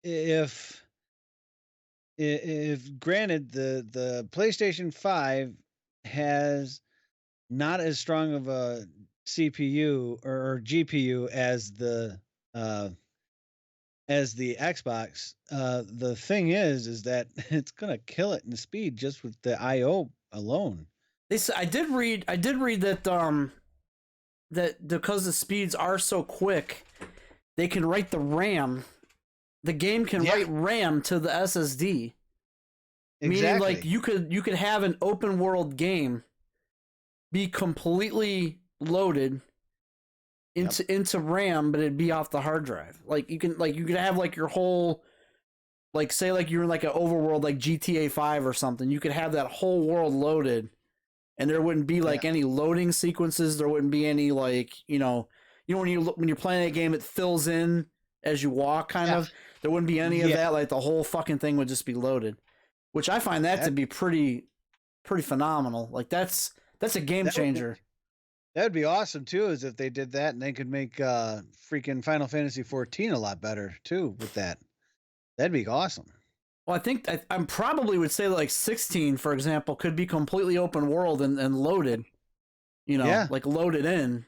[SPEAKER 2] if granted the PlayStation 5 has not as strong of a CPU or GPU as the Xbox, the thing is that it's gonna kill it in speed just with the I/O alone.
[SPEAKER 1] I did read that that because the speeds are so quick, they can write the RAM. The game can write RAM to the SSD.
[SPEAKER 2] Exactly.
[SPEAKER 1] Meaning, like, you could have an open world game be completely loaded into RAM, but it'd be off the hard drive. Like you could have like your whole, like, say like you're in like an overworld like GTA 5 or something. You could have that whole world loaded, and there wouldn't be like any loading sequences. There wouldn't be any, like, you know when you're playing that game, it fills in as you walk, kind of. There wouldn't be any of that. Like, the whole fucking thing would just be loaded, which I find that to be pretty phenomenal. Like, that's a game changer.
[SPEAKER 2] That would be awesome too, is if they did that and they could make freaking Final Fantasy 14 a lot better too with that. That'd be awesome.
[SPEAKER 1] Well, I think I probably would say that, like, 16, for example, could be completely open world and loaded. You know, like loaded in.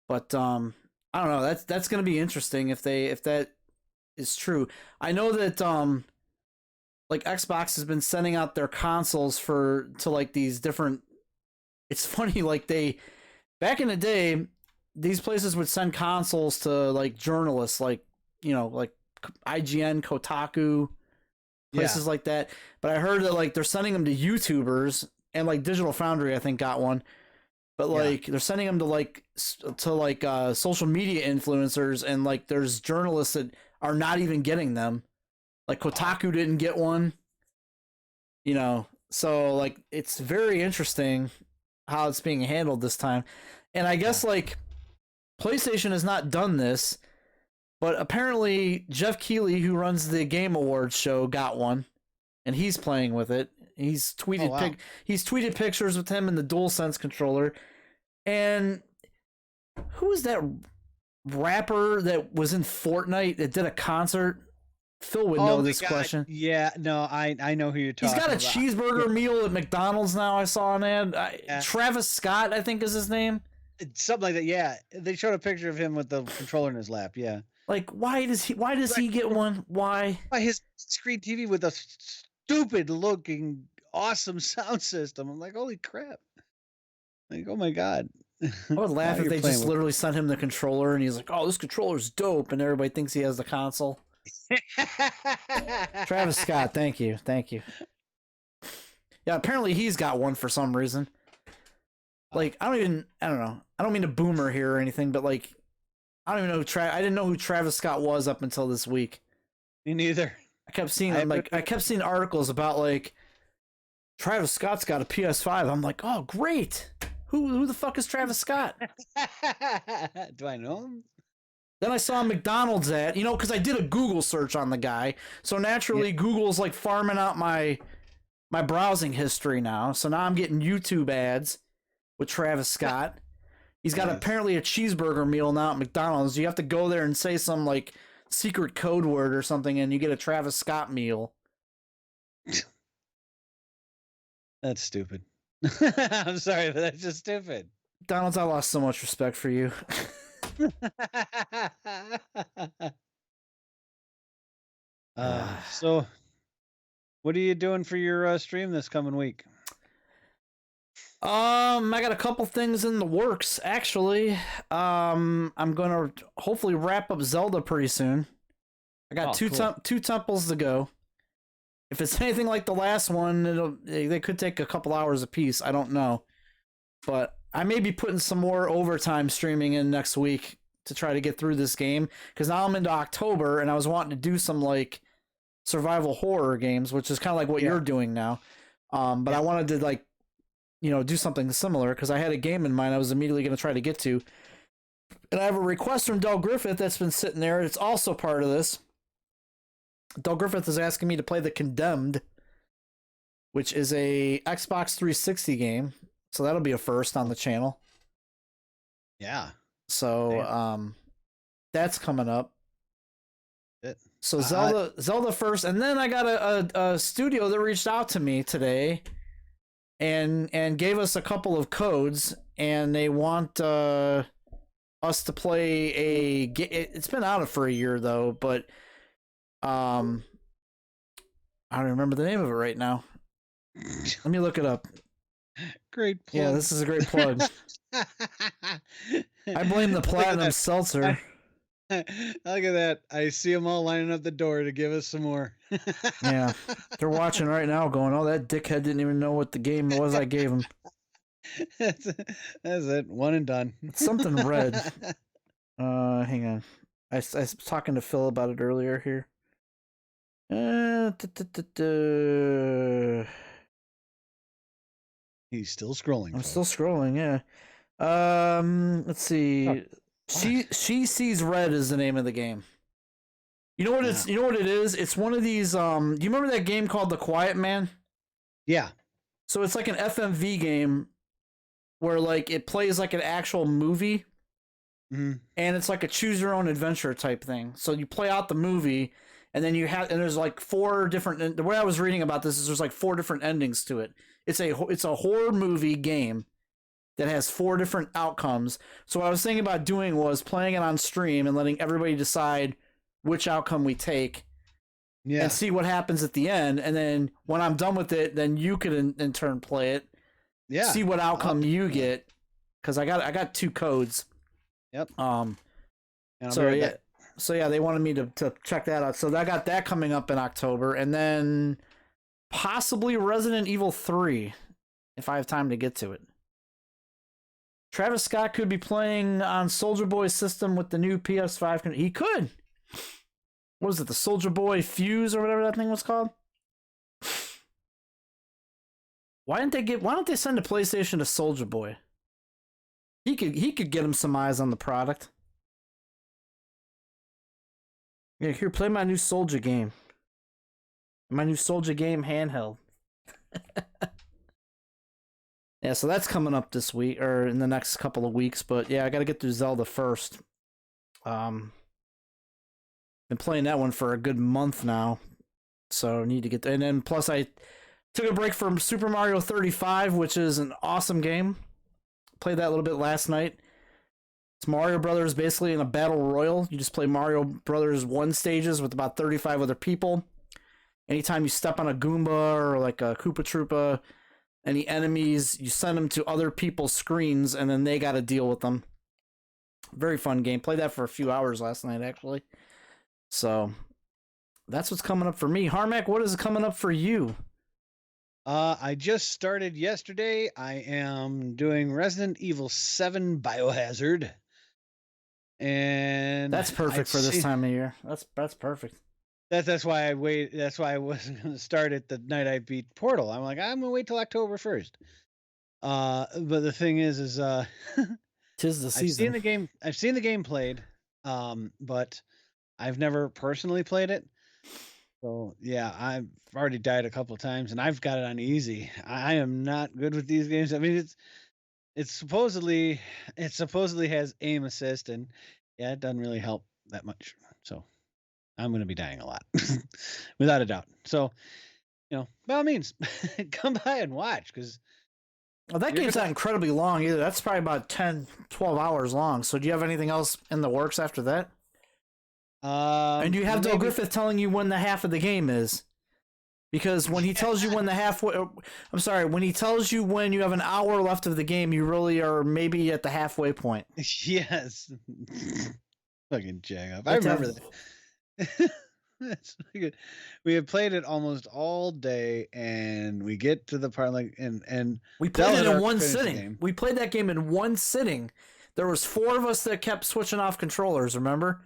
[SPEAKER 1] But I don't know. That's going to be interesting if that is true. I know that like Xbox has been sending out their consoles to like these different. It's funny, like, back in the day, these places would send consoles to like journalists, like, you know, like IGN, Kotaku, places like that. But I heard that, like, they're sending them to YouTubers, and like Digital Foundry, I think, got one. But like they're sending them to like social media influencers, and like there's journalists that are not even getting them. Like Kotaku didn't get one. You know, so like it's very interesting how it's being handled this time. And I guess like PlayStation has not done this, but apparently Jeff Keighley, who runs the Game Awards show, got one, and he's playing with it. He's tweeted he's tweeted pictures with him in the DualSense controller. And who was that rapper that was in Fortnite that did a concert? Phil would know this question.
[SPEAKER 2] Yeah, no, I know who you're talking about.
[SPEAKER 1] He's got a cheeseburger meal at McDonald's now. I saw an ad. Travis Scott, I think, is his name.
[SPEAKER 2] Something like that. Yeah, they showed a picture of him with the controller in his lap. Yeah.
[SPEAKER 1] Like, why does he get one? Why?
[SPEAKER 2] By his screen TV with a stupid looking awesome sound system. I'm like, holy crap. Like, oh my God.
[SPEAKER 1] I would laugh if they just literally sent him the controller and he's like, oh, this controller's dope, and everybody thinks he has the console. Travis Scott, thank you. Yeah, apparently he's got one for some reason. Like, I don't know. I don't mean to boomer here or anything, but like, I don't even know I didn't know who Travis Scott was up until this week.
[SPEAKER 2] Me neither.
[SPEAKER 1] I kept seeing I kept seeing articles about like Travis Scott's got a PS5. I'm like, oh great. Who the fuck is Travis Scott?
[SPEAKER 2] Do I know him?
[SPEAKER 1] Then I saw a McDonald's ad, you know, because I did a Google search on the guy. So naturally, Google's like farming out my browsing history now. So now I'm getting YouTube ads with Travis Scott. He's got apparently a cheeseburger meal now at McDonald's. You have to go there and say some like secret code word or something, and you get a Travis Scott meal.
[SPEAKER 2] That's stupid. I'm sorry, but that's just stupid.
[SPEAKER 1] McDonald's, I lost so much respect for you.
[SPEAKER 2] So what are you doing for your stream this coming week?
[SPEAKER 1] I got a couple things in the works, actually. I'm gonna hopefully wrap up Zelda pretty soon. I got two temples to go. If it's anything like the last one, they could take a couple hours apiece. I don't know, but I may be putting some more overtime streaming in next week to try to get through this game, because now I'm into October and I was wanting to do some like survival horror games, which is kind of like what
[SPEAKER 2] Yeah.
[SPEAKER 1] you're doing now. But
[SPEAKER 2] Yeah.
[SPEAKER 1] I wanted to like, do something similar because I had a game in mind I was immediately going to try to get to. And I have a request from Del Griffith that's been sitting there. It's also part of this. Del Griffith is asking me to play The Condemned, which is a Xbox 360 game. So that'll be a first on the channel.
[SPEAKER 2] Yeah.
[SPEAKER 1] So that's coming up. So
[SPEAKER 2] I-
[SPEAKER 1] Zelda first, and then I got a studio that reached out to me today and gave us a couple of codes, and they want us to play a. It's been out for a year though, but I don't remember the name of it right now. Let me look it up.
[SPEAKER 2] Great plug.
[SPEAKER 1] Yeah, this is a great plug. I blame the Platinum Seltzer.
[SPEAKER 2] Look at that. I see them all lining up the door to give us some more.
[SPEAKER 1] Yeah, they're watching right now going, oh, that dickhead didn't even know what the game was I gave him.
[SPEAKER 2] That's it. One and done.
[SPEAKER 1] It's something red. Hang on. I was talking to Phil about it earlier here.
[SPEAKER 2] He's still scrolling.
[SPEAKER 1] I'm
[SPEAKER 2] folks.
[SPEAKER 1] still scrolling, yeah. Let's see. She Sees Red is the name of the game. You know what it's you know what it is? It's one of these do you remember that game called The Quiet Man?
[SPEAKER 2] Yeah.
[SPEAKER 1] So it's like an FMV game where like it plays like an actual movie.
[SPEAKER 2] Mhm.
[SPEAKER 1] And it's like a choose your own adventure type thing. So you play out the movie, and then there's like 4 different. The way I was reading about this is there's like 4 different endings to it. It's a horror movie game that has 4 different outcomes. So what I was thinking about doing was playing it on stream and letting everybody decide which outcome we take,
[SPEAKER 2] Yeah.
[SPEAKER 1] and see what happens at the end. And then when I'm done with it, then you could in turn play it.
[SPEAKER 2] Yeah.
[SPEAKER 1] See what outcome you get, because I got 2 codes.
[SPEAKER 2] Yep.
[SPEAKER 1] Um.
[SPEAKER 2] And I'll
[SPEAKER 1] So
[SPEAKER 2] be right
[SPEAKER 1] yeah,
[SPEAKER 2] back.
[SPEAKER 1] they wanted me to check that out. So I got that coming up in October, and then possibly Resident Evil 3 if I have time to get to it. Travis Scott could be playing on Soulja Boy's system with the new PS5. He could. What was it? The Soulja Boy Fuse or whatever that thing was called? Why don't they send a PlayStation to Soulja Boy? He could get him some eyes on the product. Yeah, here, play my new Soulja game. My new Soulja game handheld. Yeah, so that's coming up this week, or in the next couple of weeks, but yeah, I gotta get through Zelda first. Been playing that one for a good month now, so I need to get and then plus I took a break from Super Mario 35, which is an awesome game. Played that a little bit last night. It's Mario Brothers basically in a battle royal. You just play Mario Brothers 1 stages with about 35 other people. Anytime you step on a Goomba or like a Koopa Troopa, any enemies, you send them to other people's screens, and then they got to deal with them. Very fun game. Played that for a few hours last night, actually. So that's what's coming up for me. Harmack, what is coming up for you?
[SPEAKER 2] I just started yesterday. I am doing Resident Evil 7 Biohazard. And
[SPEAKER 1] That's perfect for this time of year. That's perfect.
[SPEAKER 2] That's why I wait. That's why I wasn't going to start it the night I beat Portal. I'm like, I'm going to wait till October 1st. But the thing is
[SPEAKER 1] Tis the season.
[SPEAKER 2] I've seen the game played. But I've never personally played it. So yeah, I've already died a couple of times, and I've got it on easy. I am not good with these games. I mean, it supposedly has aim assist, and yeah, it doesn't really help that much. So I'm going to be dying a lot, without a doubt. So, by all means, come by and watch, because
[SPEAKER 1] well, that game's not incredibly long either. That's probably about 10, 12 hours long. So do you have anything else in the works after that? And you have Del Griffith telling you when the half of the game is, because when he tells you when when he tells you when you have an hour left of the game, you really are maybe at the halfway point.
[SPEAKER 2] Yes. Fucking jag up. I remember that. That's good. We had played it almost all day, and we get to the part and
[SPEAKER 1] we played it in one
[SPEAKER 2] finished the
[SPEAKER 1] sitting.
[SPEAKER 2] game.
[SPEAKER 1] We played that game in one sitting. there was 4 of us that kept switching off controllers, remember?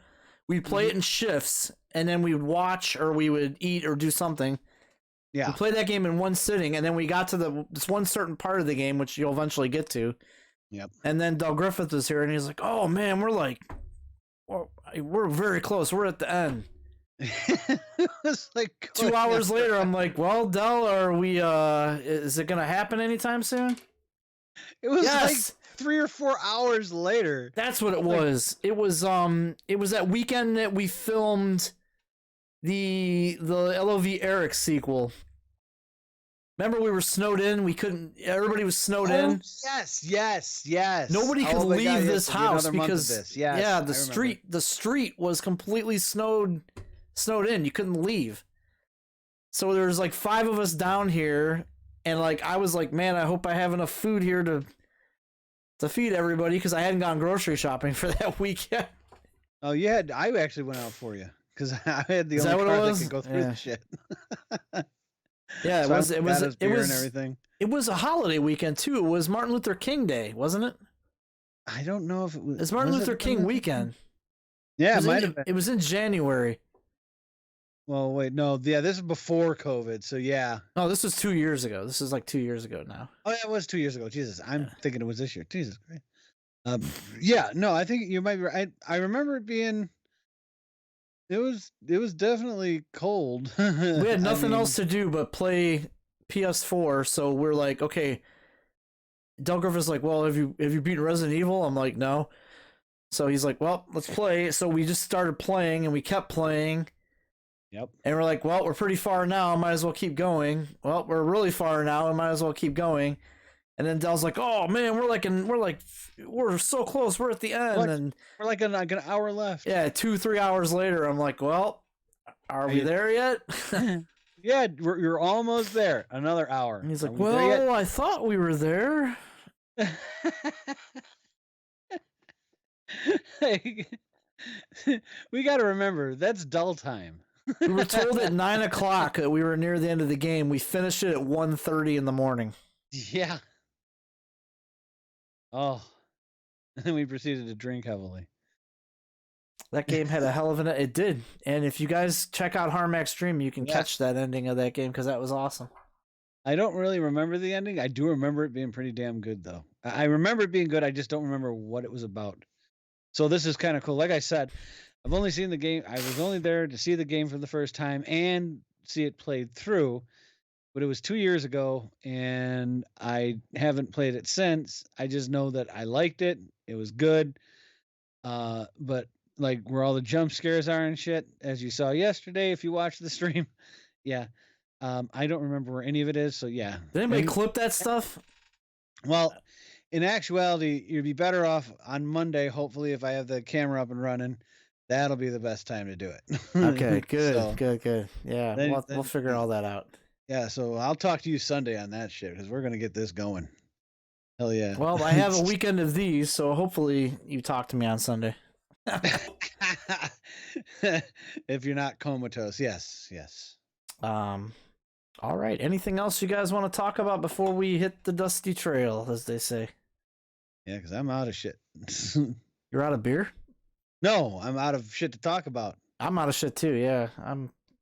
[SPEAKER 1] We'd play it in shifts, and then we would watch or we would eat or do something.
[SPEAKER 2] Yeah.
[SPEAKER 1] We played that game in one sitting, and then we got to this one certain part of the game, which you'll eventually get to.
[SPEAKER 2] Yep.
[SPEAKER 1] And then Del Griffith was here, and he's like, "Oh man, we're very close. We're at the end."
[SPEAKER 2] It was like
[SPEAKER 1] 2 hours later, I'm like, "Well, Del, are we? Is it gonna happen anytime soon?"
[SPEAKER 2] It was
[SPEAKER 1] Yes.
[SPEAKER 2] like 3 or 4 hours later.
[SPEAKER 1] That's what it was. It was that weekend that we filmed the L.O.V. Eric sequel. Remember, we were snowed in. We couldn't. Everybody was snowed in.
[SPEAKER 2] Yes.
[SPEAKER 1] Nobody could
[SPEAKER 2] Oh my
[SPEAKER 1] leave
[SPEAKER 2] God,
[SPEAKER 1] this
[SPEAKER 2] yes,
[SPEAKER 1] house
[SPEAKER 2] another month of
[SPEAKER 1] because
[SPEAKER 2] this. Yes,
[SPEAKER 1] yeah,
[SPEAKER 2] I
[SPEAKER 1] the
[SPEAKER 2] remember.
[SPEAKER 1] street was completely snowed in. You couldn't leave. So there's like 5 of us down here, and like I was like, man, I hope I have enough food here to feed everybody because I hadn't gone grocery shopping for that weekend.
[SPEAKER 2] Oh, you had. I actually went out for you because I had the
[SPEAKER 1] Is that
[SPEAKER 2] only
[SPEAKER 1] what it
[SPEAKER 2] car that
[SPEAKER 1] was?
[SPEAKER 2] could go through
[SPEAKER 1] Yeah.
[SPEAKER 2] the shit.
[SPEAKER 1] Yeah,
[SPEAKER 2] So I got us beer and everything.
[SPEAKER 1] It was a holiday weekend too. It was Martin Luther King Day, wasn't it?
[SPEAKER 2] I don't know if it was.
[SPEAKER 1] It's Martin
[SPEAKER 2] was it
[SPEAKER 1] Luther King weekend.
[SPEAKER 2] Yeah, it
[SPEAKER 1] was
[SPEAKER 2] might
[SPEAKER 1] in,
[SPEAKER 2] have been.
[SPEAKER 1] It was in January.
[SPEAKER 2] Well, wait, no, yeah, this is before COVID, so yeah.
[SPEAKER 1] No, this was 2 years ago. This is like 2 years ago now.
[SPEAKER 2] Oh, yeah, it was 2 years ago. Jesus, I'm thinking it was this year. Jesus Christ. Yeah, no, I think you might be right. I remember it being. It was definitely cold.
[SPEAKER 1] We had nothing else to do but play PS4, so we're like, okay. Del Griffith's like, well, have you beaten Resident Evil? I'm like, no. So he's like, well, let's play. So we just started playing, and we kept playing.
[SPEAKER 2] Yep.
[SPEAKER 1] And we're like, well, we're pretty far now. Might as well keep going. Well, we're really far now. We might as well keep going. And then Del's like, oh man, we're so close. We're at the end.
[SPEAKER 2] What?
[SPEAKER 1] And
[SPEAKER 2] We're like an hour left.
[SPEAKER 1] yeah, 2-3 hours later, I'm like, well, are we there yet?
[SPEAKER 2] Yeah, you're almost there. Another hour.
[SPEAKER 1] And he's
[SPEAKER 2] Are
[SPEAKER 1] like,
[SPEAKER 2] we there
[SPEAKER 1] well, I thought we were there.
[SPEAKER 2] yet? We got to remember that's dull time.
[SPEAKER 1] We were told at 9 o'clock that we were near the end of the game. We finished it at 1:30 in the morning.
[SPEAKER 2] Yeah. Oh. And then we proceeded to drink heavily.
[SPEAKER 1] That game had a hell of it did. And if you guys check out Harmack's stream, you can
[SPEAKER 2] Yes.
[SPEAKER 1] catch that ending of that game because that was awesome.
[SPEAKER 2] I don't really remember the ending. I do remember it being pretty damn good, though. I remember it being good. I just don't remember what it was about. So this is kind of cool. Like I said, I've only seen the game. I was only there to see the game for the first time and see it played through. But it was 2 years ago, and I haven't played it since. I just know that I liked it. It was good. But like where all the jump scares are and shit, as you saw yesterday, if you watched the stream, yeah. I don't remember where any of it is. So yeah.
[SPEAKER 1] Did anybody
[SPEAKER 2] And-
[SPEAKER 1] clip that stuff?
[SPEAKER 2] Well, in actuality, you'd be better off on Monday. Hopefully, if I have the camera up and running, that'll be the best time to do it.
[SPEAKER 1] Okay, good,
[SPEAKER 2] So,
[SPEAKER 1] good. Yeah,
[SPEAKER 2] Then-
[SPEAKER 1] we'll
[SPEAKER 2] then-
[SPEAKER 1] figure all that out.
[SPEAKER 2] Yeah, so I'll talk to you Sunday on that shit because we're gonna get this going. Hell yeah.
[SPEAKER 1] Well, I have a weekend of these, so hopefully you talk to me on Sunday.
[SPEAKER 2] If you're not comatose, yes.
[SPEAKER 1] All right. Anything else you guys want to talk about before we hit the dusty trail, as they say?
[SPEAKER 2] Yeah, because I'm out of shit.
[SPEAKER 1] You're out of beer?
[SPEAKER 2] No, I'm out of shit to talk about.
[SPEAKER 1] I'm out of shit too. Yeah,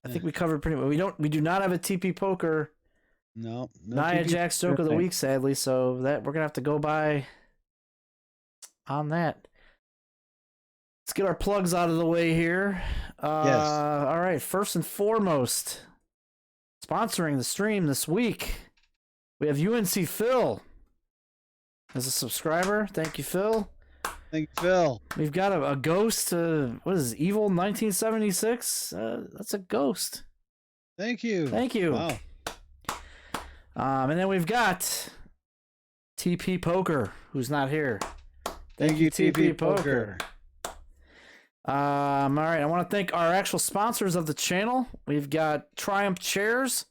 [SPEAKER 1] I think we covered pretty much. We do not have a TP poker.
[SPEAKER 2] No
[SPEAKER 1] Nia
[SPEAKER 2] TP
[SPEAKER 1] Jack's joke of the
[SPEAKER 2] thing.
[SPEAKER 1] week, sadly. So that we're gonna have to go by on that. Let's get our plugs out of the way here.
[SPEAKER 2] Yes.
[SPEAKER 1] All right. First and foremost, sponsoring the stream this week, we have UNC Phil as a subscriber. Thank you, Phil.
[SPEAKER 2] Thank you, Phil.
[SPEAKER 1] We've got a ghost. What is it, Evil 1976? That's a ghost.
[SPEAKER 2] Thank you.
[SPEAKER 1] Thank you.
[SPEAKER 2] Wow.
[SPEAKER 1] And then we've got TP Poker, who's not here.
[SPEAKER 2] Thank you, TP Poker.
[SPEAKER 1] All right. I want to thank our actual sponsors of the channel. We've got Triumph Chairs.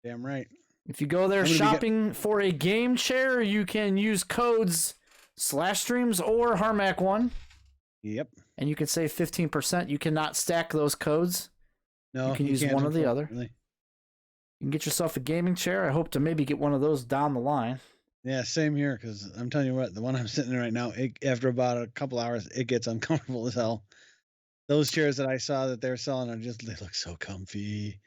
[SPEAKER 2] Damn right.
[SPEAKER 1] If you go there
[SPEAKER 2] I'm gonna be
[SPEAKER 1] shopping for a game chair, you can use codes SlashStreams or Harmack1,
[SPEAKER 2] Yep.
[SPEAKER 1] and you can save 15%. You cannot stack those codes.
[SPEAKER 2] No,
[SPEAKER 1] You can use
[SPEAKER 2] can't,
[SPEAKER 1] one or the other.
[SPEAKER 2] unfortunately.
[SPEAKER 1] You can get yourself a gaming chair. I hope to maybe get one of those down the line.
[SPEAKER 2] Yeah, same here. Because I'm telling you what, the one I'm sitting in right now, after about a couple hours, it gets uncomfortable as hell. Those chairs that I saw that they're selling they look so comfy.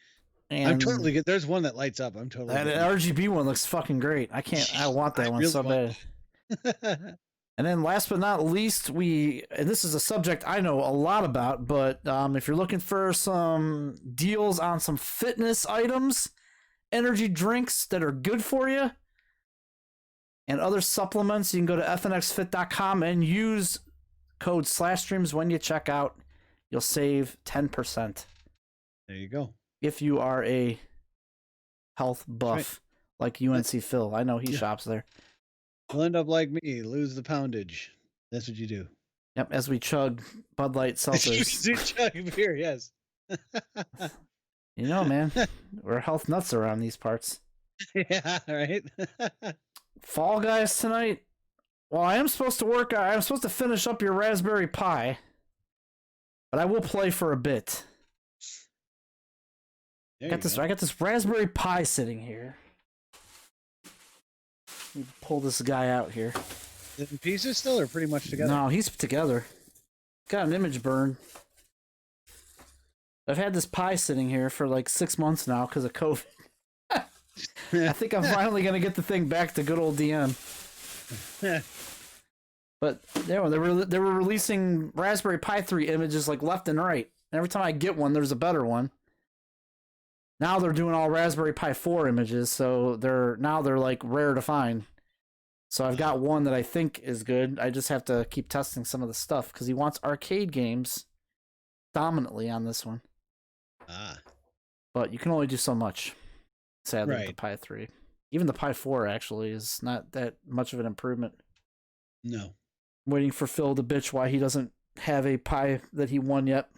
[SPEAKER 2] I'm
[SPEAKER 1] And
[SPEAKER 2] totally good. There's one that lights up. I'm totally
[SPEAKER 1] that
[SPEAKER 2] getting
[SPEAKER 1] RGB one looks fucking great. I want that
[SPEAKER 2] I
[SPEAKER 1] one
[SPEAKER 2] really
[SPEAKER 1] so
[SPEAKER 2] want
[SPEAKER 1] bad. And then last but not least, and this is a subject I know a lot about, but if you're looking for some deals on some fitness items, energy drinks that are good for you, and other supplements, you can go to fnxfit.com and use code SlashStreams when you check out. You'll save 10%
[SPEAKER 2] There you go.
[SPEAKER 1] if you are a health buff like UNC Phil. I know he shops there.
[SPEAKER 2] You'll end up like me, lose the poundage. That's what you do.
[SPEAKER 1] Yep, as we chug Bud Light seltzers.
[SPEAKER 2] You chug beer, yes.
[SPEAKER 1] You know, man, we're health nuts around these parts.
[SPEAKER 2] Yeah, right.
[SPEAKER 1] Fall Guys tonight. Well, I am supposed to work. I'm supposed to finish up your Raspberry Pi, but I will play for a bit. I got this Raspberry Pi sitting here. Let me pull this guy out here.
[SPEAKER 2] Is it in pieces still, or pretty much together?
[SPEAKER 1] No, he's together. Got an image burn. I've had this Pi sitting here for like 6 months now because of COVID. I think I'm finally gonna get the thing back to good old DM. But they were releasing Raspberry Pi 3 images like left and right. Every time I get one, there's a better one. Now they're doing all Raspberry Pi 4 images, so they're like rare to find. So I've got one that I think is good. I just have to keep testing some of the stuff because he wants arcade games dominantly on this one. But you can only do so much. Sadly, with the Pi 3. Even the Pi 4 actually is not that much of an improvement.
[SPEAKER 2] No.
[SPEAKER 1] I'm waiting for Phil to bitch why he doesn't have a Pi that he won yet.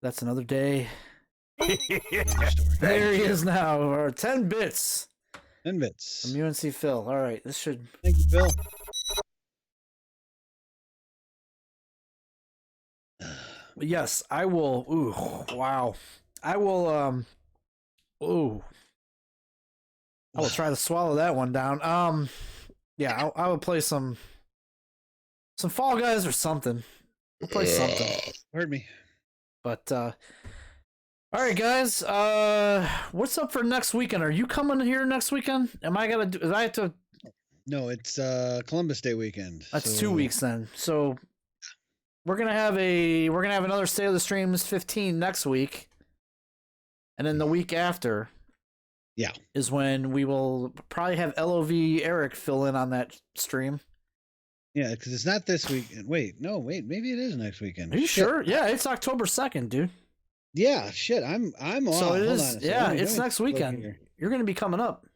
[SPEAKER 1] That's another day. There he is now. Or 10 bits.
[SPEAKER 2] 10 bits.
[SPEAKER 1] From UNC Phil. All right, this should.
[SPEAKER 2] Thank you, Phil.
[SPEAKER 1] Yes, I will. Ooh, wow. I will. Ooh. I will try to swallow that one down. Yeah, I will play some Fall Guys or something. We'll play something.
[SPEAKER 2] Heard me.
[SPEAKER 1] But all right, guys. What's up for next weekend? Are you coming here next weekend? Am I gonna do? I have to.
[SPEAKER 2] No, it's Columbus Day weekend.
[SPEAKER 1] That's 2 weeks then. So we're gonna have another State of the Streams 15 next week, and then the week after.
[SPEAKER 2] Yeah.
[SPEAKER 1] Is when we will probably have L.O.V. Eric fill in on that stream.
[SPEAKER 2] Yeah, because it's not this weekend. Wait, maybe it is next weekend.
[SPEAKER 1] Are you sure? Yeah, it's October 2nd, dude.
[SPEAKER 2] Yeah, shit. I'm off.
[SPEAKER 1] So it is.
[SPEAKER 2] Hold on
[SPEAKER 1] Yeah, it's next weekend. You're going to be coming up.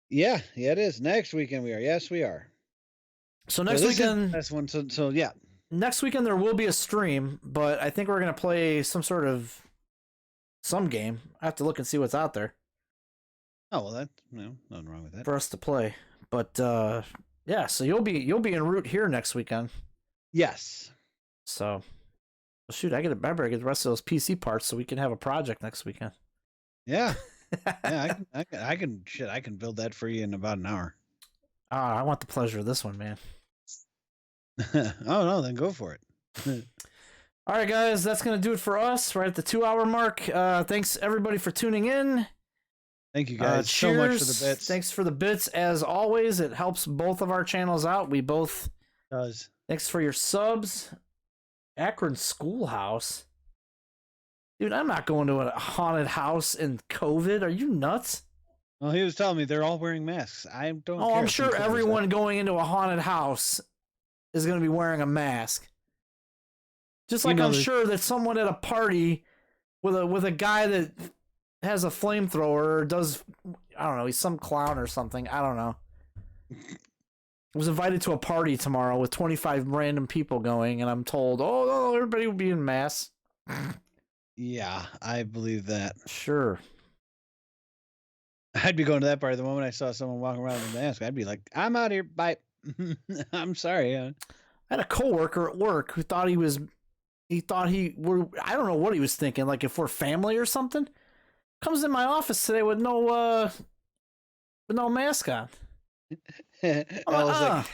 [SPEAKER 2] Yeah, it is. Next weekend we are. Yes, we are.
[SPEAKER 1] So next weekend.
[SPEAKER 2] That's one. So yeah.
[SPEAKER 1] Next weekend there will be a stream, but I think we're going to play some game. I have to look and see what's out there.
[SPEAKER 2] Oh well, nothing wrong with that.
[SPEAKER 1] For us to play, but yeah. So you'll be en route here next weekend.
[SPEAKER 2] Yes.
[SPEAKER 1] So, well, shoot, I better get the rest of those PC parts so we can have a project next weekend.
[SPEAKER 2] Yeah. Yeah, I can build that for you in about an hour.
[SPEAKER 1] I want the pleasure of this one, man.
[SPEAKER 2] Oh no, then go for it.
[SPEAKER 1] All right, guys, that's gonna do it for us. Right at the 2-hour mark. Thanks everybody for tuning in.
[SPEAKER 2] Thank you guys so much for the bits.
[SPEAKER 1] Thanks for the bits as always. It helps both of our channels out. We both
[SPEAKER 2] does.
[SPEAKER 1] Thanks for your subs. Akron Schoolhouse. Dude, I'm not going to a haunted house in COVID. Are you nuts?
[SPEAKER 2] Well, he was telling me they're all wearing masks. I don't.
[SPEAKER 1] Oh, I'm sure everyone going into a haunted house is going to be wearing a mask. Just like I'm sure that someone at a party with a guy that has a flamethrower or does, I don't know, he's some clown or something. I don't know. Was invited to a party tomorrow with 25 random people going, and I'm told, oh, no, everybody will be in masks.
[SPEAKER 2] Yeah, I believe that.
[SPEAKER 1] Sure.
[SPEAKER 2] I'd be going to that party the moment I saw someone walking around with a mask. I'd be like, I'm out here. Bye. I'm sorry.
[SPEAKER 1] I had a coworker at work who thought I don't know what he was thinking, like if we're family or something. Comes in my office today with no with no mask on.
[SPEAKER 2] I was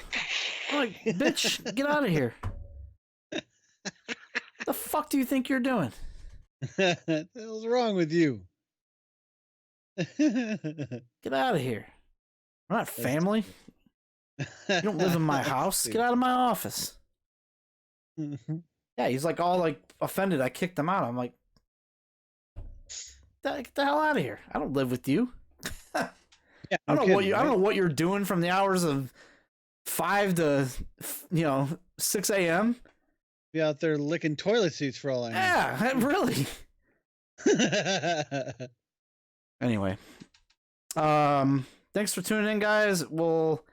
[SPEAKER 1] I'm like, bitch, get out of here. The fuck do you think you're doing?
[SPEAKER 2] what the hell's wrong with you?
[SPEAKER 1] Get out of here. We're not family. You don't live in my house. Get out of my office. Yeah, he's like all like offended. I kicked him out. I'm like, get the hell out of here. I don't live with you.
[SPEAKER 2] Yeah,
[SPEAKER 1] I don't know what you're doing from the hours of 5 to 6 a.m.
[SPEAKER 2] Be out there licking toilet seats for all I know.
[SPEAKER 1] Yeah, really. Anyway, thanks for tuning in, guys. We'll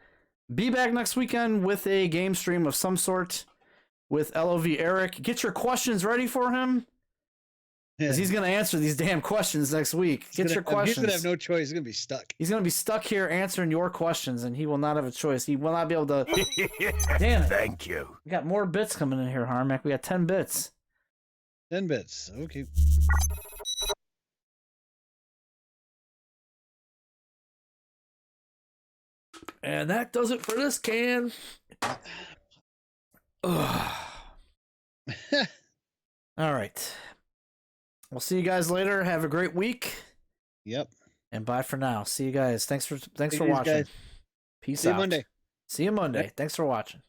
[SPEAKER 1] be back next weekend with a game stream of some sort with L.O.V. Eric. Get your questions ready for him, because he's going to answer these damn questions next week. Get your questions.
[SPEAKER 2] He's going to have no choice. He's going to be stuck.
[SPEAKER 1] He's going to be stuck here answering your questions, and he will not have a choice. He will not be able to. Damn it.
[SPEAKER 5] Thank you.
[SPEAKER 1] We got more bits coming in here, Harmack. We got 10 bits.
[SPEAKER 2] 10 bits. Okay.
[SPEAKER 1] And that does it for this can. Ugh. All right. We'll see you guys later. Have a great week.
[SPEAKER 2] Yep.
[SPEAKER 1] And bye for now. See you guys. Thanks for watching.
[SPEAKER 2] Guys.
[SPEAKER 1] Peace
[SPEAKER 2] See
[SPEAKER 1] out.
[SPEAKER 2] you Monday.
[SPEAKER 1] See you Monday. Thanks for watching.